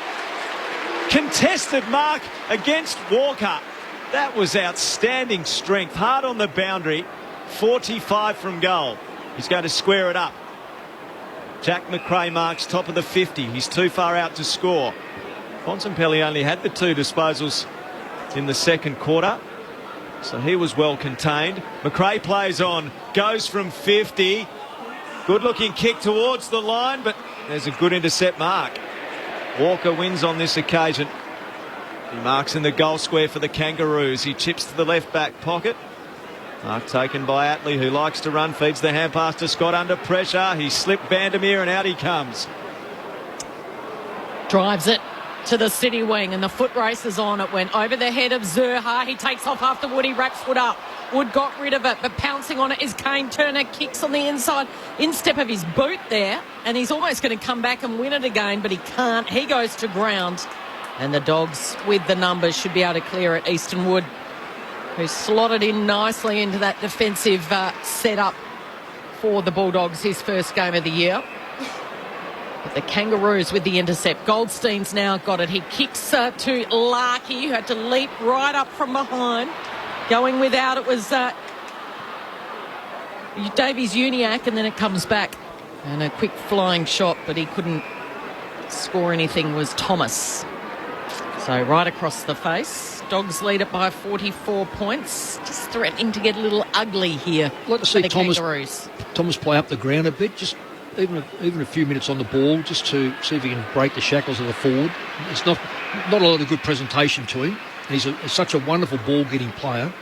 Contested mark against Walker. That was outstanding strength. Hard on the boundary. 45 from goal. He's going to square it up. Jack McRae marks top of the 50. He's too far out to score. Bontempelli only had the 2 disposals in the second quarter, so he was well contained. McRae plays on, goes from 50. Good looking kick towards the line, but there's a good intercept mark. Walker wins on this occasion. He marks in the goal square for the Kangaroos. He chips to the left back pocket. Mark taken by Atley, who likes to run, feeds the hand pass to Scott under pressure. He slipped Vandermeer and out he comes. Drives it to the city wing, and the foot race is on. It went over the head of Zerha. He takes off after Woody, wraps Wood up. Wood got rid of it, but pouncing on it is Kane. Turner kicks on the inside, instep of his boot there, and he's almost going to come back and win it again, but he can't. He goes to ground, and the Dogs, with the numbers, should be able to clear it. Easton Wood, who slotted in nicely into that defensive setup for the Bulldogs, his first game of the year. But the Kangaroos with the intercept. Goldstein's now got it. He kicks to Larkey, who had to leap right up from behind. Going without it was Davies Uniacke, and then it comes back. And a quick flying shot, but he couldn't score anything, was Thomas. So right across the face. Dogs lead it by 44 points. Just threatening to get a little ugly here. I'd like to see Kangaroos. Thomas play up the ground a bit, just even a few minutes on the ball, just to see if he can break the shackles of the forward. It's not a lot of good presentation to him. He's such a wonderful ball-getting player.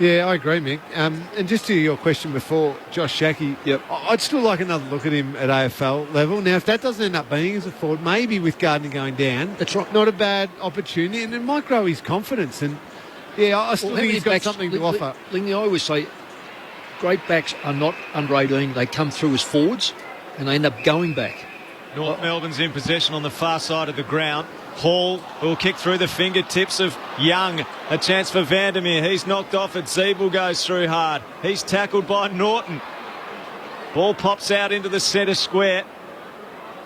Yeah, I agree, Mick. And just to your question before, Josh Shackey, I'd still like another look at him at AFL level. Now, if that doesn't end up being as a forward, maybe with Gardner going down, that's right. Not a bad opportunity, and it might grow his confidence. And, yeah, I still think he's got something to offer. Lingy, I always say great backs are not under 18. They come through as forwards, and they end up going back. North Melbourne's in possession on the far side of the ground. Hall will kick through the fingertips of Young. A chance for Vandermeer. He's knocked off it. Zeeble goes through hard. He's tackled by Norton. Ball pops out into the centre square.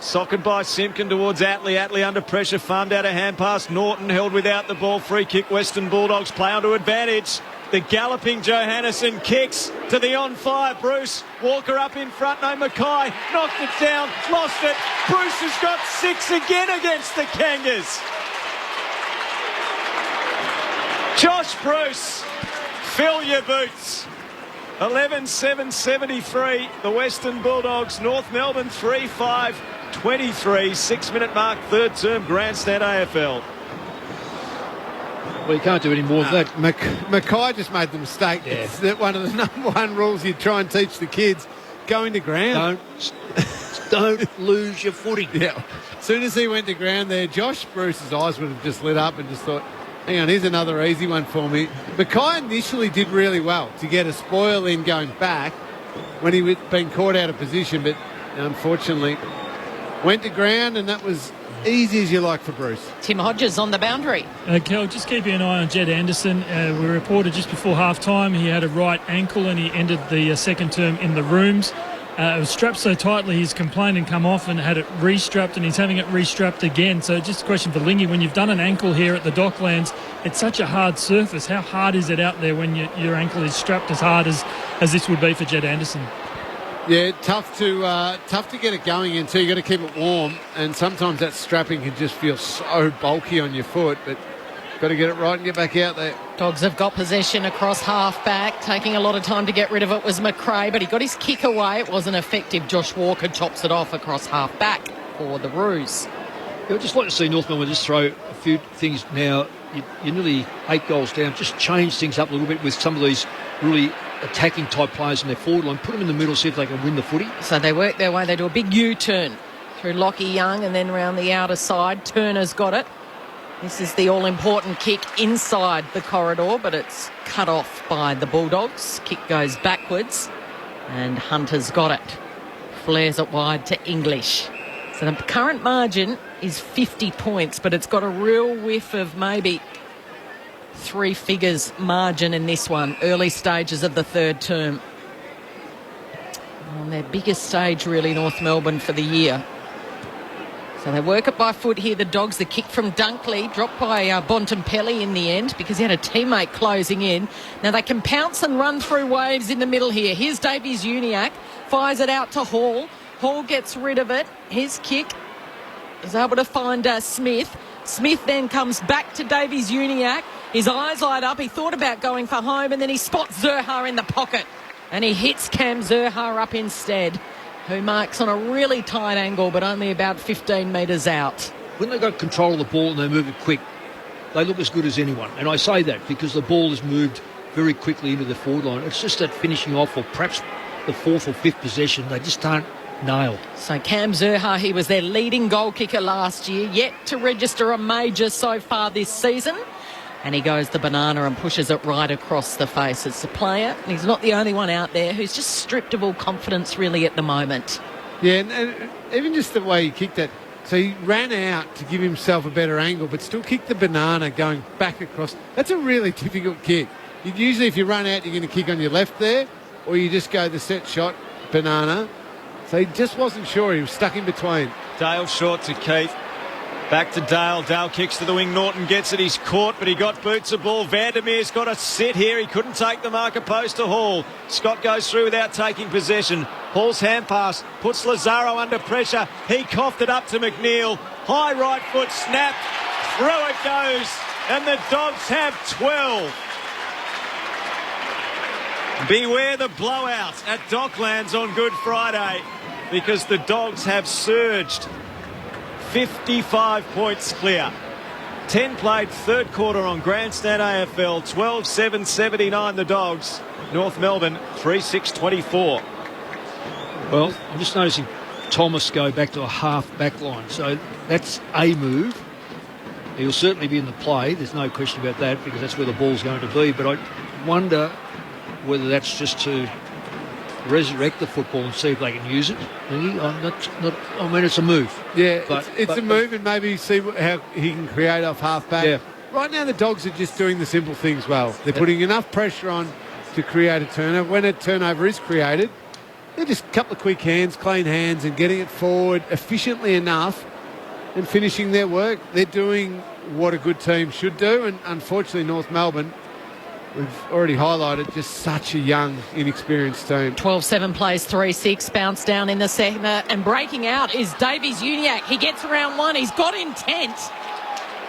Socked by Simpkin towards Atley. Atley under pressure. Farmed out a hand pass. Norton held without the ball. Free kick. Western Bulldogs play onto advantage. The galloping Johannesson kicks to the on fire Bruce. Walker up in front, no Mackay. Knocked it down, lost it. Bruce has got 6 again against the Kangas. Josh Bruce, fill your boots. 11-7-73. The Western Bulldogs, North Melbourne 3-5-23. 6-minute mark, third term grandstand AFL. Well, you can't do any more than that. Mackay just made the mistake. Yeah. It's one of the number one rules you try and teach the kids. Going to ground. Don't lose your footing. Yeah. As soon as he went to ground there, Josh Bruce's eyes would have just lit up and just thought, hang on, here's another easy one for me. Mackay initially did really well to get a spoil in going back when he had been caught out of position, but unfortunately went to ground, and that was easy as you like for Bruce. Tim Hodges on the boundary. Kel, just keeping an eye on Jed Anderson. We reported just before half-time he had a right ankle and he ended the second term in the rooms. It was strapped so tightly he's complained and come off and had it restrapped, and he's having it restrapped again. So just a question for Lingy, when you've done an ankle here at the Docklands, it's such a hard surface. How hard is it out there when your ankle is strapped as hard as this would be for Jed Anderson? Yeah, tough to get it going into. You've got to keep it warm, and sometimes that strapping can just feel so bulky on your foot, but got to get it right and get back out there. Dogs have got possession across half-back. Taking a lot of time to get rid of it was McRae, but he got his kick away. It wasn't effective. Josh Walker chops it off across half-back for the Roos. I'd just like to see North Melbourne just throw a few things now. You're nearly 8 goals down. Just change things up a little bit with some of these really attacking type players in their forward line. Put them in the middle, see if they can win the footy. So they work their way. They do a big U-turn through Lockie Young and then round the outer side. Turner's got it. This is the all-important kick inside the corridor, but it's cut off by the Bulldogs. Kick goes backwards, and Hunter's got it. Flares it wide to English. So the current margin is 50 points, but it's got a real whiff of maybe 3 figures margin in this one. Early stages of the third term. On their biggest stage, really, North Melbourne for the year. So they work it by foot here, the Dogs. The kick from Dunkley, dropped by Bontempelli in the end because he had a teammate closing in. Now they can pounce and run through waves in the middle here. Here's Davies Uniacke, fires it out to Hall. Hall gets rid of it. His kick is able to find Smith. Smith then comes back to Davies Uniacke. His eyes light up. He thought about going for home, and then he spots Zurhaar in the pocket. And he hits Cam Zurhaar up instead, who marks on a really tight angle, but only about 15 metres out. When they got control of the ball and they move it quick, they look as good as anyone. And I say that because the ball is moved very quickly into the forward line. It's just that finishing off, or perhaps the 4th or 5th possession, they just can't nail. So Cam Zurhaar, he was their leading goal kicker last year, yet to register a major so far this season. and he goes the banana and pushes it right across the face. It's a player, and he's not the only one out there who's just stripped of all confidence really at the moment. Yeah, and even just the way he kicked that. So he ran out to give himself a better angle, but still kicked the banana going back across. That's a really difficult kick. Usually if you run out, you're going to kick on your left there, or you just go the set shot banana. So he just wasn't sure. He was stuck in between. Dale short to Keith. Back to Dale. Dale kicks to the wing. Norton gets it. He's caught, but he got boots a ball. Vandermeer's got a sit here. He couldn't take the marker post to Hall. Scott goes through without taking possession. Hall's hand pass puts Lazaro under pressure. He coughed it up to McNeil. High right foot snap. Through it goes. And the Dogs have 12. Beware the blowout at Docklands on Good Friday, because the Dogs have surged 55 points clear. 10 played third quarter on Grandstand AFL. 12-7-79 the Dogs. North Melbourne 3-6-24. Well, I'm just noticing Thomas go back to a half back line. So that's a move. He'll certainly be in the play. There's no question about that, because that's where the ball's going to be. But I wonder whether that's just to resurrect the football and see if they can use it. I mean, it's a move. Yeah, it's a move, and maybe see how he can create off half-back. Yeah. Right now the Dogs are just doing the simple things well. They're putting enough pressure on to create a turnover. When a turnover is created, they're just a couple of quick hands, clean hands, and getting it forward efficiently enough and finishing their work. They're doing what a good team should do, and unfortunately North Melbourne, we've already highlighted, just such a young, inexperienced team. 12-7 plays 3-6, bounce down in the second, and breaking out is Davies Uniacke. He gets around one, he's got intent,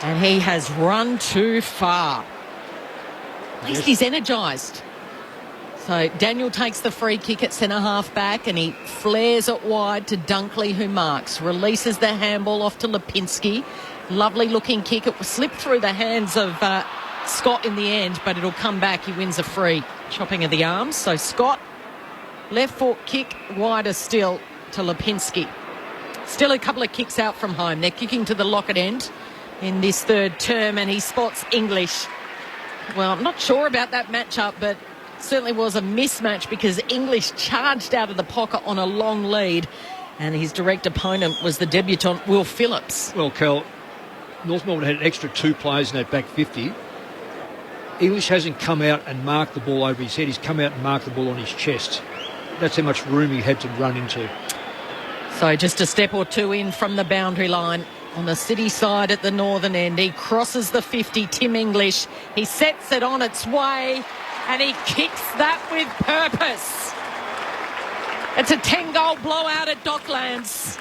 and he has run too far. At least he's energised. So Daniel takes the free kick at centre-half back, and he flares it wide to Dunkley, who marks. Releases the handball off to Lipinski. Lovely-looking kick. It will slip through the hands of Scott in the end, but it'll come back. He wins a free. Chopping of the arms. So Scott, left foot kick, wider still to Lipinski. Still a couple of kicks out from home. They're kicking to the Lockett end in this third term, and he spots English. Well, I'm not sure about that matchup, but certainly was a mismatch, because English charged out of the pocket on a long lead, and his direct opponent was the debutant Will Phillips. Well, Cal, North Melbourne had an extra 2 players in that back 50. English hasn't come out and marked the ball over his head. He's come out and marked the ball on his chest. That's how much room he had to run into. So just a step or two in from the boundary line on the city side at the northern end. He crosses the 50, Tim English. He sets it on its way, and he kicks that with purpose. It's a 10-goal blowout at Docklands.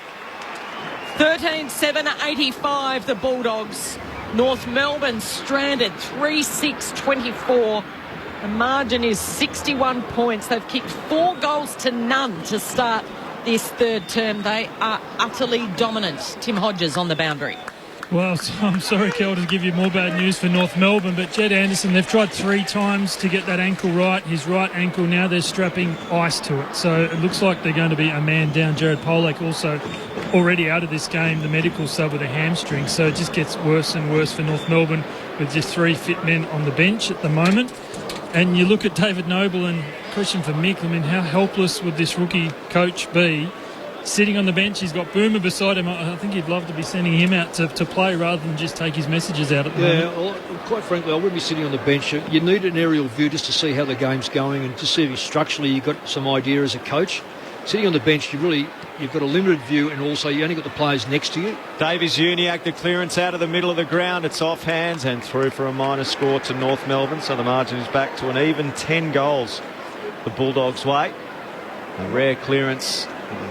13-7-85, the Bulldogs. North Melbourne stranded 3-6-24. The margin is 61 points. They've kicked 4 goals to none to start this third term. They are utterly dominant. Tim Hodges on the boundary. Well, I'm sorry, Kel, to give you more bad news for North Melbourne, but Jed Anderson, they've tried 3 times to get that ankle right. His right ankle, now they're strapping ice to it. So it looks like they're going to be a man down. Jared Polak also already out of this game, the medical sub with a hamstring. So it just gets worse and worse for North Melbourne with just 3 fit men on the bench at the moment. And you look at David Noble, and question for Mick, I mean, how helpless would this rookie coach be? Sitting on the bench, he's got Boomer beside him. I think he'd love to be sending him out to play rather than just take his messages out at the moment. Well, quite frankly, I wouldn't be sitting on the bench. You need an aerial view just to see how the game's going and to see if structurally you've got some idea as a coach. Sitting on the bench, you've got a limited view, and also you only got the players next to you. Davies Uniacke, the clearance out of the middle of the ground. It's off hands and through for a minor score to North Melbourne. So the margin is back to an even 10 goals the Bulldogs' way. A rare clearance.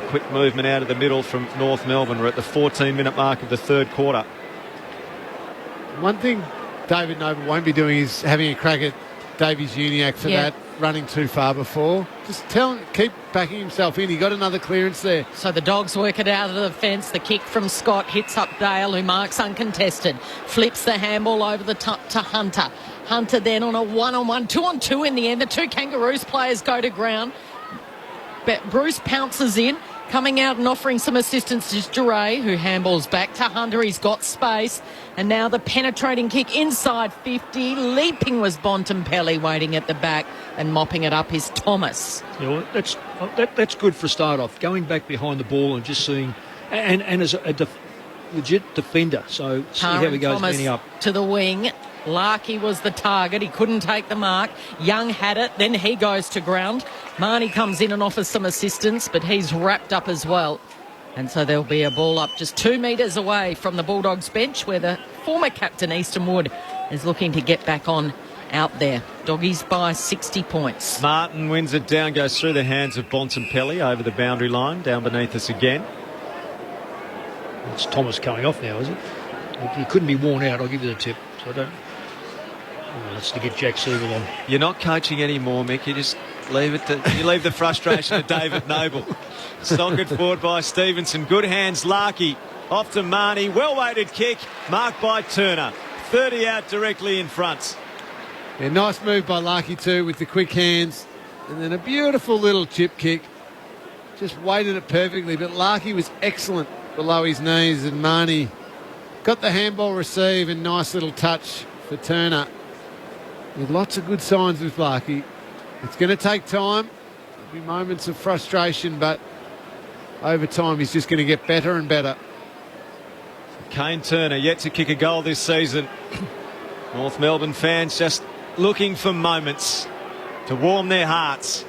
Quick movement out of the middle from North Melbourne. We're at the 14-minute mark of the third quarter. One thing David Noble won't be doing is having a crack at Davies Uniacke for that running too far before. Just keep backing himself in. He got another clearance there. So the Dogs work it out of the fence. The kick from Scott hits up Dale, who marks uncontested. Flips the handball over the top to Hunter. Hunter then on a 1-on-1, 2-on-2 in the end. The 2 Kangaroos players go to ground. But Bruce pounces in, Coming out and offering some assistance is Duray, who handballs back to Hunter. He's got space. And now the penetrating kick inside 50. Leaping was Bontempelli, waiting at the back, and mopping it up is Thomas. Yeah, well, that's good for a start off. Going back behind the ball and just seeing, and as a legit defender. So see how he goes Thomas many up. To the wing. Larkey was the target. He couldn't take the mark. Young had it. Then he goes to ground. Marnie comes in and offers some assistance, but he's wrapped up as well. And so there'll be a ball up just 2 metres away from the Bulldogs bench, where the former captain, Easton Wood, is looking to get back on out there. Doggies by 60 points. Martin wins it down, goes through the hands of Bontempelli over the boundary line, down beneath us again. It's Thomas coming off now, is it? He couldn't be worn out, I'll give you the tip. So I don't... Oh, let's get Jack Siegel on. You're not coaching anymore, Mick. You just leave it to, you leave the frustration to David Noble. Stockered forward by Stevenson. Good hands, Larkey. Off to Marnie. Well-weighted kick, marked by Turner. 30 out directly in front. Yeah, nice move by Larkey too, with the quick hands. And then a beautiful little chip kick. Just weighted it perfectly, but Larkey was excellent below his knees, and Marnie got the handball receive, and nice little touch for Turner. With lots of good signs with Larkey. It's going to take time. There'll be moments of frustration, but over time he's just going to get better and better. Kane Turner yet to kick a goal this season. North Melbourne fans just looking for moments to warm their hearts.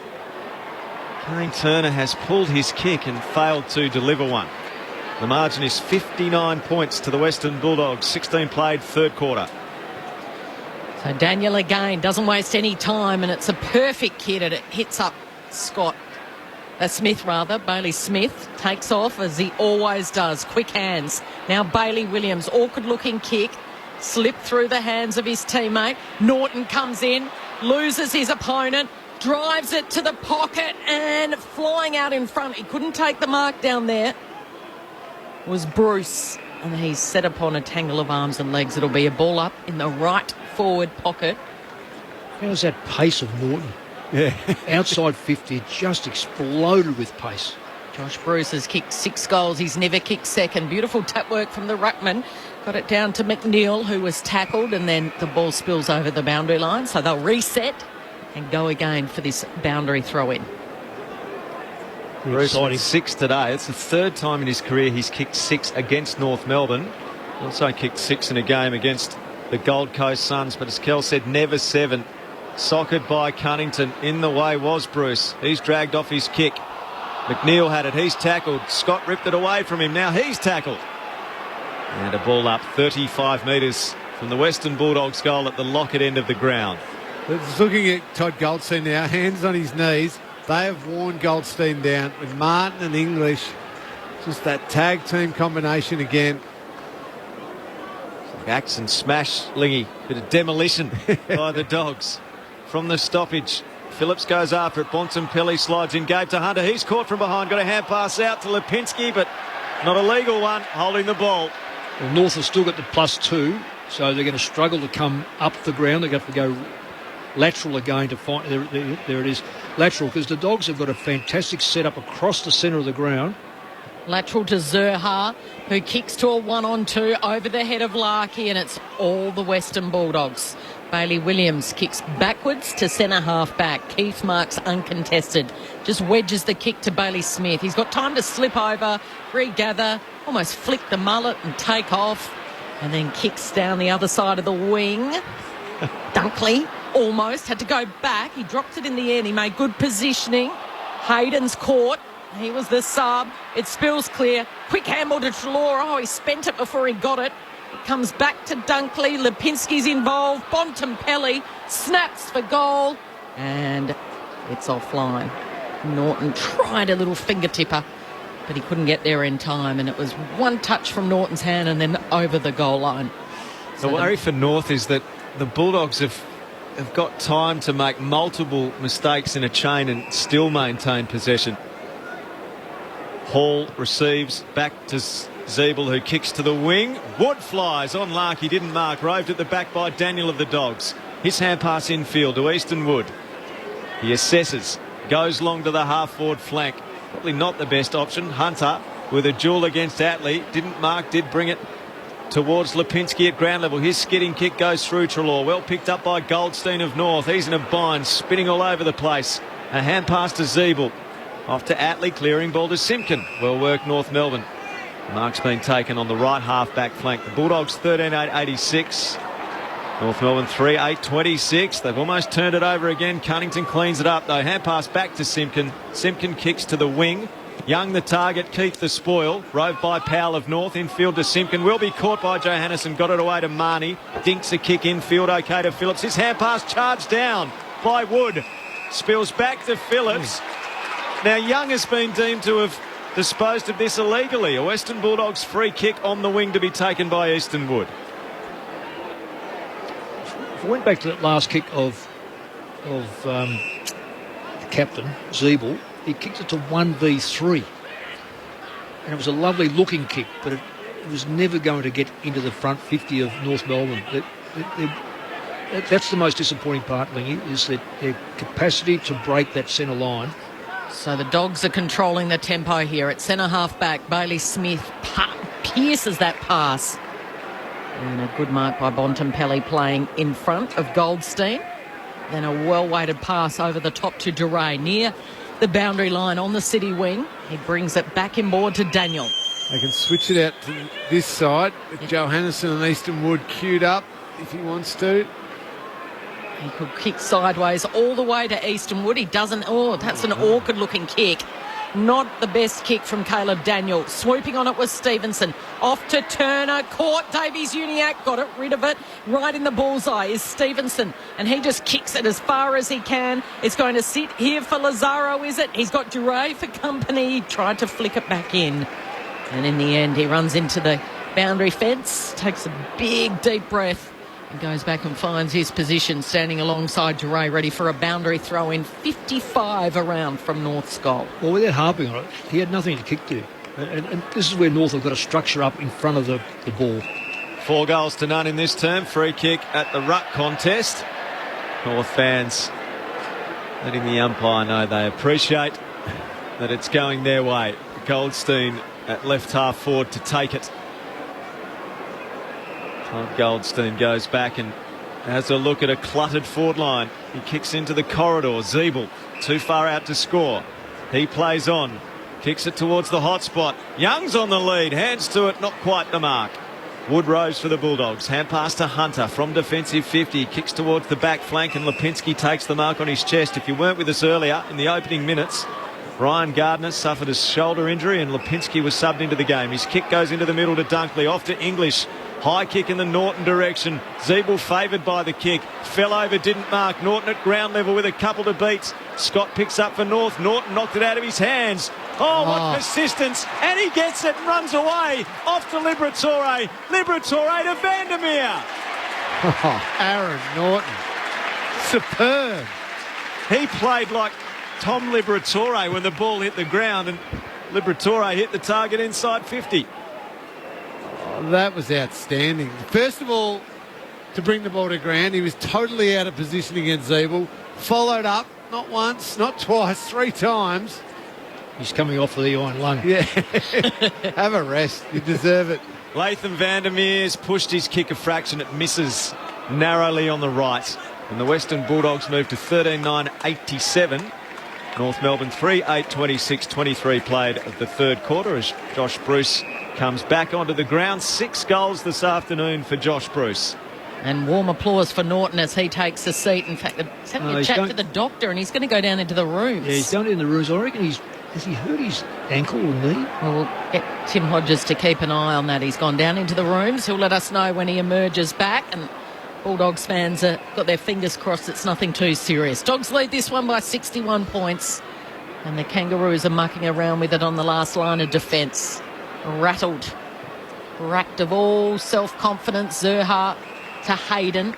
Kane Turner has pulled his kick and failed to deliver one. The margin is 59 points to the Western Bulldogs. 16 played, third quarter. So Daniel again doesn't waste any time, and it's a perfect kick, and it hits up Smith rather. Bailey Smith takes off as he always does. Quick hands. Now Bailey Williams, awkward looking kick, slipped through the hands of his teammate. Norton comes in, loses his opponent, drives it to the pocket, and flying out in front. He couldn't take the mark down there. Was Bruce, and he's set upon a tangle of arms and legs. It'll be a ball up in the right forward pocket. How's that pace of Norton? Yeah. Outside 50, just exploded with pace. Josh Bruce has kicked 6 goals. He's never kicked second. Beautiful tap work from the ruckman. Got it down to McNeil, who was tackled, and then the ball spills over the boundary line. So they'll reset and go again for this boundary throw-in. Bruce 6 today. It's the third time in his career he's kicked 6 against North Melbourne. Also kicked 6 in a game against the Gold Coast Suns, but as Kel said, never 7. Soccred by Cunnington. In the way was Bruce. He's dragged off his kick. McNeil had it. He's tackled. Scott ripped it away from him. Now he's tackled. And a ball up 35 metres from the Western Bulldogs goal at the Lockett end of the ground. Just looking at Todd Goldstein now, hands on his knees. They have worn Goldstein down with Martin and English. Just that tag team combination again. Axe and smash, Lingy. Bit of demolition by the Dogs. From the stoppage, Phillips goes after it. Bontempelli slides in, gave to Hunter. He's caught from behind. Got a hand pass out to Lipinski, but not a legal one. Holding the ball. Well, North has still got the +2, so they're going to struggle to come up the ground. They're going to have to go lateral again to find... There it is. Lateral, because the Dogs have got a fantastic setup across the centre of the ground. Lateral to Zerha, who kicks to a 1-on-2 over the head of Larkey, and it's all the Western Bulldogs. Bailey Williams kicks backwards to centre half back. Keith Marks uncontested. Just wedges the kick to Bailey Smith. He's got time to slip over, regather, almost flick the mullet and take off, and then kicks down the other side of the wing. Dunkley almost had to go back. He dropped it in the air and he made good positioning. Hayden's caught. He was the sub. It spills clear. Quick handball to Trelaw. Oh, he spent it before he got it. It comes back to Dunkley. Lipinski's involved. Bontempelli snaps for goal. And it's offline. Norton tried a little finger tipper, but he couldn't get there in time. And it was one touch from Norton's hand and then over the goal line. The worry for North is that the Bulldogs have got time to make multiple mistakes in a chain and still maintain possession. Hall receives back to Zeeble, who kicks to the wing. Wood flies on Larkey, didn't mark. Roved at the back by Daniel of the Dogs. His hand pass infield to Easton Wood. He assesses, goes long to the half-forward flank. Probably not the best option. Hunter with a duel against Atley. Didn't mark, did bring it towards Lipinski at ground level. His skidding kick goes through Treloar. Well picked up by Goldstein of North. He's in a bind, spinning all over the place. A hand pass to Zeeble. Off to Atley, clearing ball to Simpkin. Well worked, North Melbourne. Mark's been taken on the right half-back flank. The Bulldogs 13-8-86. North Melbourne 3-8-26. They've almost turned it over again. Cunnington cleans it up, though. Hand pass back to Simpkin. Simpkin kicks to the wing. Young the target, Keith the spoil. Rove by Powell of North. Infield to Simpkin. Will be caught by Johannesson. Got it away to Marnie. Dinks a kick infield. OK to Phillips. His hand pass charged down by Wood. Spills back to Phillips. Now Young has been deemed to have disposed of this illegally. A Western Bulldogs free kick on the wing to be taken by Easton Wood. If I went back to that last kick of the captain, Zeeble, he kicked it to 1v3. And it was a lovely looking kick, but it was never going to get into the front 50 of North Melbourne. That's the most disappointing part, Lingy, is that their capacity to break that centre line. So the Dogs are controlling the tempo here. At centre half-back, Bailey Smith pierces that pass. And a good mark by Bontempelli playing in front of Goldstein. Then a well-weighted pass over the top to Duray near the boundary line on the City wing. He brings it back inboard to Daniel. They can switch it out to this side with Johannesson and Easton Wood queued up if he wants to. He could kick sideways all the way to Easton Wood. He doesn't. Oh, that's an awkward-looking kick. Not the best kick from Caleb Daniel. Swooping on it was Stevenson. Off to Turner. Caught Davies-Uniacke. Got rid of it. Right in the bullseye is Stevenson. And he just kicks it as far as he can. It's going to sit here for Lazaro, is it? He's got Duray for company. Tried to flick it back in. And in the end, he runs into the boundary fence. Takes a big, deep breath. And goes back and finds his position standing alongside Duray, ready for a boundary throw in. 55 around from North's goal. Well, without harping on it, he had nothing to kick to. And this is where North have got to structure up in front of the ball. 4 goals to none in this term. Free kick at the ruck contest. North fans letting the umpire know they appreciate that it's going their way. Goldstein at left half forward to take it. Goldstein goes back and has a look at a cluttered forward line. He kicks into the corridor. Zeeble too far out to score. He plays on. Kicks it towards the hot spot. Young's on the lead. Hands to it. Not quite the mark. Wood rose for the Bulldogs. Hand pass to Hunter from defensive 50. Kicks towards the back flank and Lipinski takes the mark on his chest. If you weren't with us earlier in the opening minutes, Ryan Gardner suffered a shoulder injury and Lipinski was subbed into the game. His kick goes into the middle to Dunkley. Off to English. High kick in the Norton direction. Zeeble favoured by the kick. Fell over, didn't mark. Norton at ground level with a couple to beat. Scott picks up for North. Norton knocked it out of his hands. Oh, what persistence. And he gets it and runs away. Off to Liberatore. Liberatore to Vandermeer. Oh, Aaron Norton. Superb. He played like Tom Liberatore when the ball hit the ground and Liberatore hit the target inside 50. That was outstanding. First of all, to bring the ball to ground, he was totally out of position against Zeeble. Followed up, not once, not twice, 3 times. He's coming off of the iron lung. Yeah. Have a rest. You deserve it. Latham Vandermeer's pushed his kick a fraction. It misses narrowly on the right. And the Western Bulldogs move to 13-9-87. North Melbourne 3-8-26-23 played of the third quarter as Josh Bruce comes back onto the ground. 6 goals this afternoon for Josh Bruce. And warm applause for Norton as he takes a seat. In fact, he's having a chat to the doctor and he's going to go down into the rooms. Yeah, he's down in the rooms. I reckon has he hurt his ankle or knee? Well, we'll get Tim Hodges to keep an eye on that. He's gone down into the rooms. He'll let us know when he emerges back. And Bulldogs fans have got their fingers crossed it's nothing too serious. Dogs lead this one by 61 points. And the Kangaroos are mucking around with it on the last line of defence. Rattled. Racked of all self-confidence. Zerha to Hayden.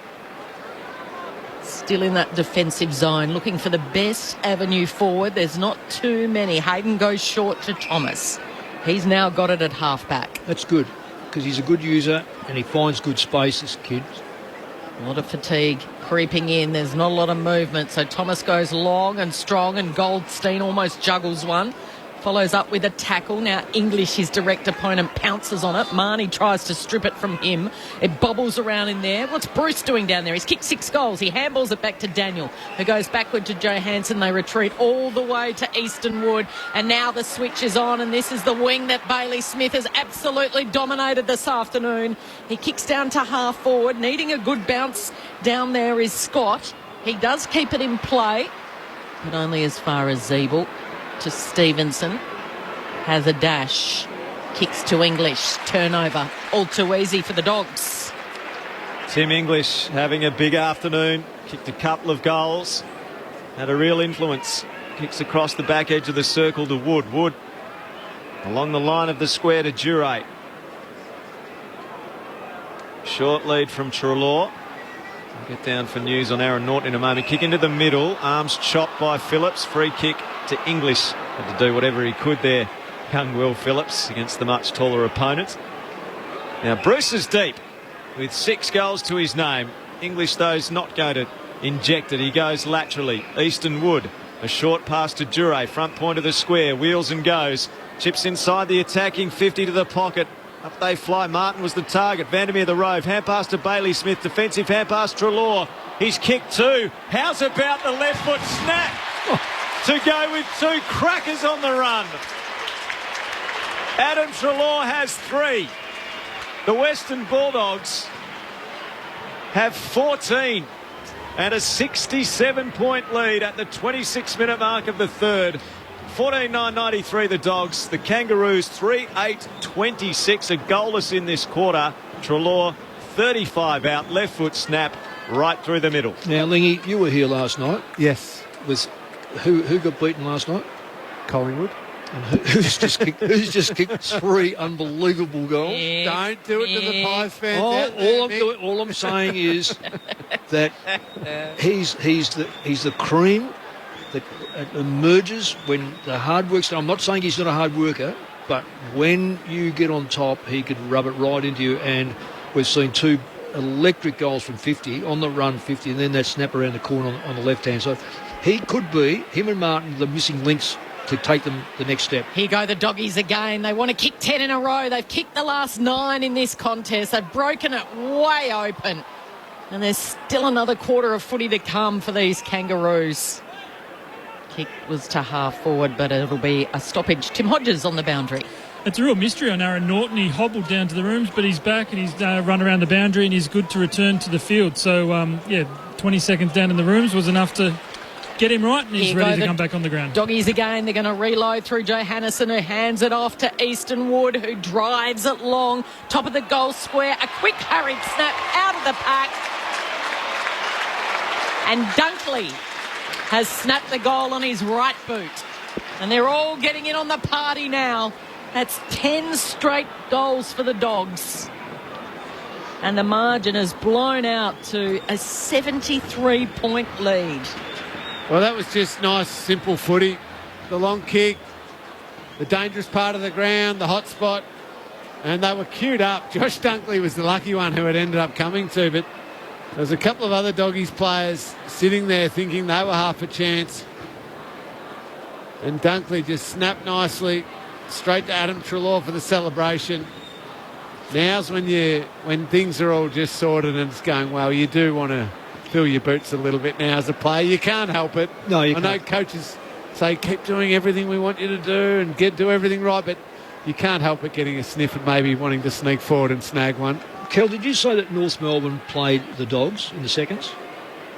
Still in that defensive zone, looking for the best avenue forward. There's not too many. Hayden goes short to Thomas. He's now got it at halfback. That's good, because he's a good user and he finds good space, this kid. A lot of fatigue creeping in. There's not a lot of movement. So Thomas goes long and strong and Goldstein almost juggles one. follows up with a tackle. Now English, his direct opponent, pounces on it. Marnie tries to strip it from him. It bobbles around in there. What's Bruce doing down there? He's kicked 6 goals. He handballs it back to Daniel, who goes backward to Johansson. They retreat all the way to Easton Wood. And now the switch is on, and this is the wing that Bailey Smith has absolutely dominated this afternoon. He kicks down to half forward, needing a good bounce down there is Scott. He does keep it in play, but only as far as Zeeble. To Stevenson, has a dash, kicks to English, turnover, all too easy for the Dogs. Tim English having a big afternoon, kicked a couple of goals, had a real influence, kicks across the back edge of the circle to Wood. Wood along the line of the square to Jure. Short lead from Trelaw. We'll get down for news on Aaron Norton in a moment. Kick into the middle, arms chopped by Phillips, free kick to English. Had to do whatever he could there, young Will Phillips, against the much taller opponent. Now Bruce is deep with 6 goals to his name. English, though, is not going to inject it. He goes laterally. Easton Wood, a short pass to Jure, front point of the square, wheels and goes. Chips inside the attacking 50 to the pocket. Up they fly. Martin was the target. Vandermeer the rove. Hand pass to Bailey Smith. Defensive hand pass Trelaw. He's kicked 2. How's about the left foot snap? To go with 2 crackers on the run. Adam Trelaw has 3. The Western Bulldogs have 14 and a 67-point lead at the 26-minute mark of the third. 14-9-93 the Dogs. The Kangaroos 3-8-26, a goalless in this quarter. Trelaw 35 out, left foot snap right through the middle. Now, Lingy, you were here last night. Yes. Was who got beaten last night? Collingwood. And who's just kicked 3 unbelievable goals? Don't do it to the Pies fans. All I'm saying is that he's the cream that emerges when the hard work's done. I'm not saying he's not a hard worker, but when you get on top, he could rub it right into you. And we've seen 2 electric goals from 50 on the run, 50, and then that snap around the corner on the left hand. So he could be, him and Martin, the missing links to take them the next step. Here go the Doggies again. They want to kick 10 in a row. They've kicked the last 9 in this contest. They've broken it way open. And there's still another quarter of footy to come for these Kangaroos. Kick was to half forward, but it'll be a stoppage. Tim Hodges on the boundary. It's a real mystery on Aaron Norton. He hobbled down to the rooms, but he's back and he's run around the boundary and he's good to return to the field. So, 20 seconds down in the rooms was enough to get him right, and he's ready to come back on the ground. Doggies again. They're going to reload through Johannesson, who hands it off to Easton Wood, who drives it long. Top of the goal square. A quick hurried snap out of the pack. And Dunkley has snapped the goal on his right boot. And they're all getting in on the party now. That's 10 straight goals for the Dogs. And the margin has blown out to a 73-point lead. Well, that was just nice, simple footy. The long kick, the dangerous part of the ground, the hot spot, and they were queued up. Josh Dunkley was the lucky one who it ended up coming to, but there was a couple of other Doggies players sitting there thinking they were half a chance. And Dunkley just snapped nicely straight to Adam Trelaw for the celebration. Now's when things are all just sorted and it's going well. You do want to fill your boots a little bit now as a player. You can't help it. No, you can't. I know coaches say keep doing everything we want you to do and do everything right, but you can't help it getting a sniff and maybe wanting to sneak forward and snag one. Kel, did you say that North Melbourne played the Dogs in the seconds?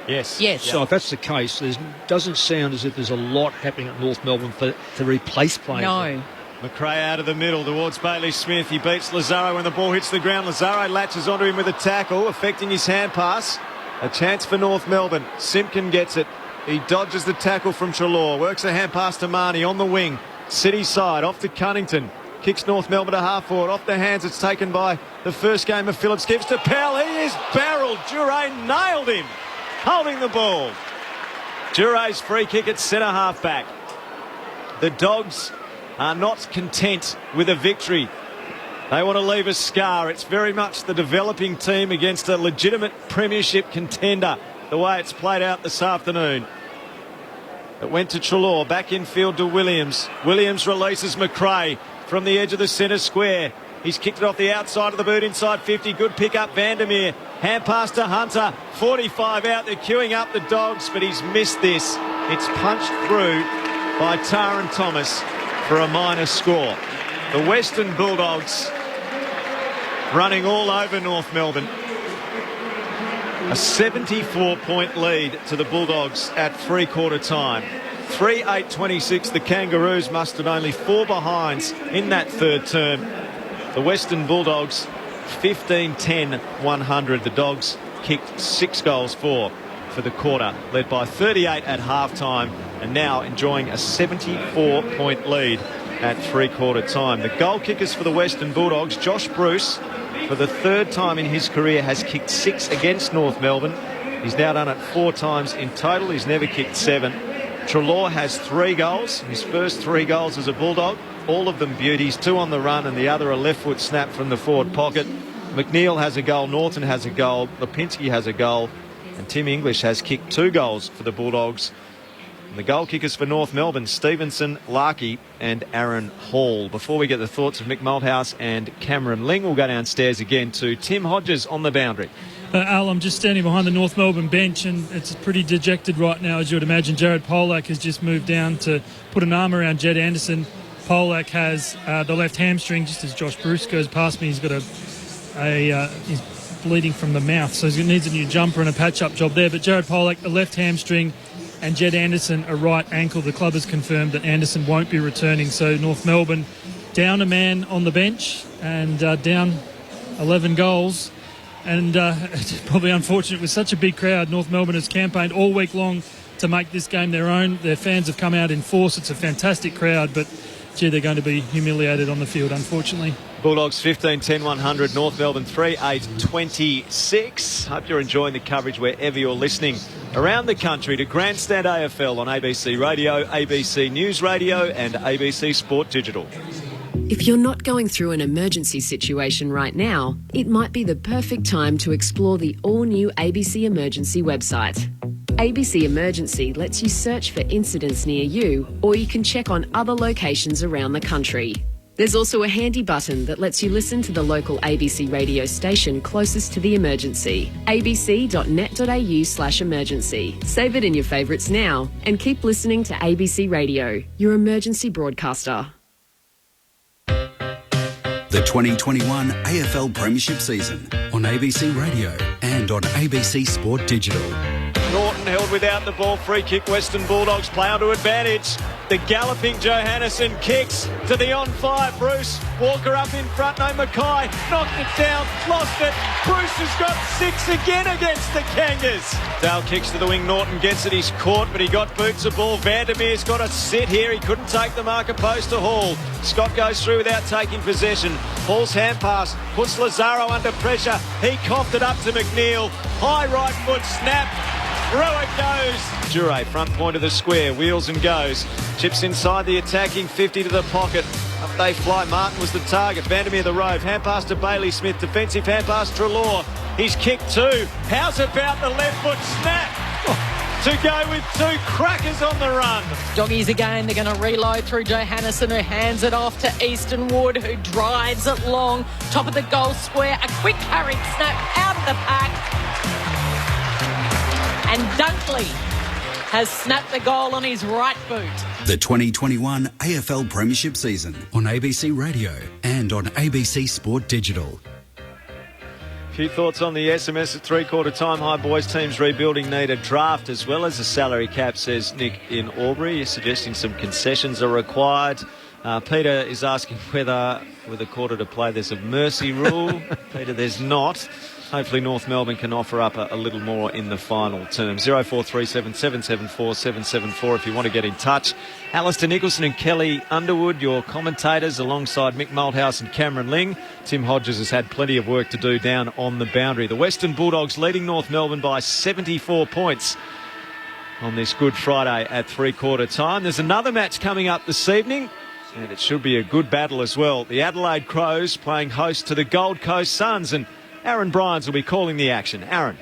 Yes. So if that's the case, there doesn't sound as if there's a lot happening at North Melbourne to replace players. No. McRae out of the middle towards Bailey Smith. He beats Lazaro when the ball hits the ground. Lazaro latches onto him with a tackle, affecting his hand pass. A chance for North Melbourne. Simpkin gets it. He dodges the tackle from Trelaw. Works a hand pass to Marnie on the wing. City side, off to Cunnington. Kicks North Melbourne to half forward. Off the hands, it's taken by the first game of Phillips. Gives to Powell. He is barreled. Jure nailed him. Holding the ball. Jure's free kick at centre half back. The Dogs are not content with a victory. They want to leave a scar. It's very much the developing team against a legitimate premiership contender, the way it's played out this afternoon. It went to Treloar, back infield to Williams. Williams releases McRae from the edge of the centre square. He's kicked it off the outside of the boot, inside 50. Good pick up, Vandermeer. Hand pass to Hunter. 45 out. They're queuing up the Dogs, but he's missed this. It's punched through by Taran Thomas for a minor score. The Western Bulldogs running all over North Melbourne. A 74-point lead to the Bulldogs at three-quarter time. 3-8-26. The Kangaroos mustered only 4 behinds in that third term. The Western Bulldogs 15-10-100. The Dogs kicked 6 goals for the quarter, led by 38 at half-time, and now enjoying a 74-point lead at three-quarter time. The goal kickers for the Western Bulldogs, Josh Bruce, for the third time in his career, has kicked 6 against North Melbourne. He's now done it 4 times in total. He's never kicked 7. Treloar has 3 goals, his first 3 goals as a Bulldog. All of them beauties, 2 on the run and the other a left foot snap from the forward pocket. McNeil has a goal, Norton has a goal, Lipinski has a goal, and Tim English has kicked 2 goals for the Bulldogs. The goal kickers for North Melbourne, Stevenson, Larkey and Aaron Hall. Before we get the thoughts of Mick Malthouse and Cameron Ling, we'll go downstairs again to Tim Hodges on the boundary. Al, I'm just standing behind the North Melbourne bench, and it's pretty dejected right now, as you would imagine. Jared Polak has just moved down to put an arm around Jed Anderson. Polak has the left hamstring, just as Josh Bruce goes past me. He's got he's bleeding from the mouth, so he needs a new jumper and a patch-up job there. But Jared Polak, a left hamstring, and Jed Anderson, a right ankle. The club has confirmed that Anderson won't be returning. So North Melbourne down a man on the bench and down 11 goals. And it's probably unfortunate with such a big crowd. North Melbourne has campaigned all week long to make this game their own. Their fans have come out in force. It's a fantastic crowd, but gee, they're going to be humiliated on the field, unfortunately. Bulldogs 15-10-100, North Melbourne 3-8-26. Hope you're enjoying the coverage wherever you're listening around the country to Grandstand AFL on ABC Radio, ABC News Radio and ABC Sport Digital. If you're not going through an emergency situation right now, it might be the perfect time to explore the all-new ABC Emergency website. ABC Emergency lets you search for incidents near you, or you can check on other locations around the country. There's also a handy button that lets you listen to the local ABC radio station closest to the emergency. abc.net.au/emergency. Save it in your favourites now and keep listening to ABC Radio, your emergency broadcaster. The 2021 AFL Premiership season on ABC Radio and on ABC Sport Digital. Norton held without the ball. Free kick. Western Bulldogs play onto advantage. The galloping Johannesson kicks to the on fire Bruce. Walker up in front. No, Mackay knocked it down. Lost it. Bruce has got 6 again against the Kangas. Dale kicks to the wing. Norton gets it. He's caught, but he got boots the ball. Vandermeer's got to sit here. He couldn't take the marker post to Hall. Scott goes through without taking possession. Hall's hand pass puts Lazaro under pressure. He coughed it up to McNeil. High right foot snap. Through it goes. Jure, front point of the square, wheels and goes. Chips inside the attacking 50 to the pocket. Up they fly. Martin was the target. Vandermeer the rove. Hand pass to Bailey Smith. Defensive hand pass Treloar. He's kicked 2. How's about the left foot snap? To go with 2 crackers on the run. Doggies again, they're going to reload through Johannesson, who hands it off to Easton Wood, who drives it long. Top of the goal square, a quick hurried snap out of the pack. And Dunkley has snapped the goal on his right boot. The 2021 AFL Premiership season on ABC Radio and on ABC Sport Digital. A few thoughts on the SMS at three-quarter time. Hi, boys. Teams rebuilding need a draft as well as a salary cap, says Nick in Albury. He's suggesting some concessions are required. Peter is asking whether, with a quarter to play, there's a mercy rule. Peter, there's not. Hopefully North Melbourne can offer up a little more in the final term. 0437 774 774 if you want to get in touch. Alistair Nicholson and Kelly Underwood, your commentators, alongside Mick Malthouse and Cameron Ling. Tim Hodges has had plenty of work to do down on the boundary. The Western Bulldogs leading North Melbourne by 74 points on this Good Friday at three-quarter time. There's another match coming up this evening, and it should be a good battle as well. The Adelaide Crows playing host to the Gold Coast Suns, and Aaron Bryans will be calling the action. Aaron.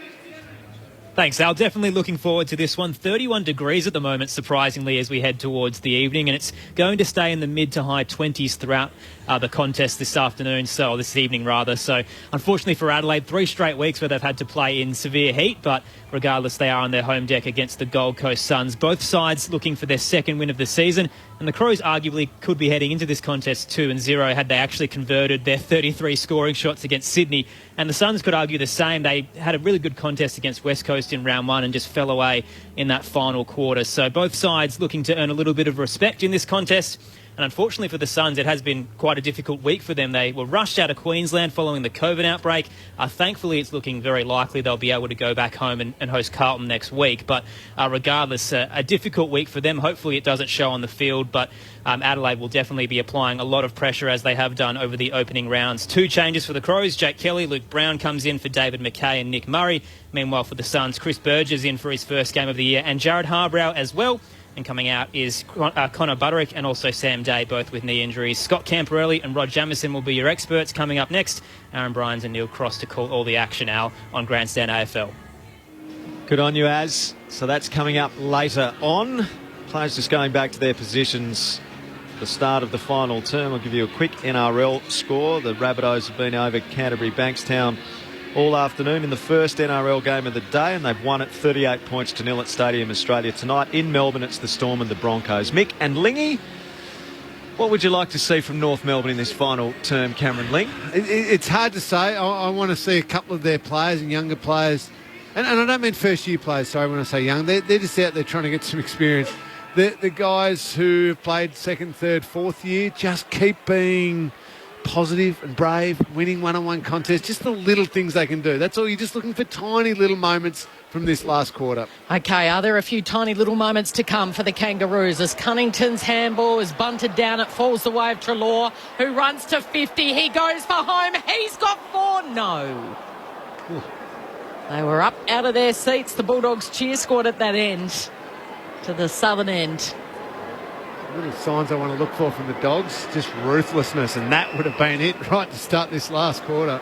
Thanks, Al. Definitely looking forward to this one. 31 degrees at the moment, surprisingly, as we head towards the evening, and it's going to stay in the mid to high 20s throughout the contest this evening. So, unfortunately for Adelaide, 3 straight weeks where they've had to play in severe heat, but regardless, they are on their home deck against the Gold Coast Suns. Both sides looking for their second win of the season, and the Crows arguably could be heading into this contest 2-0 had they actually converted their 33 scoring shots against Sydney. And the Suns could argue the same. They had a really good contest against West Coast in round 1 and just fell away in that final quarter. So both sides looking to earn a little bit of respect in this contest. And unfortunately for the Suns, it has been quite a difficult week for them. They were rushed out of Queensland following the COVID outbreak. Thankfully, it's looking very likely they'll be able to go back home and host Carlton next week. But regardless, a difficult week for them. Hopefully it doesn't show on the field, but Adelaide will definitely be applying a lot of pressure as they have done over the opening rounds. 2 changes for the Crows. Jake Kelly, Luke Brown comes in for David McKay and Nick Murray. Meanwhile, for the Suns, Chris Burgess in for his first game of the year and Jared Harbrow as well. And coming out is Connor Butterick and also Sam Day, both with knee injuries. Scott Camperelli and Rod Jamieson will be your experts. Coming up next, Aaron Bryans and Neil Cross to call all the action, Al, on Grandstand AFL. Good on you, Az. So that's coming up later on. Players just going back to their positions for the start of the final term. I'll give you a quick NRL score. The Rabbitohs have been over Canterbury Bankstown all afternoon in the first NRL game of the day, and they've won it 38 points to 0 at Stadium Australia. Tonight in Melbourne, it's the Storm and the Broncos. Mick and Lingy, what would you like to see from North Melbourne in this final term, Cameron Ling? It's hard to say. I want to see a couple of their players and younger players, and I don't mean first-year players, sorry, when I say young. They're just out there trying to get some experience. The guys who have played second, third, fourth year just keep being positive and brave, winning one-on-one contests, just the little things they can do. That's all. You're just looking for tiny little moments from this last quarter. Okay, are there a few tiny little moments to come for the Kangaroos as Cunnington's handball is bunted down, it falls the way of Treloar, who runs to 50, he goes for home, he's got 4, no. Ooh. They were up out of their seats, the Bulldogs cheer squad at that end, to the southern end. Little signs I want to look for from the Dogs, just ruthlessness, and that would have been it right to start this last quarter.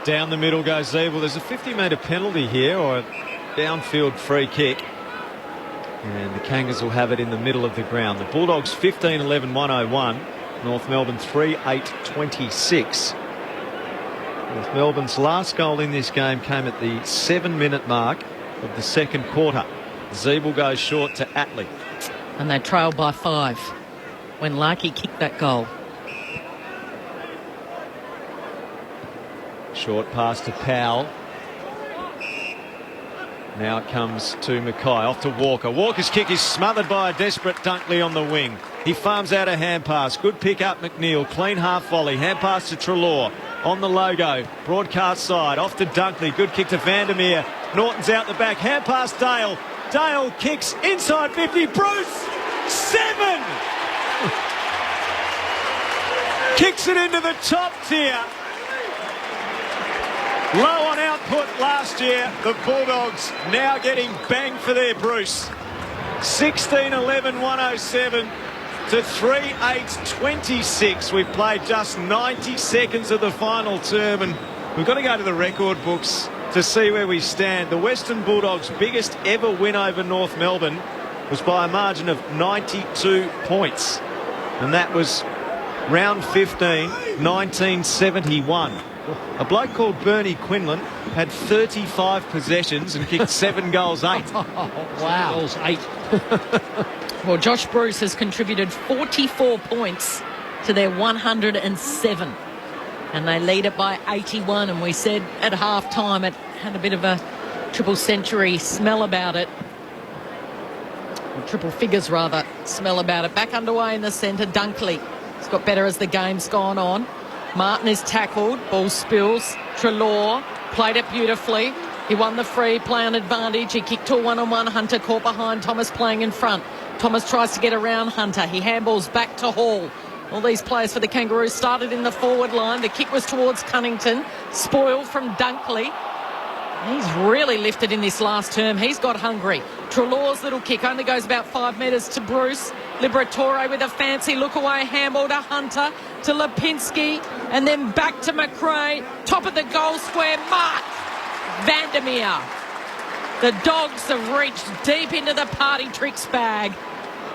Down the middle goes Zeeble. There's a 50-metre penalty here, or a downfield free kick. And the Kangas will have it in the middle of the ground. The Bulldogs 15-11-101. North Melbourne 3-8-26. North Melbourne's last goal in this game came at the 7-minute mark of the second quarter. Zeeble goes short to Atley. And they trailed by 5 when Larkey kicked that goal. Short pass to Powell. Now it comes to Mackay. Off to Walker. Walker's kick is smothered by a desperate Dunkley on the wing. He farms out a hand pass. Good pick up McNeil. Clean half volley. Hand pass to Treloar. On the logo. Broadcast side. Off to Dunkley. Good kick to Vandermeer. Norton's out the back. Hand pass Dale. Dale kicks inside 50. Bruce, 7! Kicks it into the top tier. Low on output last year. The Bulldogs now getting bang for their Bruce. 16-11-107 to 3-8-26. We've played just 90 seconds of the final term, and we've got to go to the record books to see where we stand. The Western Bulldogs' biggest ever win over North Melbourne was by a margin of 92 points. And that was round 15, 1971. A bloke called Bernie Quinlan had 35 possessions and kicked 7 goals, 8. Wow. Goals, 8. Well, Josh Bruce has contributed 44 points to their 107. And they lead it by 81, and we said at half-time it had a bit of a triple century smell about it. Or triple figures, rather, smell about it. Back underway in the centre, Dunkley. It's got better as the game's gone on. Martin is tackled, ball spills. Treloar played it beautifully. He won the free, play on advantage. He kicked to a one-on-one. Hunter caught behind, Thomas playing in front. Thomas tries to get around Hunter. He handballs back to Hall. All these players for the Kangaroos started in the forward line. The kick was towards Cunnington. Spoil from Dunkley. He's really lifted in this last term. He's got hungry. Treloar's little kick only goes about 5 metres to Bruce. Liberatore with a fancy look away. Handball to Hunter, to Lipinski, and then back to McRae. Top of the goal square, Mark Vandermeer. The Dogs have reached deep into the party tricks bag,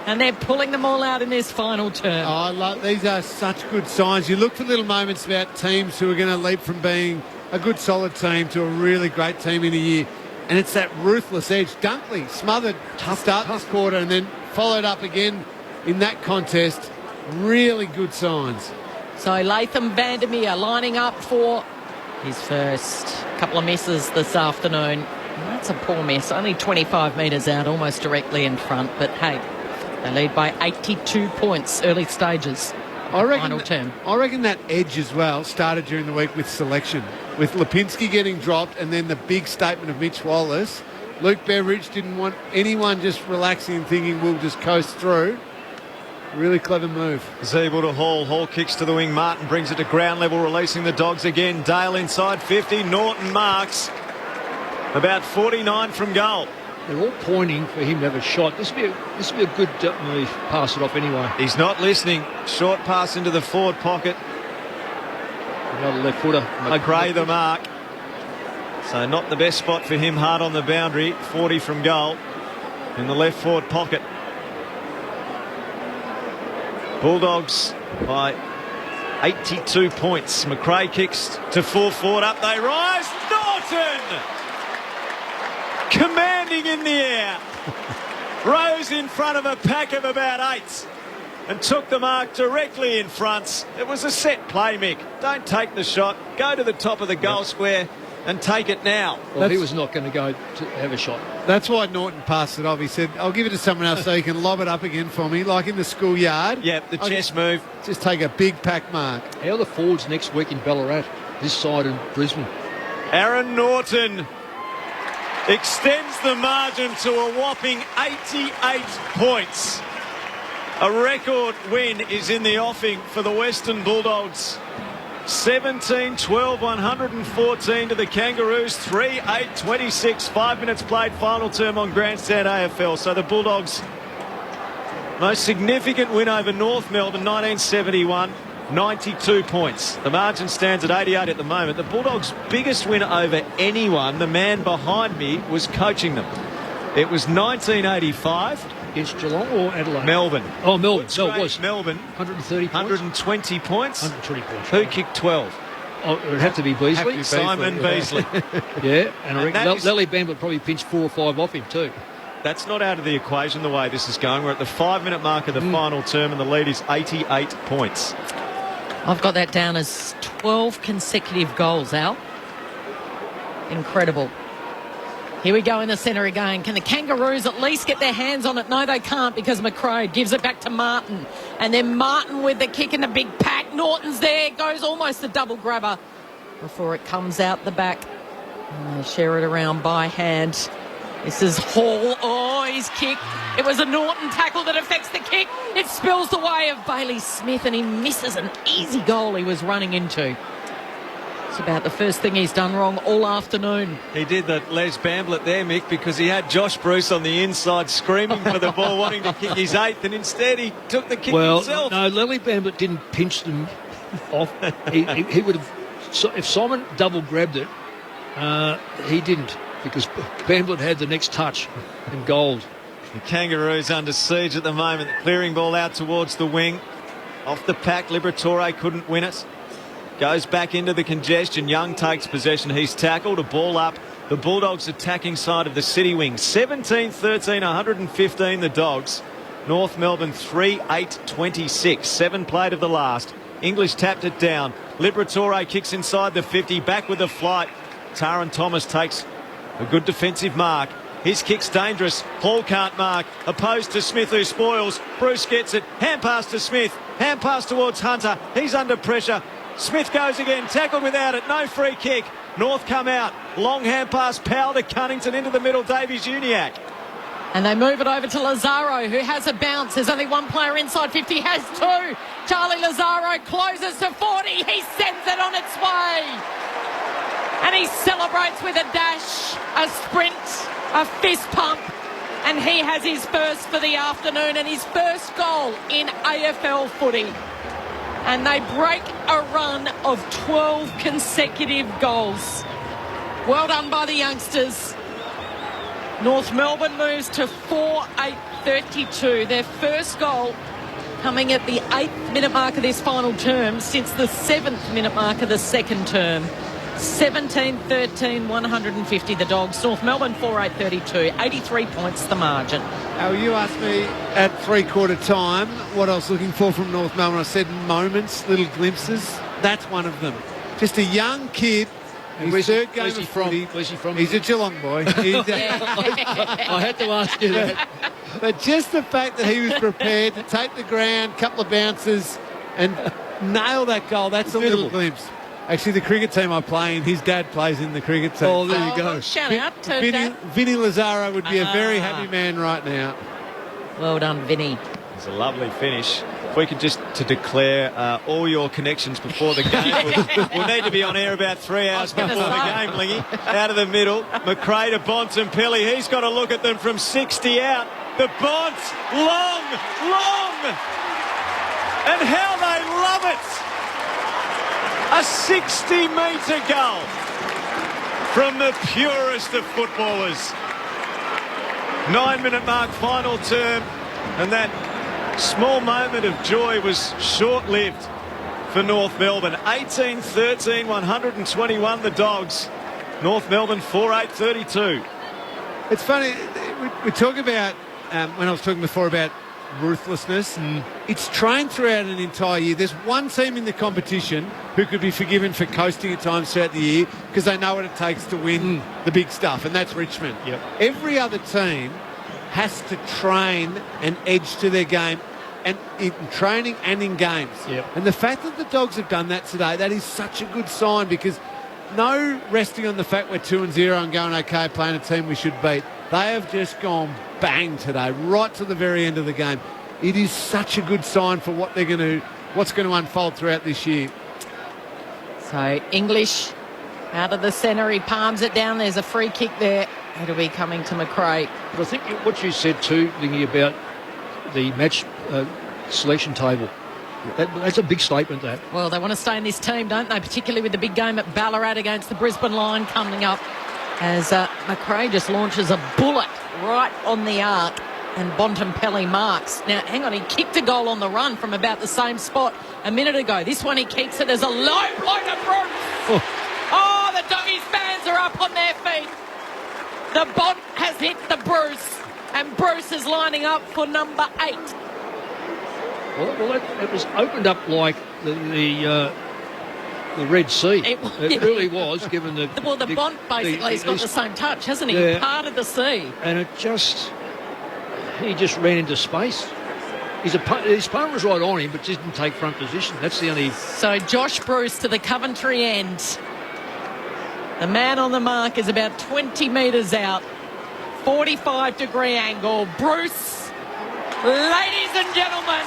and they're pulling them all out in this final term. Oh, I love these are such good signs. You look for little moments about teams who are going to leap from being a good solid team to a really great team in a year, and it's that ruthless edge. Dunkley smothered to start this quarter and then followed up again in that contest. Really good signs. So Latham Vandermeer lining up for his first couple of misses this afternoon. That's a poor miss, only 25 metres out, almost directly in front, but hey, they lead by 82 points early stages. I reckon that edge as well started during the week with selection, with Lipinski getting dropped and then the big statement of Mitch Wallace. Luke Beveridge didn't want anyone just relaxing and thinking we'll just coast through. Really clever move. Zeeble to Hall. Hall kicks to the wing. Martin brings it to ground level, releasing the Dogs again. Dale inside 50. Norton marks about 49 from goal. They're all pointing for him to have a shot. This would be a good move. Pass it off anyway. He's not listening. Short pass into the forward pocket. Another left footer. McRae the mark. So not the best spot for him. Hard on the boundary. 40 from goal in the left forward pocket. Bulldogs by 82 points. McRae kicks to full forward. Up they rise. Norton! Commanding in the air. Rose in front of a pack of about 8 and took the mark directly in front. It was a set play, Mick. Don't take the shot. Go to the top of the goal square and take it now. Well, he was not going to go to have a shot. That's why Norton passed it off. He said, I'll give it to someone else so you can lob it up again for me, like in the schoolyard. Yep, the chest move. Just take a big pack mark. How are the forwards next week in Ballarat? This side in Brisbane. Aaron Norton extends the margin to a whopping 88 points. A record win is in the offing for the Western Bulldogs. 17-12, 114 to the Kangaroos, 3-8-26, 5 minutes played, final term on Grandstand AFL. So the Bulldogs' most significant win over North Melbourne, 1971, 92 points. The margin stands at 88 at the moment. The Bulldogs' biggest win over anyone, the man behind me, was coaching them. It was 1985. Against Geelong or Adelaide? Melbourne. Oh, Melbourne. No, it was. Melbourne. 130 points? 120 points. 120 points. Who kicked 12? Oh, it would have to be Beasley. Simon Beasley. Yeah, and I reckon Lely Bamblett probably pinched 4 or 5 off him too. That's not out of the equation the way this is going. We're at the 5-minute mark of the final term and the lead is 88 points. I've got that down as 12 consecutive goals, Al. Incredible. Here we go in the centre again. Can the Kangaroos at least get their hands on it? No, they can't because McRae gives it back to Martin. And then Martin with the kick in the big pack. Norton's there. Goes almost a double grabber before it comes out the back. And they share it around by hand. This is Hall. Oh, he's kicked. It was a Norton tackle that affects the kick. It spills the way of Bailey Smith and he misses an easy goal he was running into. It's about the first thing he's done wrong all afternoon. He did that Les Bamblett there, Mick, because he had Josh Bruce on the inside screaming for the ball, wanting to kick his 8th, and instead he took the kick himself. No, Lely Bamblett didn't pinch them off. He would have, if Simon double grabbed it, he didn't, because Bamblett had the next touch and gold. The Kangaroos under siege at the moment. Clearing ball out towards the wing. Off the pack, Liberatore couldn't win it. Goes back into the congestion. Young takes possession. He's tackled. A ball up. The Bulldogs attacking side of the City wing. 17-13, 115 the Dogs. North Melbourne 3-8-26. 7 played of the last. English tapped it down. Liberatore kicks inside the 50. Back with the flight. Taran Thomas takes a good defensive mark. His kick's dangerous. Hall can't mark. Opposed to Smith, who spoils. Bruce gets it. Hand pass to Smith. Hand pass towards Hunter. He's under pressure. Smith goes again, tackled without it, no free kick. North come out, long hand pass, Powell to Cunnington into the middle, Davies-Uniacke. And they move it over to Lazaro, who has a bounce. There's only one player inside 50, has 2. Charlie Lazaro closes to 40, he sends it on its way. And he celebrates with a dash, a sprint, a fist pump. And he has his first for the afternoon and his first goal in AFL footy. And they break a run of 12 consecutive goals. Well done by the youngsters. North Melbourne moves to 4-8-32. Their first goal coming at the 8th minute mark of this final term since the 7th minute mark of the second term. 17-13, 150 the Dogs. North Melbourne 4-8-32, 83 points the margin. Al, you asked me at three-quarter time what I was looking for from North Melbourne. I said moments, little glimpses. That's one of them. Just a young kid. His third game of footy. Where's he from? He's a Geelong boy. I had to ask you that. But just the fact that he was prepared to take the ground, couple of bounces, and nail that goal, that's a little glimpse. Actually, the cricket team I play in, his dad plays in the cricket team. Oh, there you go. Shout out to Dad. Vinny Lazaro would be a very happy man right now. Well done, Vinny. It's a lovely finish. If we could just to declare all your connections before the game. We'll need to be on air about 3 hours before the game, Lingy. Out of the middle, McRae to Bontempelli. He's got to look at them from 60 out. The Bonts, long. And how they love it. A 60-metre goal from the purest of footballers. 9-minute mark, final term, and that small moment of joy was short-lived for North Melbourne. 18-13, 121 the Dogs. North Melbourne 4-8-32. It's funny, we talk about, when I was talking before about ruthlessness, it's trained throughout an entire year. There's one team in the competition who could be forgiven for coasting at times throughout the year because they know what it takes to win the big stuff, and that's Richmond. Yep. Every other team has to train an edge to their game, and in training and in games. Yep. And the fact that the Dogs have done that today, that is such a good sign, because no resting on the fact we're 2-0 and going okay, playing a team we should beat. They have just gone bang today, right to the very end of the game. It is such a good sign for what's going to unfold throughout this year. So English out of the centre, he palms it down. There's a free kick there. It'll be coming to McRae. But I think what you said too, Lingy, about the match selection table, that's a big statement, that. Well, they want to stay in this team, don't they? Particularly with the big game at Ballarat against the Brisbane Lion coming up, as McRae just launches a bullet right on the arc and Bontempelli marks. Now, hang on, he kicked a goal on the run from about the same spot a minute ago. This one he keeps it as a low point of Bruce. Oh, the Doggies fans are up on their feet. The Bont has hit the Bruce, and Bruce is lining up for number 8. Well, it was opened up like the Red Sea. It really was, given the... Well, the Bont basically has got the same touch, hasn't he? Yeah. He parted the sea. And he just ran into space. His opponent was right on him, but didn't take front position. That's the only... So Josh Bruce to the Coventry end. The man on the mark is about 20 metres out. 45-degree angle. Bruce, ladies and gentlemen,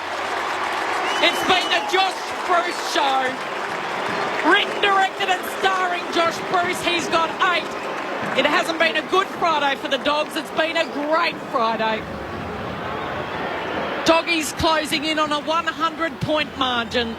it's been the Josh Bruce show. Written, directed and starring Josh Bruce. He's got 8. It hasn't been a good Friday for the Dogs. It's been a great Friday. Doggies closing in on a 100-point margin.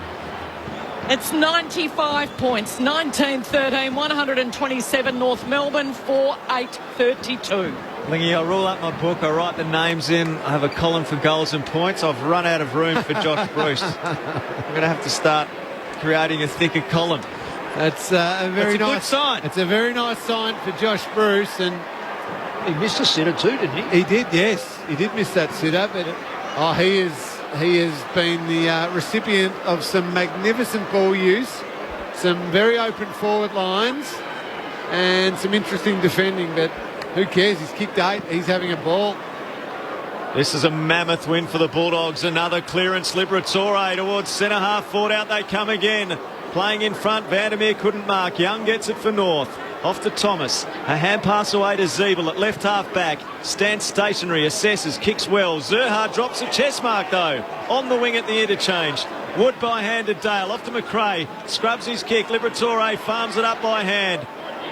It's 95 points, 19-13, 127 North Melbourne, 4-8-32. Lingy, I roll up my book, I write the names in, I have a column for goals and points. I've run out of room for Josh Bruce. I'm going to have to start creating a thicker column. That's a good sign. It's a very nice sign for Josh Bruce, and he missed a sitter too, didn't he? He did, yes. He did miss that sitter, but he has been the recipient of some magnificent ball use, some very open forward lines, and some interesting defending, but who cares? He's kicked 8. He's having a ball. This is a mammoth win for the Bulldogs. Another clearance. Liberatore towards centre half forward. Out they come again. Playing in front. Vandermeer couldn't mark. Young gets it for North. Off to Thomas. A hand pass away to Zeeble at left half back. Stands stationary. Assesses. Kicks well. Zerha drops a chest mark though. On the wing at the interchange. Wood by hand to Dale. Off to McRae. Scrubs his kick. Liberatore farms it up by hand.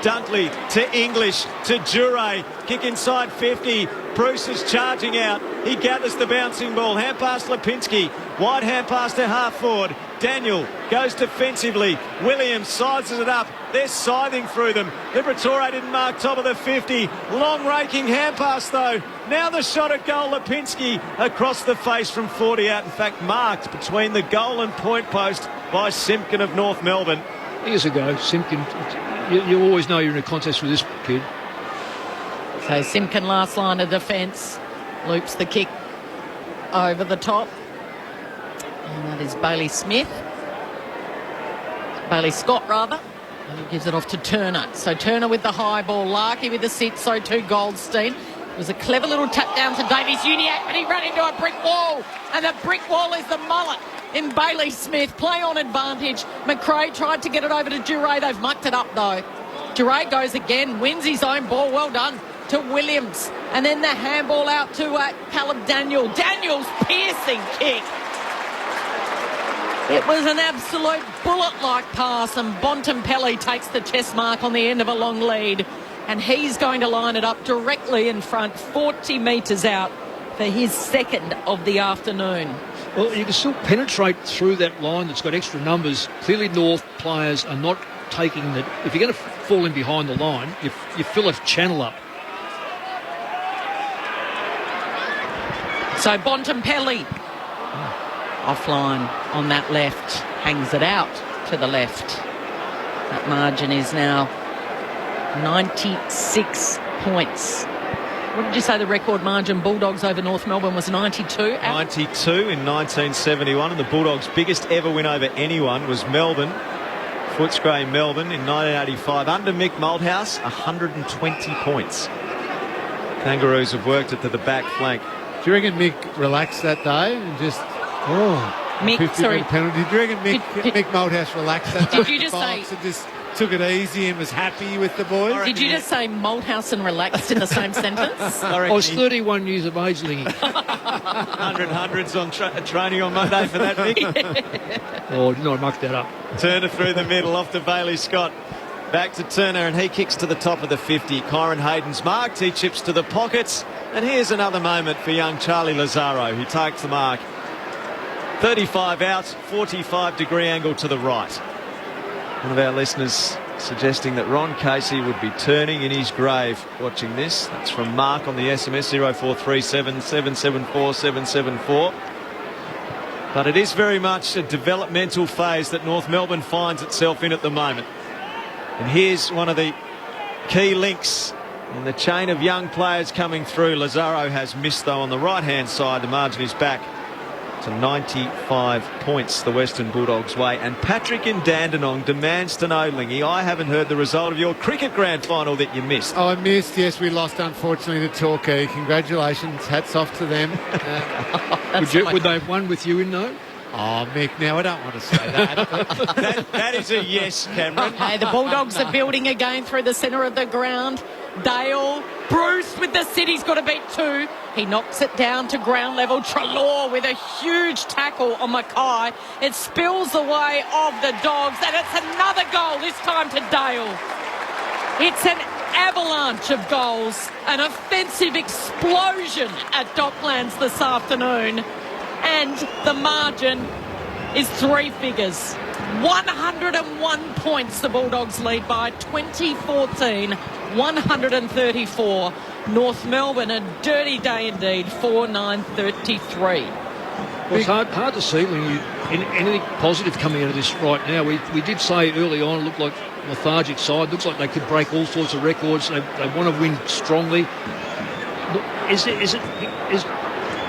Dunkley to English to Jure. Kick inside 50. Bruce is charging out. He gathers the bouncing ball. Hand pass Lipinski. Wide hand pass to half forward. Daniel goes defensively. Williams sizes it up. They're scything through them. Liberatore didn't mark top of the 50. Long raking hand pass though. Now the shot at goal. Lipinski across the face from 40 out. In fact, marked between the goal and point post by Simpkin of North Melbourne. Years ago, Simpkin, you always know you're in a contest with this kid. So Simpkin, last line of defence, loops the kick over the top. And that is Bailey Smith. Bailey Scott, rather. And he gives it off to Turner. So Turner with the high ball. Larkey with the sit, so too Goldstein. It was a clever little tap down to Davies Uniacke, but he ran into a brick wall. And the brick wall is the mullet in Bailey Smith. Play on advantage. McRae tried to get it over to Duray. They've mucked it up, though. Duray goes again, wins his own ball. Well done to Williams. And then the handball out to Caleb Daniel. Daniel's piercing kick. It was an absolute bullet-like pass, and Bontempelli takes the chest mark on the end of a long lead. And he's going to line it up directly in front, 40 metres out for his second of the afternoon. Well, you can still penetrate through that line that's got extra numbers. Clearly North players are not taking the... If you're going to fall in behind the line, you fill a channel up. So Bontempelli offline on that left, hangs it out to the left. That margin is now 96 points. What did you say the record margin Bulldogs over North Melbourne was? 92? 92 in 1971, and the Bulldogs' biggest ever win over anyone was Melbourne. Footscray Melbourne in 1985. Under Mick Malthouse, 120 points. Kangaroos have worked it to the back flank. Do you reckon Mick relaxed that day and just... Mick, sorry. Penalty. Do you reckon Mick Malthouse relaxed that day? Did you just say... And just took it easy and was happy with the boys? Did you just say Malthouse and relaxed in the same sentence? I was 31 years of age, Lingy. 100 on training on Monday for that, Mick. Oh, didn't I muck that up? Turner through the middle, off to Bailey Scott. Back to Turner, and he kicks to the top of the 50. Kyron Hayden's marked. He chips to the pockets. And here's another moment for young Charlie Lazaro, who takes the mark. 35 out, 45-degree angle to the right. One of our listeners suggesting that Ron Casey would be turning in his grave watching this. That's from Mark on the SMS 0437 774 774. But it is very much a developmental phase that North Melbourne finds itself in at the moment. And here's one of the key links in the chain of young players coming through. Lazaro has missed, though, on the right-hand side. The margin is back to 95 points the Western Bulldogs way. And Patrick in Dandenong demands to know, Lingy, I haven't heard the result of your cricket grand final that you missed. Oh, I missed. Yes, we lost, unfortunately, to Torquay. Congratulations. Hats off to them. Would they have won with you in, though? Oh, Mick, now I don't want to say that. that is a yes, Cameron. Hey, the Bulldogs are building again through the centre of the ground. Dale, Bruce with the City's got to beat two. He knocks it down to ground level. Treloar with a huge tackle on Mackay. It spills away of the Dogs, and it's another goal, this time to Dale. It's an avalanche of goals, an offensive explosion at Docklands this afternoon. And the margin is three figures. 101 points the Bulldogs lead by. 2014, 134. North Melbourne, a dirty day indeed, 4-9-33. Well, it's hard to see anything positive coming out of this right now. We did say early on it looked like a lethargic side. Looks like they could break all sorts of records. They want to win strongly. Is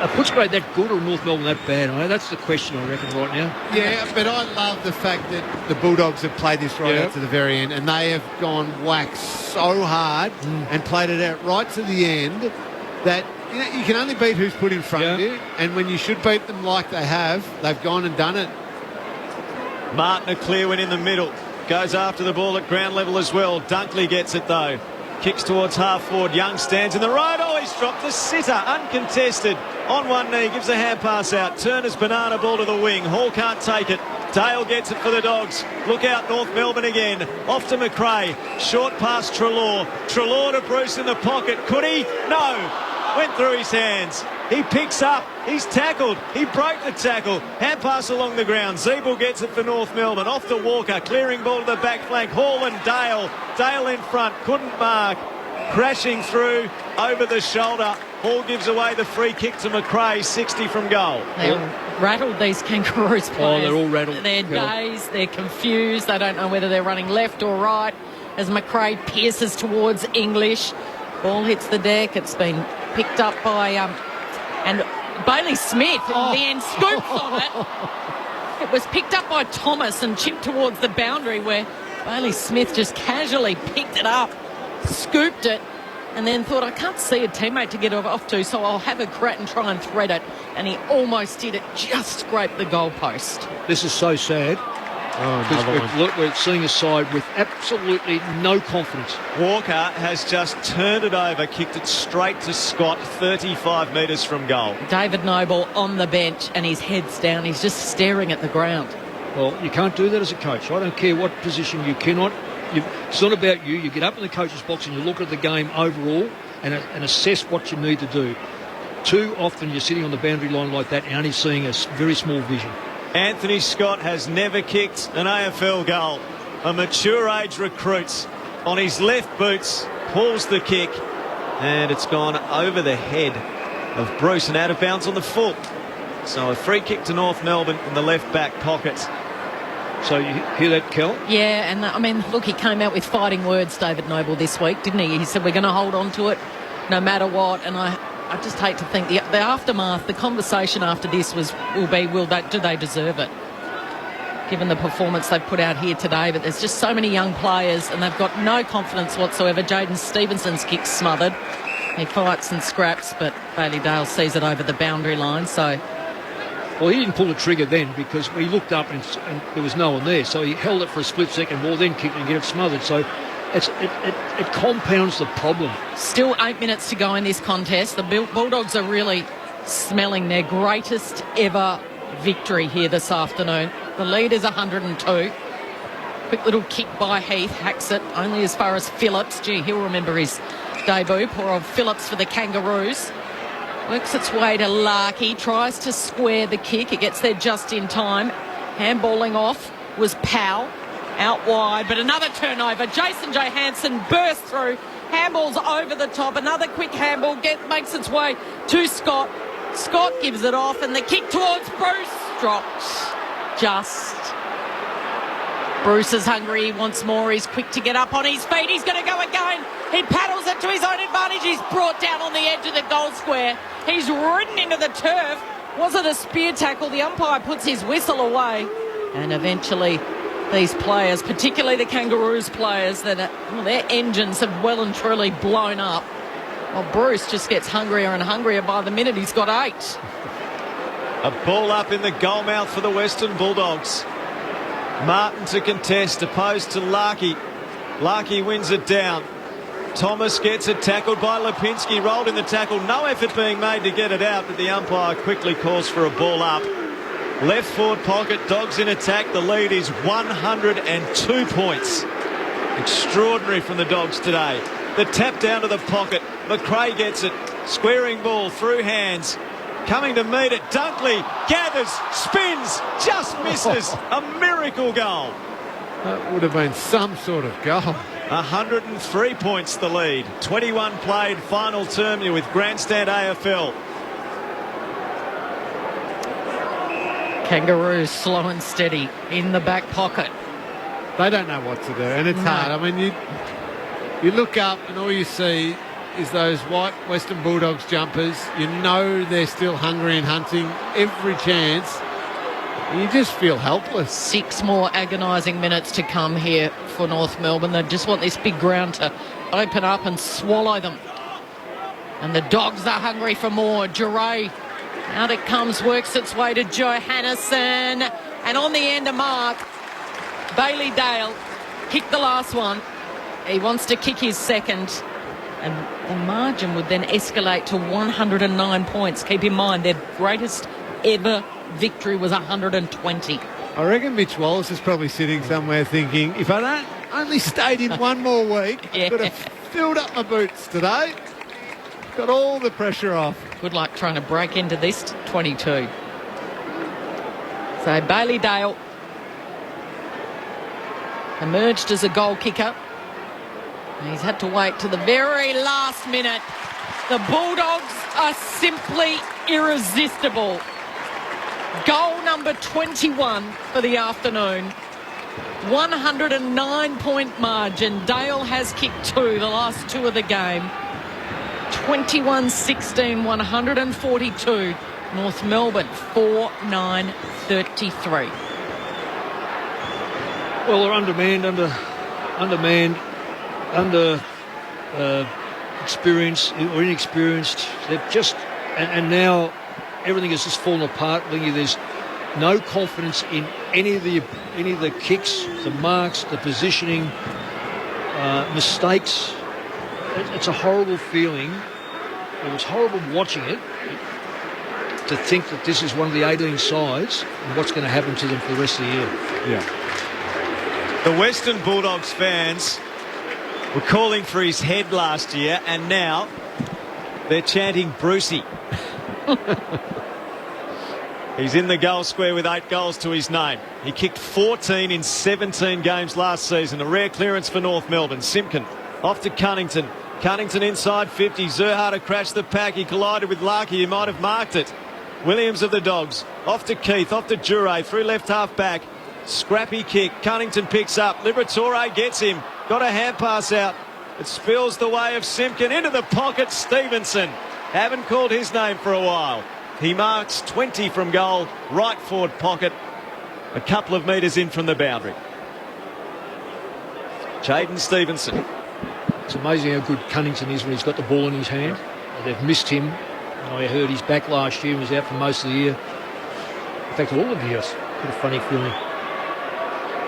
a Footscray that good or North Melbourne that bad? That's the question, I reckon, right now. Yeah, but I love the fact that the Bulldogs have played this right out to the very end, and they have gone whack so hard and played it out right to the end that you can only beat who's put in front of you, and when you should beat them like they have, they've gone and done it. Martin, a clear one in the middle. Goes after the ball at ground level as well. Dunkley gets it, though. Kicks towards half forward. Young stands in the right. Oh, he's dropped the sitter. Uncontested. On one knee. Gives a hand pass out. Turner's banana ball to the wing. Hall can't take it. Dale gets it for the Dogs. Look out, North Melbourne again. Off to McRae. Short pass Treloar. Treloar to Bruce in the pocket. Could he? No. Went through his hands. He picks up. He's tackled. He broke the tackle. Hand pass along the ground. Zeeble gets it for North Melbourne. Off to Walker. Clearing ball to the back flank. Hall and Dale. Dale in front. Couldn't mark. Crashing through over the shoulder. Hall gives away the free kick to McRae. 60 from goal. They're rattled, these Kangaroos players. Oh, they're all rattled. They're dazed. They're confused. They don't know whether they're running left or right as McRae pierces towards English. Ball hits the deck. It's been picked up by... and Bailey Smith in the end scoops on it. It was picked up by Thomas and chipped towards the boundary where Bailey Smith just casually picked it up, scooped it, and then thought, I can't see a teammate to get off to, so I'll have a crack and try and thread it. And he almost did it, just scraped the goalpost. This is so sad. Because we're seeing a side with absolutely no confidence. Walker has just turned it over, kicked it straight to Scott, 35 metres from goal. David Noble on the bench and his head's down. He's just staring at the ground. Well, you can't do that as a coach. I don't care what position you cannot. It's not about you. You get up in the coach's box and you look at the game overall and assess what you need to do. Too often you're sitting on the boundary line like that and only seeing a very small vision. Anthony Scott has never kicked an AFL goal. A mature age recruit on his left boots pulls the kick and it's gone over the head of Bruce and out of bounds on the foot. So a free kick to North Melbourne in the left back pocket. So you hear that, Kel? Yeah, and I mean, look, he came out with fighting words, David Noble, this week, didn't he? He said, we're going to hold on to it no matter what. And I just hate to think the aftermath, the conversation after this do they deserve it? Given the performance they've put out here today, but there's just so many young players and they've got no confidence whatsoever. Jaden Stevenson's kick's smothered. He fights and scraps, but Bailey Dale sees it over the boundary line, so... Well, he didn't pull the trigger then because we looked up and there was no one there. So he held it for a split second, ball then kicked and get it smothered. So it compounds the problem. Still 8 minutes to go in this contest. The Bulldogs are really smelling their greatest ever victory here this afternoon. The lead is 102. Quick little kick by Heath, hacks it only as far as Phillips. Gee, he'll remember his debut. Poor old Phillips for the Kangaroos. Works its way to Larkey, tries to square the kick. It gets there just in time. Handballing off was Powell. Out wide, but another turnover. Jason Johansson bursts through. Handballs over the top. Another quick handball makes its way to Scott. Scott gives it off, and the kick towards Bruce drops. Just. Bruce is hungry. He wants more. He's quick to get up on his feet. He's going to go again. He paddles it to his own advantage. He's brought down on the edge of the goal square. He's ridden into the turf. Was it a spear tackle? The umpire puts his whistle away. And eventually these players, particularly the Kangaroos players, their engines have well and truly blown up. Well, Bruce just gets hungrier and hungrier by the minute. He's got 8. A ball up in the goal mouth for the Western Bulldogs. Martin to contest, opposed to Larkey. Larkey wins it down. Thomas gets it tackled by Lipinski, rolled in the tackle. No effort being made to get it out, but the umpire quickly calls for a ball up. Left forward pocket, Dogs in attack. The lead is 102 points. Extraordinary from the Dogs today. The tap down to the pocket. McRae gets it. Squaring ball through hands. Coming to meet it. Dunkley gathers, spins, just misses. A miracle goal. That would have been some sort of goal. 103 points the lead. 21 played, final term with Grandstand AFL. Kangaroos slow and steady in the back pocket. They don't know what to do, and it's hard. I mean, you look up and all you see is those white Western Bulldogs jumpers. You know they're still hungry and hunting every chance. You just feel helpless. 6 more agonising minutes to come here for North Melbourne. They just want this big ground to open up and swallow them. And the Dogs are hungry for more. Duray, out it comes, works its way to Johannesson. And on the end of mark, Bailey Dale kicked the last one. He wants to kick his second. And the margin would then escalate to 109 points. Keep in mind, their greatest ever victory was 120. I reckon Mitch Wallace is probably sitting somewhere thinking, if I don't only stayed in one more week, I could have filled up my boots today. Got all the pressure off. Good luck trying to break into this 22. So Bailey Dale emerged as a goal kicker. He's had to wait to the very last minute. The Bulldogs are simply irresistible. Goal number 21 for the afternoon. 109-point margin. Dale has kicked 2, the last 2 of the game. 21-16, 142. North Melbourne, 4-9-33. Well, they're undermanned, experienced or inexperienced. They've just, and now everything has just fallen apart. There's no confidence in any of the kicks, the marks, the positioning, mistakes. It's a horrible feeling. It was horrible watching it, to think that this is one of the 18 sides and what's going to happen to them for the rest of the year. Yeah. The Western Bulldogs fans were calling for his head last year, and now they're chanting Brucey. He's in the goal square with 8 goals to his name. He kicked 14 in 17 games last season. A rare clearance for North Melbourne. Simpkin off to Cunnington. Cunnington inside 50. Zerha to crash the pack. He collided with Larkey. He might have marked it. Williams of the Dogs. Off to Keith. Off to Jure. Through left half back. Scrappy kick. Cunnington picks up. Liberatore gets him. Got a hand pass out. It spills the way of Simpkin into the pocket. Stevenson. Haven't called his name for a while. He marks 20 from goal. Right forward pocket. A couple of metres in from the boundary. Jaden Stevenson. It's amazing how good Cunnington is when he's got the ball in his hand. They've missed him. I heard he's back last year and was out for most of the year. In fact, all of the years. Bit of funny feeling.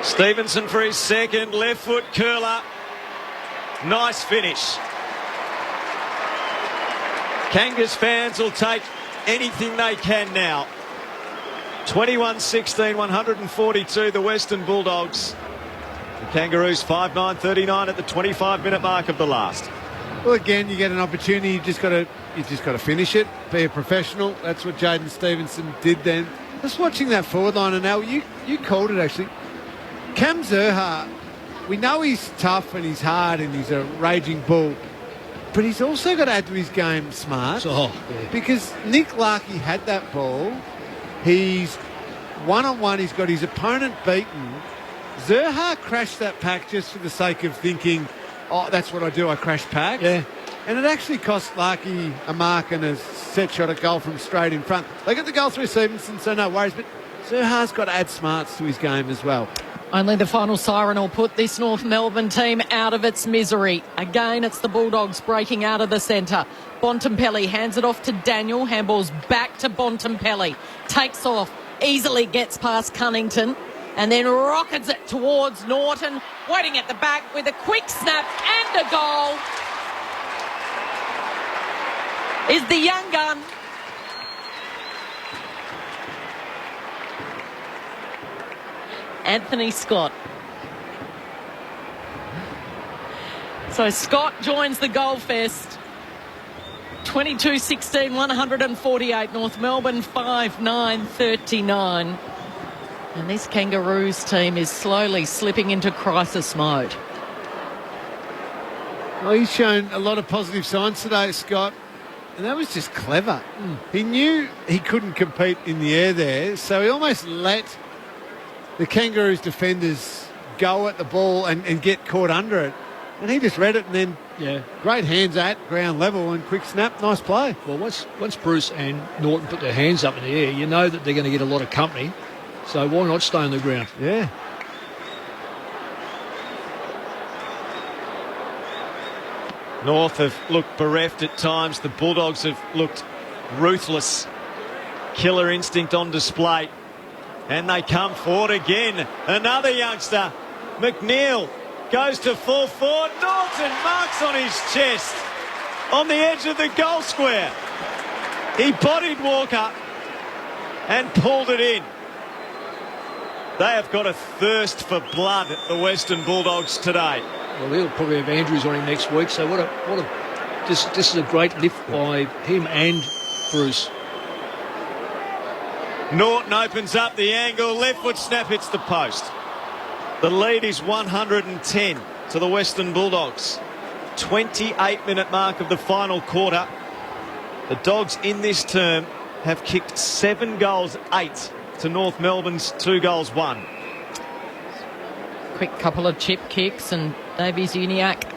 Stevenson for his second. Left foot curler. Nice finish. Kangas fans will take anything they can now. 21-16, 142, the Western Bulldogs. The Kangaroos 5-9-39 at the 25-minute mark of the last. Well, again, you get an opportunity. You just got to finish it. Be a professional. That's what Jaden Stevenson did then. Just watching that forward line, and now you called it actually. Cam Zerha, we know he's tough and he's hard and he's a raging bull, but he's also got to add to his game smart. Because Nick Larkey had that ball. He's one-on-one. He's got his opponent beaten. Zerha crashed that pack just for the sake of thinking, oh, that's what I do, I crash packs. Yeah. And it actually cost Larkey a mark and a set shot at goal from straight in front. They got the goal through Stevenson, so no worries, but Zerha's got to add smarts to his game as well. Only the final siren will put this North Melbourne team out of its misery. Again, it's the Bulldogs breaking out of the centre. Bontempelli hands it off to Daniel. Handball's back to Bontempelli. Takes off, easily gets past Cunnington, and then rockets it towards Norton. Waiting at the back with a quick snap and a goal is the young gun. Anthony Scott. So Scott joins the goal fest. 22-16, 148. North Melbourne 5-9-39. And this Kangaroos team is slowly slipping into crisis mode. Well, he's shown a lot of positive signs today, Scott. And that was just clever. He knew he couldn't compete in the air there, so he almost let the Kangaroos defenders go at the ball and get caught under it. And he just read it and then, great hands at ground level and quick snap, nice play. Well, once Bruce and Norton put their hands up in the air, you know that they're going to get a lot of company. So why not stay on the ground? Yeah. North have looked bereft at times. The Bulldogs have looked ruthless. Killer instinct on display. And they come forward again. Another youngster. McNeil goes to full forward. Norton marks on his chest on the edge of the goal square. He bodied Walker and pulled it in. They have got a thirst for blood, the Western Bulldogs today. Well, he'll probably have Andrews on him next week. So this is a great lift by him and Bruce. Norton opens up the angle. Left foot snap hits the post. The lead is 110 to the Western Bulldogs. 28-minute mark of the final quarter. The Dogs in this term have kicked 7 goals, 8 to North Melbourne's 2 goals, 1. Quick couple of chip kicks and Davies Uniacke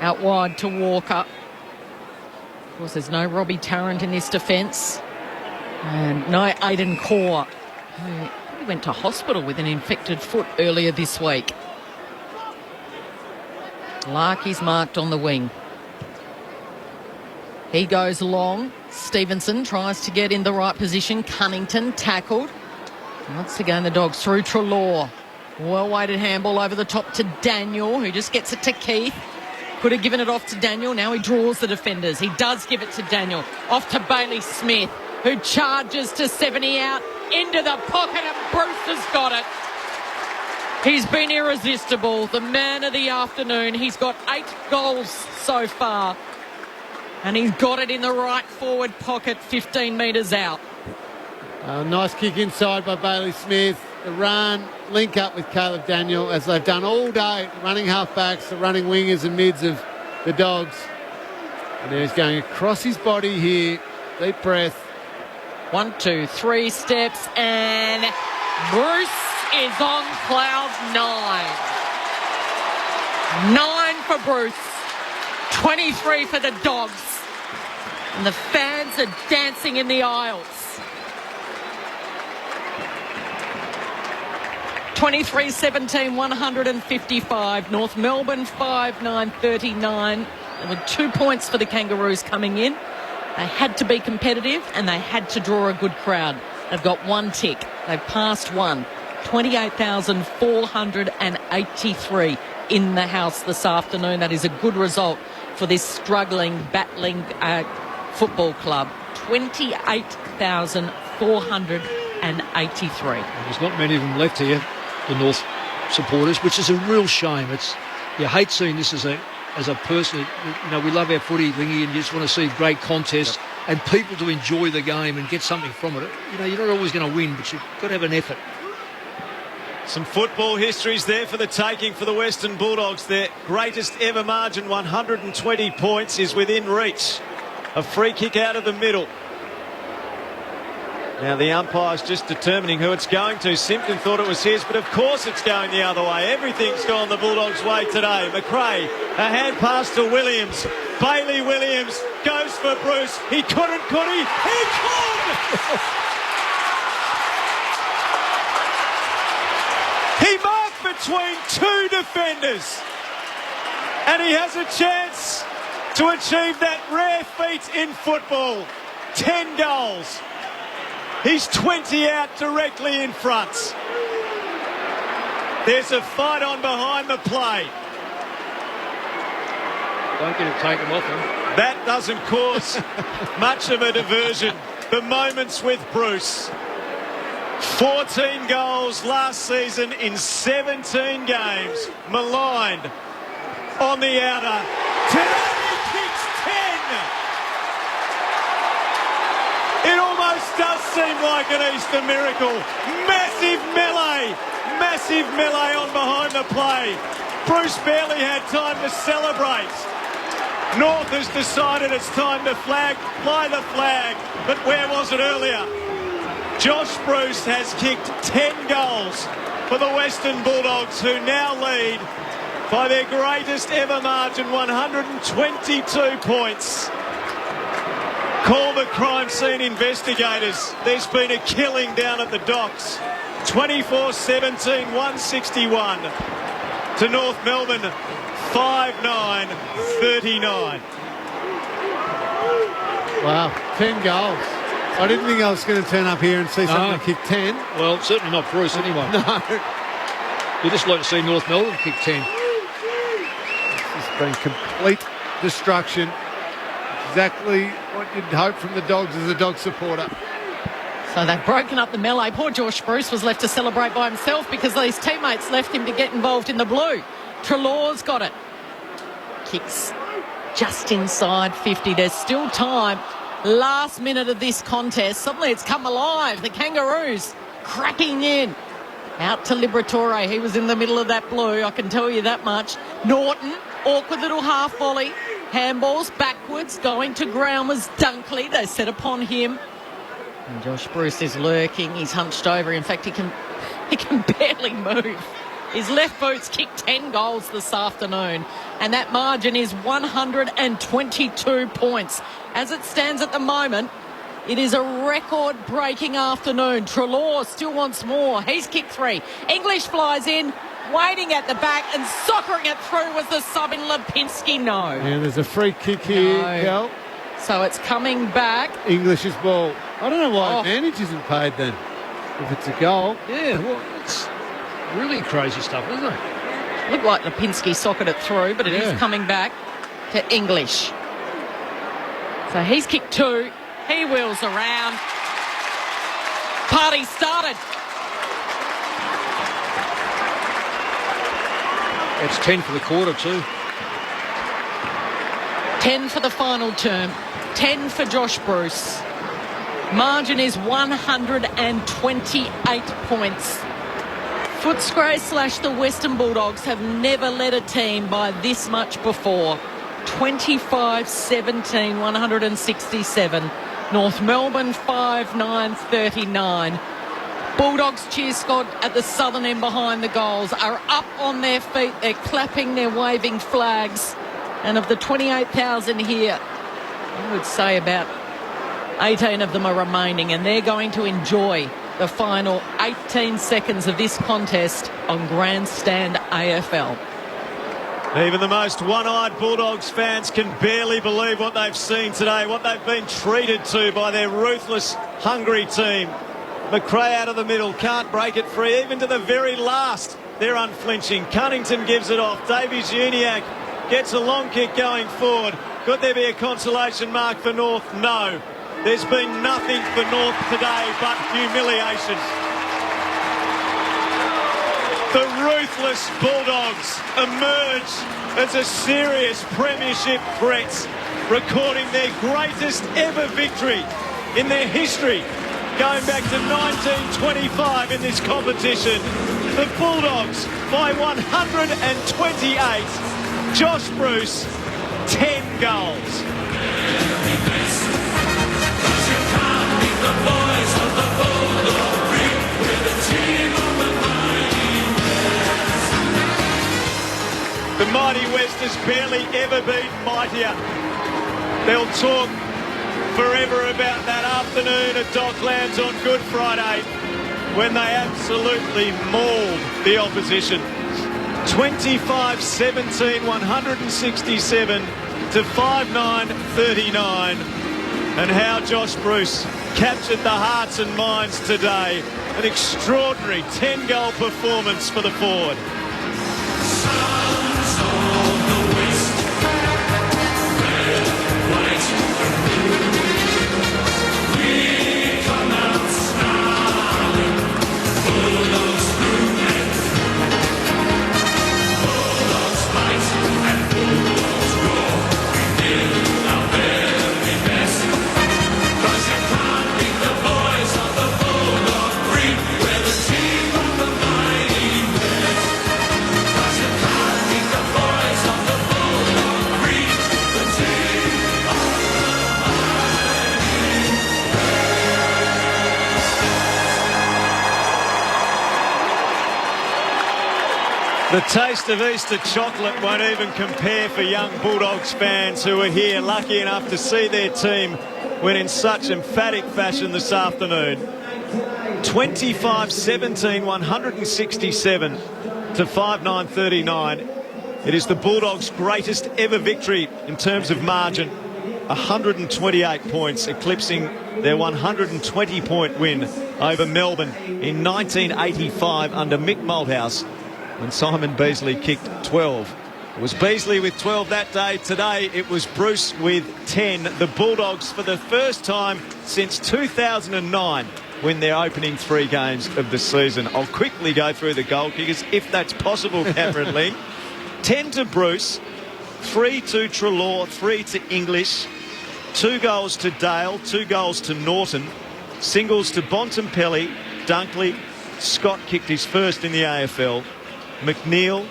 out wide to Walker. Of course, there's no Robbie Tarrant in this defence. And no Aidan Core, who went to hospital with an infected foot earlier this week. Larkey's marked on the wing. He goes long. Stevenson tries to get in the right position. Cunnington tackled. Once again, the Dogs through Treloar. Well-weighted handball over the top to Daniel, who just gets it to Keith. Could have given it off to Daniel. Now he draws the defenders. He does give it to Daniel. Off to Bailey Smith, who charges to 70 out into the pocket, and Bruce has got it. He's been irresistible, the man of the afternoon. He's got 8 goals so far, and he's got it in the right forward pocket, 15 metres out. Nice kick inside by Bailey Smith. The run, link up with Caleb Daniel, as they've done all day, running half-backs, the running wingers and mids of the Dogs. And he's going across his body here. Deep breath. 1, 2, 3 steps, and Bruce is on cloud 9. 9 for Bruce, 23 for the Dogs. And the fans are dancing in the aisles. 23-17, 155. North Melbourne 5-9-39. There were 2 points for the Kangaroos coming in. They had to be competitive and they had to draw a good crowd. They've got 1 tick. They've passed 1. 28,483 in the house this afternoon. That is a good result for this struggling, battling football club. 28,483. There's not many of them left here, the North supporters, which is a real shame. You hate seeing this as a person. You know, we love our footy, Lingy, and you just want to see great contests and people to enjoy the game and get something from it. You know, you're not always going to win, but you've got to have an effort. Some football histories there for the taking for the Western Bulldogs. Their greatest ever margin, 120 points, is within reach. A free kick out of the middle. Now the umpire's just determining who it's going to. Simpkin thought it was his, but of course it's going the other way. Everything's gone the Bulldogs' way today. McRae, a hand pass to Williams. Bailey Williams goes for Bruce. He couldn't, could he? He could! He marked between 2 defenders. And he has a chance to achieve that rare feat in football. 10 goals. He's 20 out directly in front. There's a fight on behind the play. Don't get it taken off him. That doesn't cause much of a diversion. The moments with Bruce. 14 goals last season in 17 games. Maligned on the outer. Today he kicks 10. It almost does seem like an Easter miracle. Massive melee on behind the play. Bruce barely had time to celebrate. North has decided it's time to fly the flag. But where was it earlier? Josh Bruce has kicked 10 goals for the Western Bulldogs, who now lead by their greatest ever margin, 122 points. Call the crime scene investigators. There's been a killing down at the docks. 24-17, 161 to North Melbourne, 5-9-39. Wow, 10 goals. I didn't think I was going to turn up here and see someone kick 10. Well, certainly not Bruce anyway. No. You just like to see North Melbourne kick 10. This has been complete destruction. Exactly what you'd hope from the Dogs as a Dog supporter. So they've broken up the melee. Poor Josh Bruce was left to celebrate by himself because his teammates left him to get involved in the blue. Treloar's got it. Kicks just inside 50. There's still time last minute of this contest. Suddenly it's come alive. The Kangaroos cracking in. Out to Liberatore. He was in the middle of that blue, I can tell you that much. Norton, awkward little half volley. Handballs backwards, going to ground was Dunkley. They set upon him. And Josh Bruce is lurking. He's hunched over. In fact, he can barely move. His left boot's kicked 10 goals this afternoon. And that margin is 122 points. As it stands at the moment, it is a record-breaking afternoon. Treloar still wants more. He's kicked 3. English flies in, waiting at the back, and soccering it through was the sub in Lipinski. No. And there's a free kick here, Cal. So it's coming back. English's ball. I don't know why advantage isn't paid then, if it's a goal. Yeah, well, it's really crazy stuff, isn't it? Looked like Lipinski socked it through, but it is coming back to English. So he's kicked 2. He wheels around. Party started. It's 10 for the quarter too. 10 for the final term. 10 for Josh Bruce. Margin is 128 points. Footscray / the Western Bulldogs have never led a team by this much before. 25-17, 167. North Melbourne 5-9-39. Bulldogs cheer squad at the southern end behind the goals are up on their feet. They're clapping, they're waving flags. And of the 28,000 here, I would say about 18 of them are remaining, and they're going to enjoy the final 18 seconds of this contest on Grandstand AFL. Even the most one-eyed Bulldogs fans can barely believe what they've seen today, what they've been treated to by their ruthless, hungry team. McRae out of the middle, can't break it free, even to the very last. They're unflinching. Cunnington gives it off. Davies-Uniacke gets a long kick going forward. Could there be a consolation mark for North? No. There's been nothing for North today but humiliation. The ruthless Bulldogs emerge as a serious premiership threat, recording their greatest ever victory in their history, going back to 1925 in this competition. The Bulldogs by 128. Josh Bruce, 10 goals. The mighty West has barely ever been mightier. They'll talk forever about that afternoon at Docklands on Good Friday when they absolutely mauled the opposition. 25-17, 167 to 5-9-39. And how Josh Bruce captured the hearts and minds today. An extraordinary 10-goal performance for the forward. The taste of Easter chocolate won't even compare for young Bulldogs fans who are here lucky enough to see their team win in such emphatic fashion this afternoon. 25-17, 167 to 5-9-39. It is the Bulldogs' greatest ever victory in terms of margin. 128 points, eclipsing their 120-point win over Melbourne in 1985 under Mick Malthouse, when Simon Beasley kicked 12. It was Beasley with 12 that day. Today it was Bruce with 10. The Bulldogs, for the first time since 2009, win their opening 3 games of the season. I'll quickly go through the goal kickers, if that's possible, Cameron Lee. 10 to Bruce, 3 to Treloar, 3 to English, 2 goals to Dale, 2 goals to Norton, singles to Bontempelli, Dunkley. Scott kicked his first in the AFL. McNeil,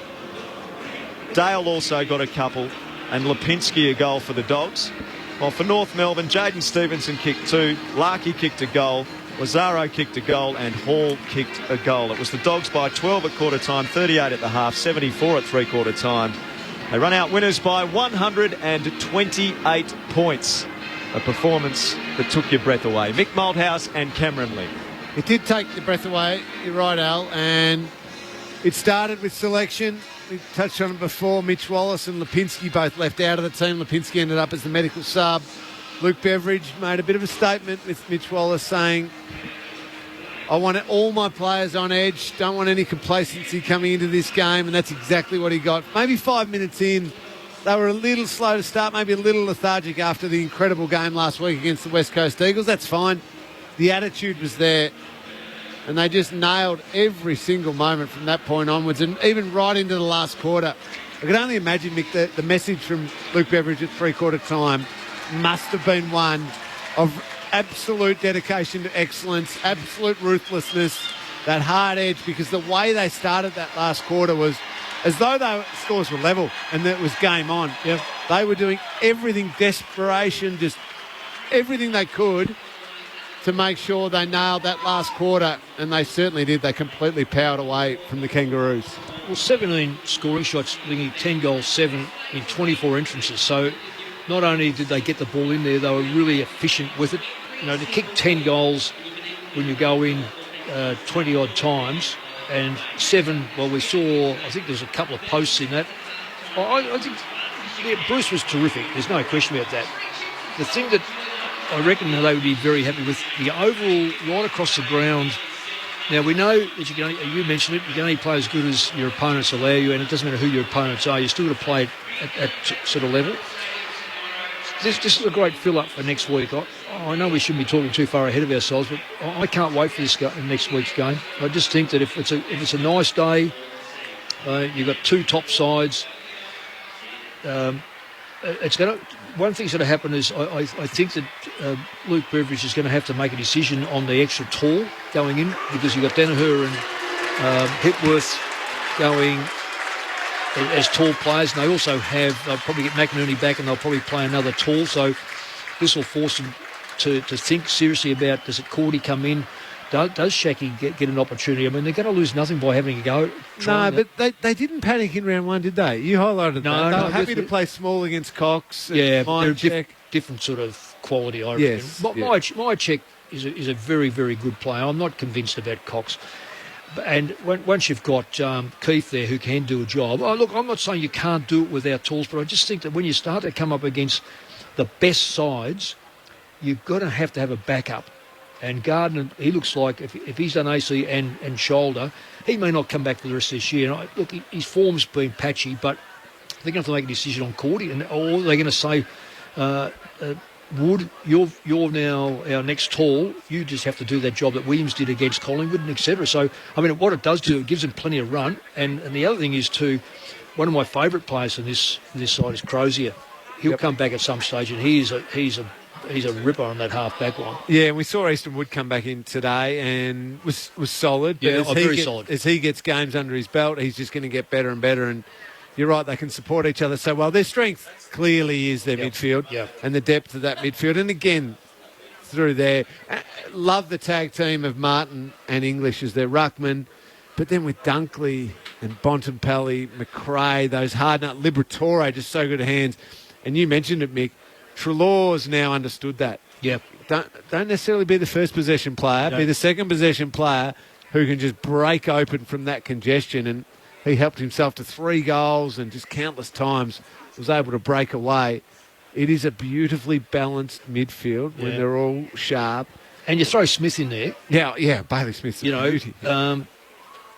Dale also got a couple, and Lipinski a goal for the Dogs. While for North Melbourne, Jaden Stevenson kicked 2, Larkey kicked a goal, Lazaro kicked a goal, and Hall kicked a goal. It was the Dogs by 12 at quarter time, 38 at the half, 74 at three-quarter time. They run out winners by 128 points. A performance that took your breath away. Mick Malthouse and Cameron Lee. It did take the breath away, you're right, Al, and it started with selection. We touched on it before. Mitch Wallace and Lipinski both left out of the team. Lipinski ended up as the medical sub. Luke Beveridge made a bit of a statement with Mitch Wallace saying, I want all my players on edge, don't want any complacency coming into this game, and that's exactly what he got. Maybe 5 minutes in, they were a little slow to start, maybe a little lethargic after the incredible game last week against the West Coast Eagles. That's fine. The attitude was there, and they just nailed every single moment from that point onwards, and even right into the last quarter. I can only imagine, Mick, the message from Luke Beveridge at three-quarter time must have been one of absolute dedication to excellence, absolute ruthlessness, that hard edge, because the way they started that last quarter was as though scores were level and that it was game on. Yep. They were doing everything, desperation, just everything they could to make sure they nailed that last quarter, and they certainly did. They completely powered away from the Kangaroos. Well, 17 scoring shots, bringing 10 goals, 7 in 24 entrances. So not only did they get the ball in there, they were really efficient with it. You know, to kick 10 goals when you go in 20-odd times, and 7, well, we saw, I think there's a couple of posts in that. I think Bruce was terrific. There's no question about that. The thing that I reckon they would be very happy with, the overall right across the ground. Now, we know that you mentioned it, you can only play as good as your opponents allow you, and it doesn't matter who your opponents are, you're still going to play at sort of level. This is a great fill-up for next week. I know we shouldn't be talking too far ahead of ourselves, but I can't wait for this next week's game. I just think that if it's a nice day, you've got 2 top sides. One thing's going to happen is I think that Luke Beveridge is going to have to make a decision on the extra tall going in, because you've got Danaher and Hipworth going as tall players, and they'll probably get McInerney back, and they'll probably play another tall. So this will force them to think seriously about, does it Cordy come in? Does Shaki get an opportunity? I mean, they're going to lose nothing by having a go. No, but they didn't panic in round 1, did they? You highlighted that. They were happy to play small against Cox. Yeah, they're different sort of quality, I reckon. Yes, my check is a very, very good player. I'm not convinced about Cox. And once you've got Keith there who can do a job, look, I'm not saying you can't do it without tools, but I just think that when you start to come up against the best sides, you've got to have a backup. And Gardner, he looks like if he's done AC and shoulder, he may not come back for the rest of this year. And look, his form's been patchy, but they're going to have to make a decision on Cordy, or they're going to say, Wood, you're now our next tall. You just have to do that job that Williams did against Collingwood, and etc. So, I mean, what it does do, it gives him plenty of run. And the other thing is, too, one of my favourite players on this side is Crozier. He'll come back at some stage, and he's a ripper on that half-back line. Yeah, and we saw Easton Wood come back in today and was solid. Yeah, very solid. As he gets games under his belt, he's just going to get better and better. And you're right, they can support each other so well. Their strength clearly is their midfield and the depth of that midfield. And again, through there, love the tag team of Martin and English as their ruckman. But then with Dunkley and Bontempelli, McRae, those hard nut, Liberatore, just so good at hands. And you mentioned it, Mick. Treloar's now understood that. Yep. Don't necessarily be the first possession player. Be the second possession player who can just break open from that congestion. And he helped himself to 3 goals and just countless times was able to break away. It is a beautifully balanced midfield when they're all sharp. And you throw Smith in there. Yeah, Bailey Smith's a beauty.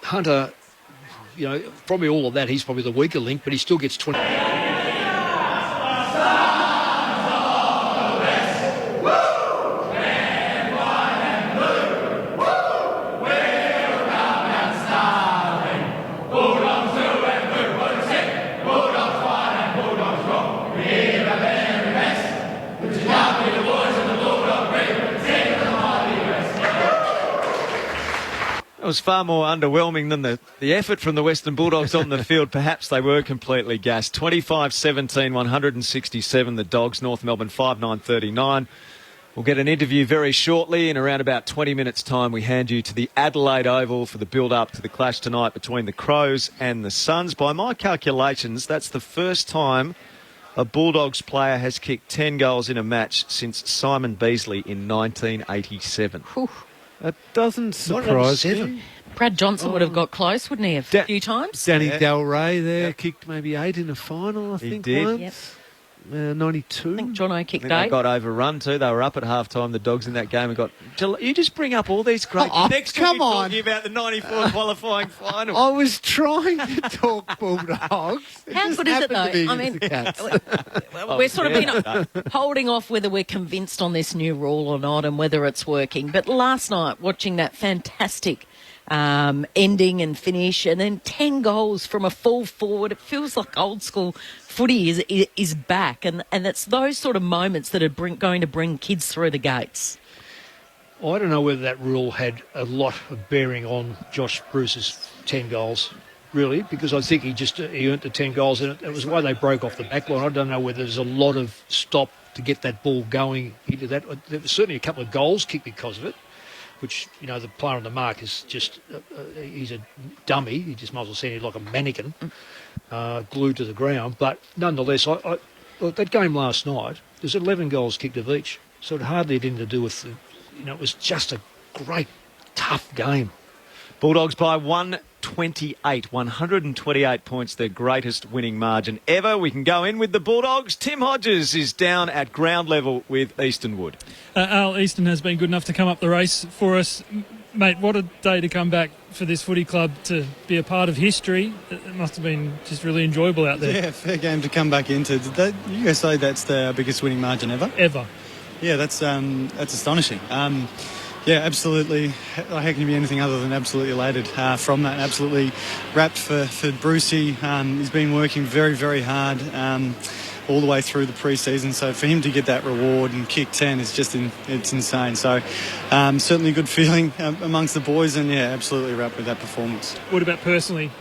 Hunter, probably all of that, he's probably the weaker link, but he still gets 20. was far more underwhelming than the effort from the Western Bulldogs on the field. Perhaps they were completely gassed. 25-17, 167 the Dogs. North Melbourne 5-9-39. We'll get an interview very shortly. In around about 20 minutes' time, we hand you to the Adelaide Oval for the build-up to the clash tonight between the Crows and the Suns. By my calculations, that's the first time a Bulldogs player has kicked 10 goals in a match since Simon Beasley in 1987. Whew. That doesn't surprise me. Brad Johnson would have got close, wouldn't he, a few times? Danny Del Rey there kicked maybe 8 in a final, I think, did. once. Yep. 92. I think Jono kicked They 8. got overrun too. They were up at half-time, the Dogs, in that game, and got... You just bring up all these great... Next come week, on. talking about the 94 qualifying final. I was trying to talk Bulldogs. How good is it, though? I mean, we're sort of been holding off whether we're convinced on this new rule or not and whether it's working. But last night, watching that fantastic ending and finish, and then 10 goals from a full forward, it feels like old school footy is back, and it's those sort of moments that are going to bring kids through the gates. I don't know whether that rule had a lot of bearing on Josh Bruce's 10 goals, really, because I think he earned the 10 goals, and it was why they broke off the back line. I don't know whether there's a lot of stop to get that ball going into that. There was certainly a couple of goals kicked because of it, which, the player on the mark is just, he's a dummy. He just might as well send it like a mannequin, glued to the ground. But nonetheless, that game last night, there's 11 goals kicked of each. So it hardly had anything to do with, it was just a great, tough game. Bulldogs by 128 points, their greatest winning margin ever. We can go in with the Bulldogs. Tim Hodges is down at ground level with Easton Wood. Al, Easton has been good enough to come up the race for us. Mate, what a day to come back for this footy club to be a part of history. It must have been just really enjoyable out there. Yeah, fair game to come back into. Did you guys say that's the biggest winning margin ever? Ever. Yeah, that's astonishing. Yeah, absolutely. How can you be anything other than absolutely elated from that? Absolutely wrapped for Brucey. He's been working very, very hard all the way through the pre-season. So for him to get that reward and kick 10 is just it's insane. So certainly a good feeling amongst the boys, and yeah, absolutely wrapped with that performance. What about personally?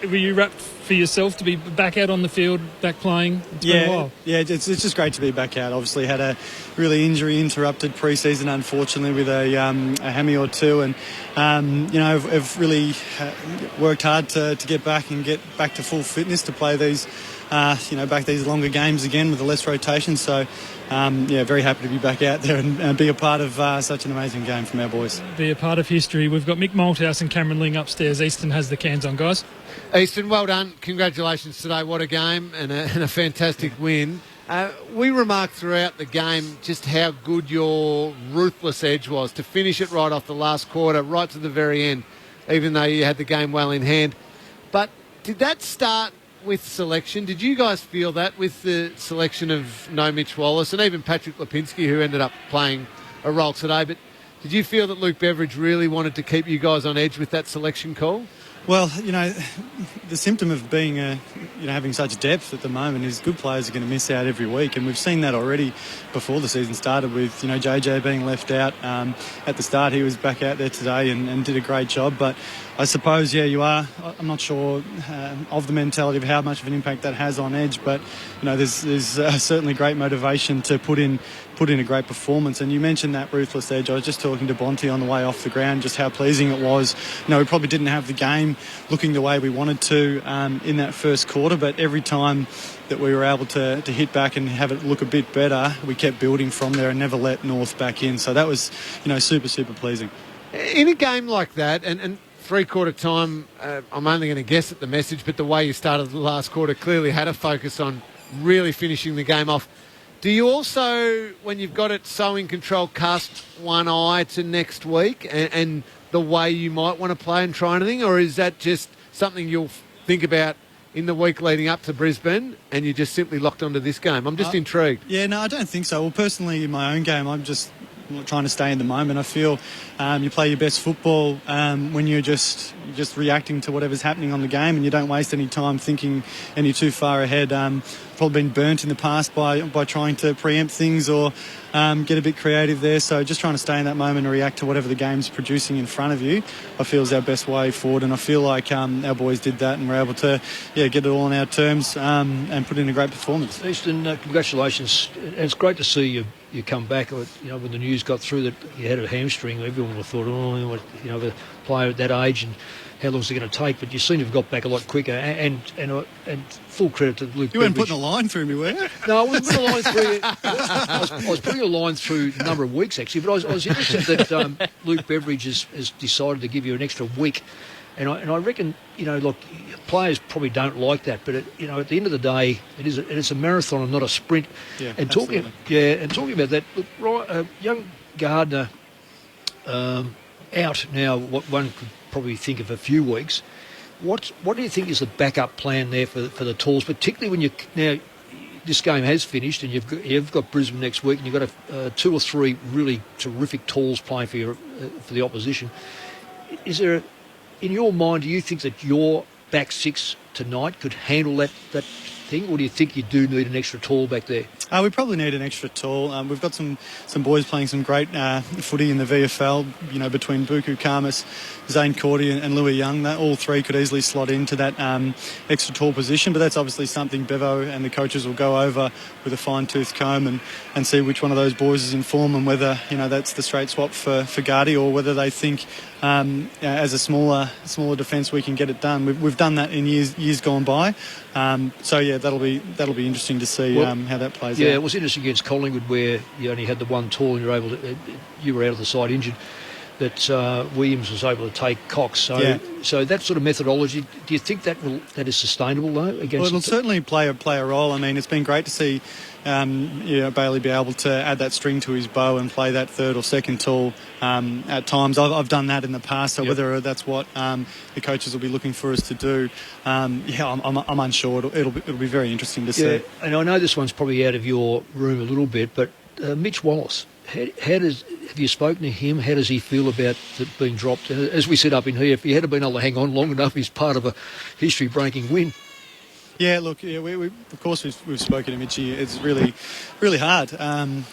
Were you wrapped for yourself to be back out on the field, back playing? It's been a while. Yeah, it's just great to be back out. Obviously had a really injury-interrupted pre-season, unfortunately, with a hammy or two, and I've really worked hard to get back and get back to full fitness to play these, back these longer games again with the less rotation. So, very happy to be back out there and be a part of such an amazing game from our boys. Be a part of history. We've got Mick Malthouse and Cameron Ling upstairs. Easton has the cans on, guys. Easton, well done. Congratulations today. What a game and a fantastic win. We remarked throughout the game just how good your ruthless edge was to finish it right off the last quarter, right to the very end, even though you had the game well in hand. But did that start with selection? Did you guys feel that with the selection of no Mitch Wallace and even Patrick Lipinski, who ended up playing a role today? But did you feel that Luke Beveridge really wanted to keep you guys on edge with that selection call? Well, the symptom of being, having such depth at the moment is good players are going to miss out every week, and we've seen that already before the season started with, JJ being left out. At the start, he was back out there today and did a great job, but I suppose, you are. I'm not sure of the mentality of how much of an impact that has on edge, but, there's certainly great motivation to put in a great performance. And you mentioned that ruthless edge. I was just talking to Bonte on the way off the ground, just how pleasing it was. We probably didn't have the game looking the way we wanted to in that first quarter, but every time that we were able to hit back and have it look a bit better, we kept building from there and never let North back in. So that was, super, super pleasing. In a game like that, and three-quarter time, I'm only going to guess at the message, but the way you started the last quarter clearly had a focus on really finishing the game off. Do you also, when you've got it so in control, cast one eye to next week and the way you might want to play and try anything, or is that just something you'll think about in the week leading up to Brisbane and you're just simply locked onto this game? I'm just intrigued. Yeah, no, I don't think so. Well, personally, in my own game, I'm just trying to stay in the moment. I feel you play your best football when you're just reacting to whatever's happening on the game, and you don't waste any time thinking any too far ahead. Probably been burnt in the past by trying to preempt things or get a bit creative there. So just trying to stay in that moment and react to whatever the game's producing in front of you, I feel is our best way forward. And I feel like our boys did that and were able to get it all on our terms and put in a great performance. Easton, congratulations. It's great to see you come back. When the news got through that you had a hamstring, everyone would have thought, a player at that age and how long is it going to take? But you seem to have got back a lot quicker. And full credit to Luke. You weren't putting a line through me, were you? No, I wasn't putting a line through you. I was putting a line through a number of weeks actually. But I was interested that Luke Beveridge has decided to give you an extra week. And I reckon, look, players probably don't like that, but at the end of the day, it's a marathon and not a sprint. Yeah, and talking about that, look, young Gardner out now. What one could probably think of a few weeks. What do you think is the backup plan there for the Tools, particularly when this game has finished and you've got Brisbane next week and you've got 2 or 3 really terrific Tools playing for the opposition. Is there, in your mind, do you think that your back six tonight could handle that thing, or do you think you do need an extra tall back there? We probably need an extra tall. We've got some boys playing some great footy in the VFL, between Buku Karmas, Zane Cordy and Louis Young. All three could easily slot into that extra tall position, but that's obviously something Bevo and the coaches will go over with a fine-tooth comb and see which one of those boys is in form and whether, that's the straight swap for Gardy, or whether they think as a smaller defence we can get it done. We've done that in years gone by. That'll be interesting to see how that plays out. Yeah, it was interesting against Collingwood where you only had the one tall and you were out of the side injured, that Williams was able to take Cox. So that sort of methodology, do you think that is sustainable though? It'll certainly play a role. I mean, it's been great to see Bailey be able to add that string to his bow and play that third or second tall at times. I've done that in the past, so whether that's what the coaches will be looking for us to do, I'm unsure. It'll be very interesting to see. And I know this one's probably out of your room a little bit, but Mitch Wallace, have you spoken to him? How does he feel about it being dropped? As we said up in here, if he had been able to hang on long enough, he's part of a history-breaking win. Yeah, look, we of course we've spoken to Mitchie. It's really, really hard. Having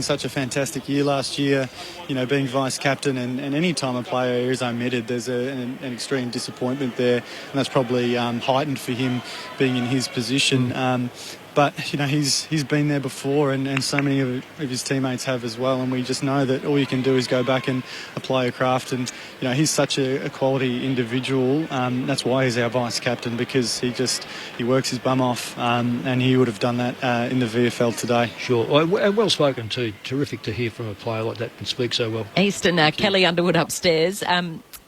such a fantastic year last year, being vice captain, and any time a player is omitted, there's an extreme disappointment there, and that's probably heightened for him being in his position. But, he's been there before, and so many of his teammates have as well, and we just know that all you can do is go back and apply your craft. And, he's such a quality individual. That's why he's our vice-captain, because he works his bum off, and he would have done that in the VFL today. Sure. Well spoken too. Terrific to hear from a player like that and speak so well. Easton, Kelly Underwood upstairs.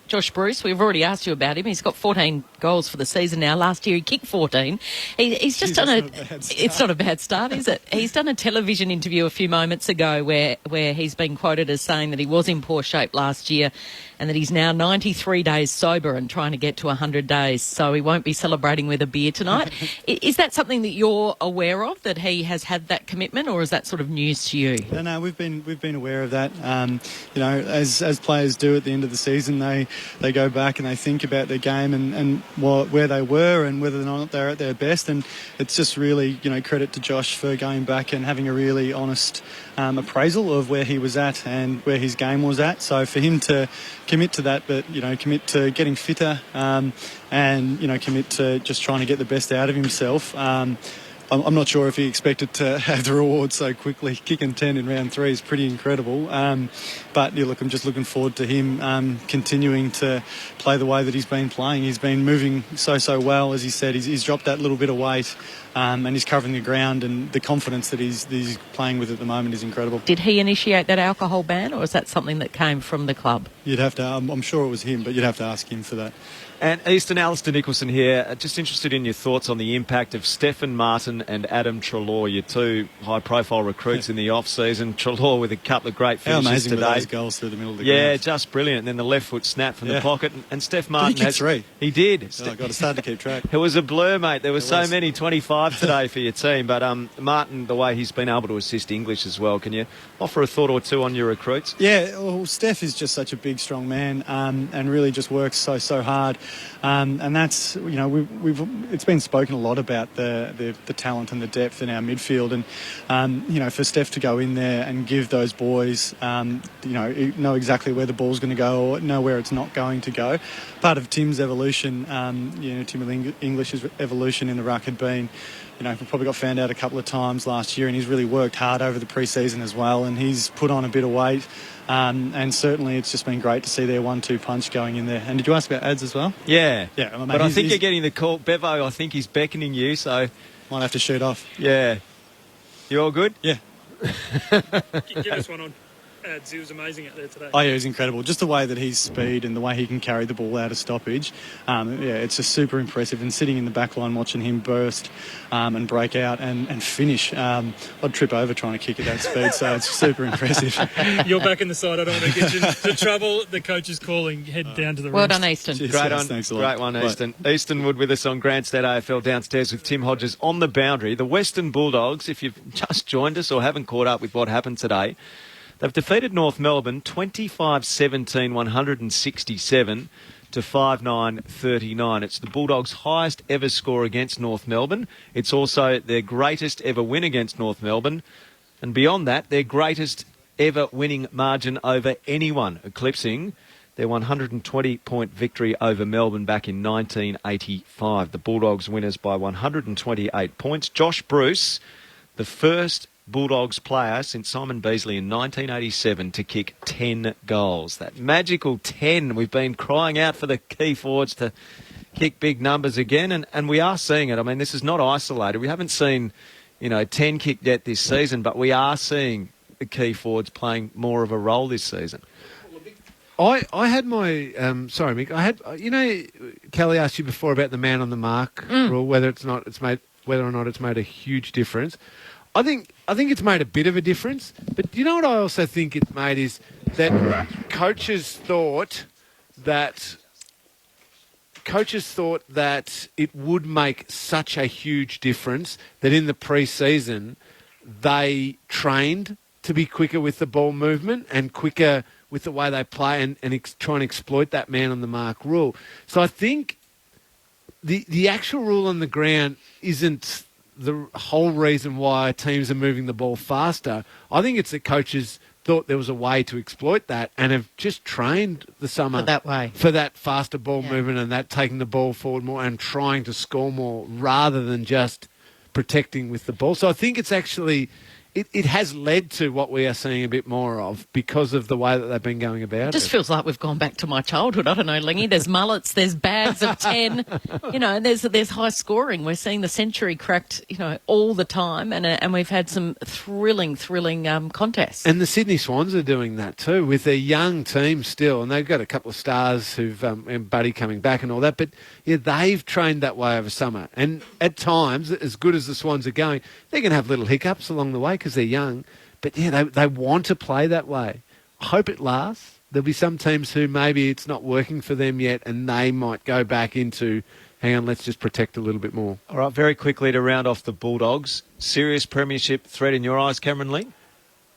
Josh Bruce, we've already asked you about him. He's got 14 goals for the season now. Last year he kicked 14. He's just done it's not a bad start, is it? He's done a television interview a few moments ago where he's been quoted as saying that he was in poor shape last year and that he's now 93 days sober and trying to get to 100 days. So he won't be celebrating with a beer tonight. Is that something that you're aware of, that he has had that commitment, or is that sort of news to you? No, we've been aware of that. As players do at the end of the season, they go back and they think about their game and where they were and whether or not they're at their best. And it's just really, credit to Josh for going back and having a really honest appraisal of where he was at and where his game was at. So for him to commit to that, but commit to getting fitter and commit to just trying to get the best out of himself. I'm not sure if he expected to have the reward so quickly. Kicking 10 in round 3 is pretty incredible. But I'm just looking forward to him continuing to play the way that he's been playing. He's been moving so well, as he said. He's dropped that little bit of weight and he's covering the ground, and the confidence that he's playing with at the moment is incredible. Did he initiate that alcohol ban, or is that something that came from the club? You'd have to. I'm sure it was him, but you'd have to ask him for that. And Easton, Alistair Nicholson here. Just interested in your thoughts on the impact of Stephen Martin Wilson and Adam Treloar, your two high-profile recruits in the off-season. Treloar with a couple of great finishes How amazing today. were those goals through the middle of the Yeah, ground. just brilliant. And then the left foot snap from the pocket. And Steph Martin Did he kick three? He did. Oh, I've got to start to keep track. It was a blur, mate. There were so many 25 today for your team. But Martin, the way he's been able to assist English as well, can you offer a thought or two on your recruits? Yeah, well, Steph is just such a big, strong man, and really just works so hard. And that's, it's been spoken a lot about the talent and the depth in our midfield, and for Steph to go in there and give those boys, know exactly where the ball's going to go or know where it's not going to go. Part of Tim's evolution, Tim English's evolution in the ruck had been, we probably got found out a couple of times last year, and he's really worked hard over the pre-season as well, and he's put on a bit of weight, and certainly it's just been great to see their 1-2 punch going in there. And did you ask about ads as well? Yeah. Yeah, but I think you're getting the call. Bevo, I think he's beckoning you, so... Might have to shoot off. Yeah. You all good? Yeah. Give us one on ads. He was amazing out there today. Oh, yeah, he's incredible. Just the way that his speed and the way he can carry the ball out of stoppage. It's just super impressive. And sitting in the back line watching him burst and break out and finish. I'd trip over trying to kick at that speed, so it's super impressive. You're back in the side. I don't want to get you into trouble. The coach is calling. Head down to the Well rooms. done, Easton. Cheers, thanks a lot. Great one, Easton. Easton Wood with us on Grandstand AFL downstairs with Tim Hodges on the boundary. The Western Bulldogs, if you've just joined us or haven't caught up with what happened today, they've defeated North Melbourne 25-17, 167 to 5-9-39. It's the Bulldogs' highest ever score against North Melbourne. It's also their greatest ever win against North Melbourne. And beyond that, their greatest ever winning margin over anyone, eclipsing their 120-point victory over Melbourne back in 1985. The Bulldogs winners by 128 points. Josh Bruce, the first Bulldogs player since Simon Beasley in 1987 to kick 10 goals. That magical 10. We've been crying out for the key forwards to kick big numbers again, and we are seeing it. I mean, this is not isolated. We haven't seen, 10 kicked yet this season, but we are seeing the key forwards playing more of a role this season. I had my sorry, Mick. I had Kelly asked you before about the man on the mark rule, whether or not it's made a huge difference. I think it's made a bit of a difference, but you know what I also think it's made is that coaches thought that it would make such a huge difference that in the pre-season they trained to be quicker with the ball movement and quicker with the way they play and try and exploit that man on the mark rule. So I think the actual rule on the ground isn't the whole reason why teams are moving the ball faster. I think it's that coaches thought there was a way to exploit that and have just trained the summer for that faster ball movement and that taking the ball forward more and trying to score more rather than just protecting with the ball. So I think it's actually... It has led to what we are seeing a bit more of because of the way that they've been going about it. Just feels like we've gone back to my childhood. I don't know, Lingy. There's mullets, there's bags of 10, and there's high scoring. We're seeing the century cracked, all the time, and we've had some thrilling contests. And the Sydney Swans are doing that too with their young team still, and they've got a couple of stars who've and Buddy coming back and all that. But yeah, they've trained that way over summer, and at times, as good as the Swans are going, they're going to have little hiccups along the way because they're young, but yeah, they want to play that way. I hope it lasts. There'll be some teams who maybe it's not working for them yet and they might go back into, hang on, let's just protect a little bit more. All right, very quickly to round off the Bulldogs. Serious premiership threat in your eyes, Cameron Lee?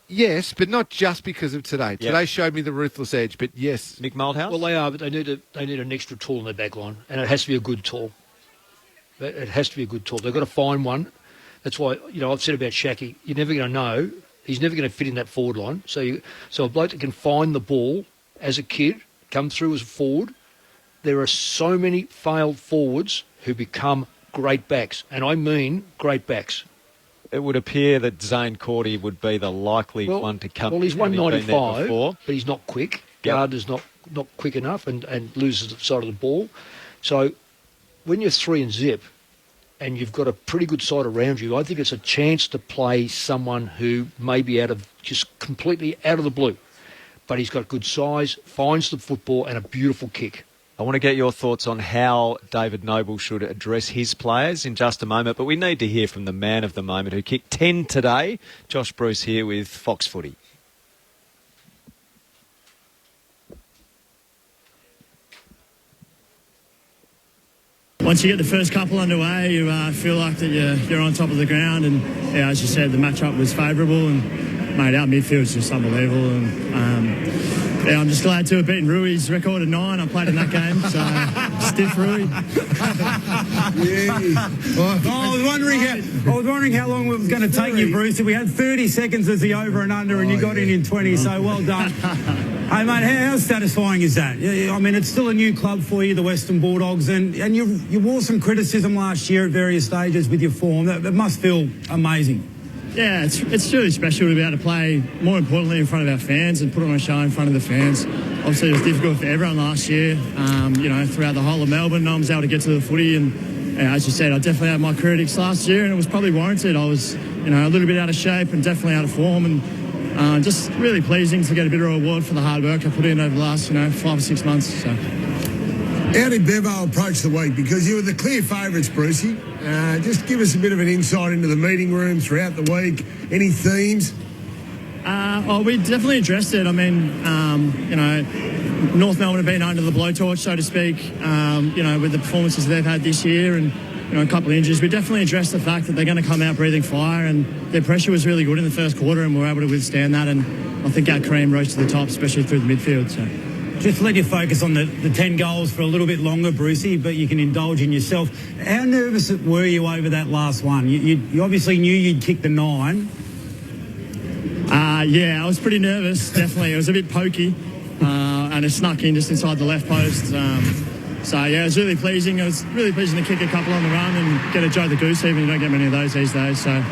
Yes, but not just because of today. Yep. Today showed me the ruthless edge, but yes. Nick Moldhouse? Well, they are, but they need an extra tool in their back line, and it has to be a good tool. It has to be a good tool. They've got to find one. That's why, I've said about Shaki, you're never going to know. He's never going to fit in that forward line. So a bloke that can find the ball as a kid, come through as a forward. There are so many failed forwards who become great backs, and I mean great backs. It would appear that Zane Cordy would be the likely one to come. Well, he's 195, but he's not quick. Yep. Gardner's not quick enough and loses the side of the ball. So when you're 3 and zip, and you've got a pretty good side around you, I think it's a chance to play someone who may be completely out of the blue. But he's got good size, finds the football and a beautiful kick. I want to get your thoughts on how David Noble should address his players in just a moment, but we need to hear from the man of the moment who kicked 10 today. Josh Bruce here with Fox Footy. Once you get the first couple underway, you feel like that you're on top of the ground, and yeah, as you said, the matchup was favourable, and mate, our midfield's just unbelievable, and yeah, I'm just glad to have beaten Rui's record of 9. I played in that game, so stiff Rui. I was wondering how long it was going to take you, Bruce. We had 30 seconds as the over and under, and you got in 20, so well done. Hey, mate, how satisfying is that? I mean, it's still a new club for you, the Western Bulldogs, and you wore some criticism last year at various stages with your form. That must feel amazing. Yeah, it's really special to be able to play, more importantly, in front of our fans and put on a show in front of the fans. Obviously, it was difficult for everyone last year, throughout the whole of Melbourne. No one was able to get to the footy, and as you said, I definitely had my critics last year, and it was probably warranted. I was, a little bit out of shape and definitely out of form, and just really pleasing to get a bit of a reward for the hard work I put in over the last, 5 or 6 months. So. How did Bevo approach the week? Because you were the clear favourites, Brucey. Just give us a bit of an insight into the meeting room throughout the week. Any themes? We definitely addressed it. I mean, North Melbourne have been under the blowtorch, so to speak, with the performances they've had this year and, a couple of injuries. We definitely addressed the fact that they're going to come out breathing fire, and their pressure was really good in the first quarter, and we were able to withstand that. And I think our cream rose to the top, especially through the midfield. So. Just let you focus on the 10 goals for a little bit longer, Brucey, but you can indulge in yourself. How nervous were you over that last one? You obviously knew you'd kick the 9. Yeah, I was pretty nervous, definitely. It was a bit pokey, and it snuck in just inside the left post. It was really pleasing. It was really pleasing to kick a couple on the run and get a Joe the Goose even. You don't get many of those these days. So,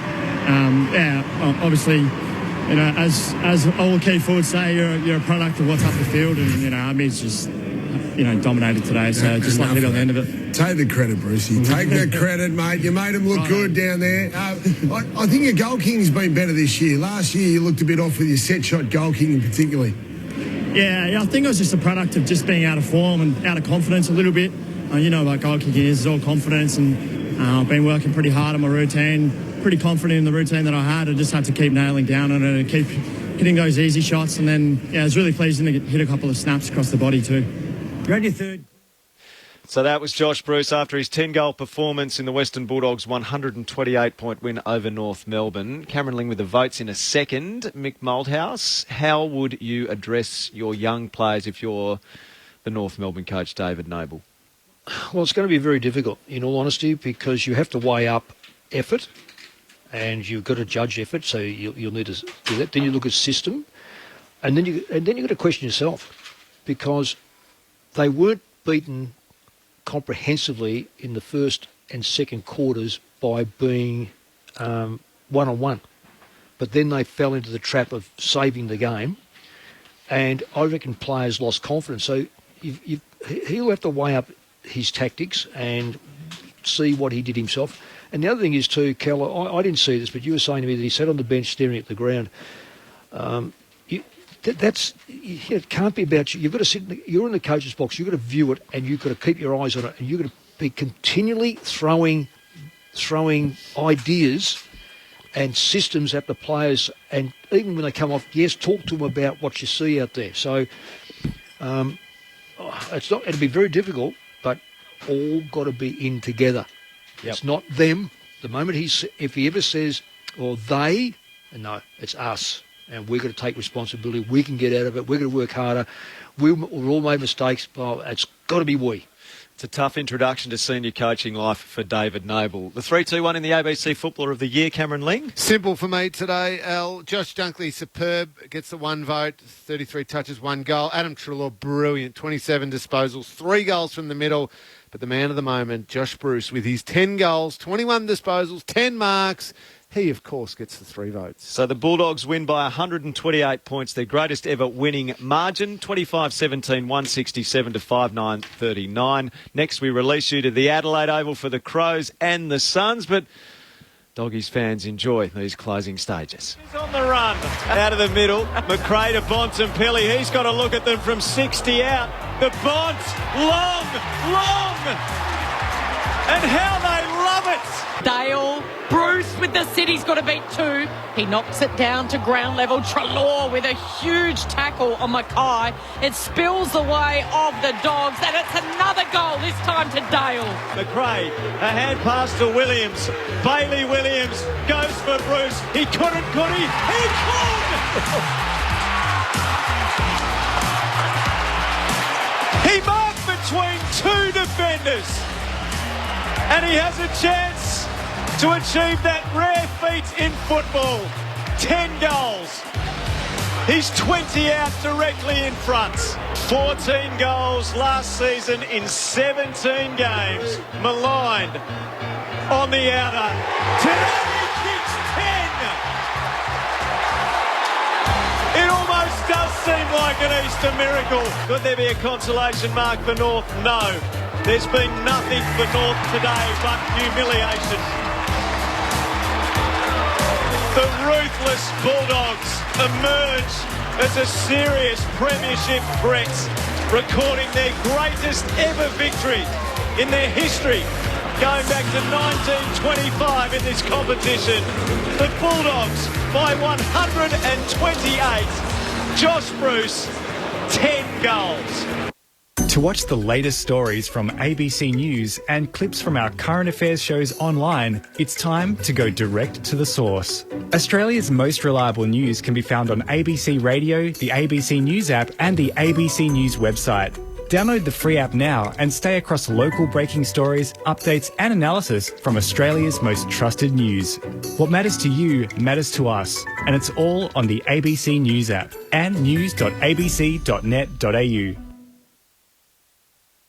obviously... as all key forwards say, you're a product of what's up the field, and Army's just dominated today. So just lucky to be on the end of it. Take the credit, Brucey. Take the credit, mate. You made him look good down there. I think your goal kicking's been better this year. Last year you looked a bit off with your set shot goal kicking particularly. Yeah, I think it was just a product of just being out of form and out of confidence a little bit. What goal kicking is, it's all confidence, and I've been working pretty hard on my routine. Pretty confident in the routine that I had. I just had to keep nailing down on it and keep hitting those easy shots. And then, it was really pleasing to hit a couple of snaps across the body too. You're on your third. So that was Josh Bruce after his 10-goal performance in the Western Bulldogs' 128-point win over North Melbourne. Cameron Ling with the votes in a second. Mick Malthouse, how would you address your young players if you're the North Melbourne coach, David Noble? Well, it's going to be very difficult, in all honesty, because you have to weigh up effort, and you've got to judge effort, so you'll need to do that. Then you look at system, and then you've got to question yourself, because they weren't beaten comprehensively in the first and second quarters by being one-on-one. But then they fell into the trap of saving the game, and I reckon players lost confidence. So he'll have to weigh up his tactics and see what he did himself. And the other thing is too, Kel, I didn't see this, but you were saying to me that he sat on the bench staring at the ground. It can't be about you. You've got to sit. You're in the coach's box. You've got to view it, and you've got to keep your eyes on it, and you've got to be continually throwing ideas and systems at the players. And even when they come off, yes, talk to them about what you see out there. So it'll be very difficult, but all got to be in together. Yep. It's not them. The moment if he ever says, or they, no, it's us. And we've got to take responsibility. We can get out of it. We're going to work harder. We've all made mistakes. But it's got to be we. It's a tough introduction to senior coaching life for David Noble. The 3-2-1 in the ABC Footballer of the Year, Cameron Ling. Simple for me today, Al. Josh Dunkley, superb, gets the 1 vote, 33 touches, 1 goal. Adam Treloar, brilliant, 27 disposals, 3 goals from the middle. But the man of the moment, Josh Bruce, with his 10 goals, 21 disposals, 10 marks. He, of course, gets the 3 votes. So the Bulldogs win by 128 points, their greatest ever winning margin, 25-17, 167 to 59-39. Next, we release you to the Adelaide Oval for the Crows and the Suns, but Doggies fans enjoy these closing stages. He's on the run. Out of the middle, McRae to Bontempelli. He's got to look at them from 60 out. The Bont, long, and how they love it. Dale, Bruce with the City's got to beat 2. He knocks it down to ground level. Treloar with a huge tackle on Mackay. It spills the way of the Dogs, and it's another goal, this time to Dale. McRae, a hand pass to Williams. Bailey Williams goes for Bruce. He couldn't, could he? He could! He marked between 2 defenders. And he has a chance to achieve that rare feat in football. 10 goals. He's 20 out directly in front. 14 goals last season in 17 games. Maligned on the outer. Today he kicks 10. It almost does seem like an Easter miracle. Could there be a consolation mark for North? No. There's been nothing for North today but humiliation. The ruthless Bulldogs emerge as a serious premiership threat, recording their greatest ever victory in their history, going back to 1925 in this competition. The Bulldogs by 128. Josh Bruce, 10 goals. To watch the latest stories from ABC News and clips from our current affairs shows online, it's time to go direct to the source. Australia's most reliable news can be found on ABC Radio, the ABC News app and the ABC News website. Download the free app now and stay across local breaking stories, updates and analysis from Australia's most trusted news. What matters to you matters to us, and it's all on the ABC News app and news.abc.net.au.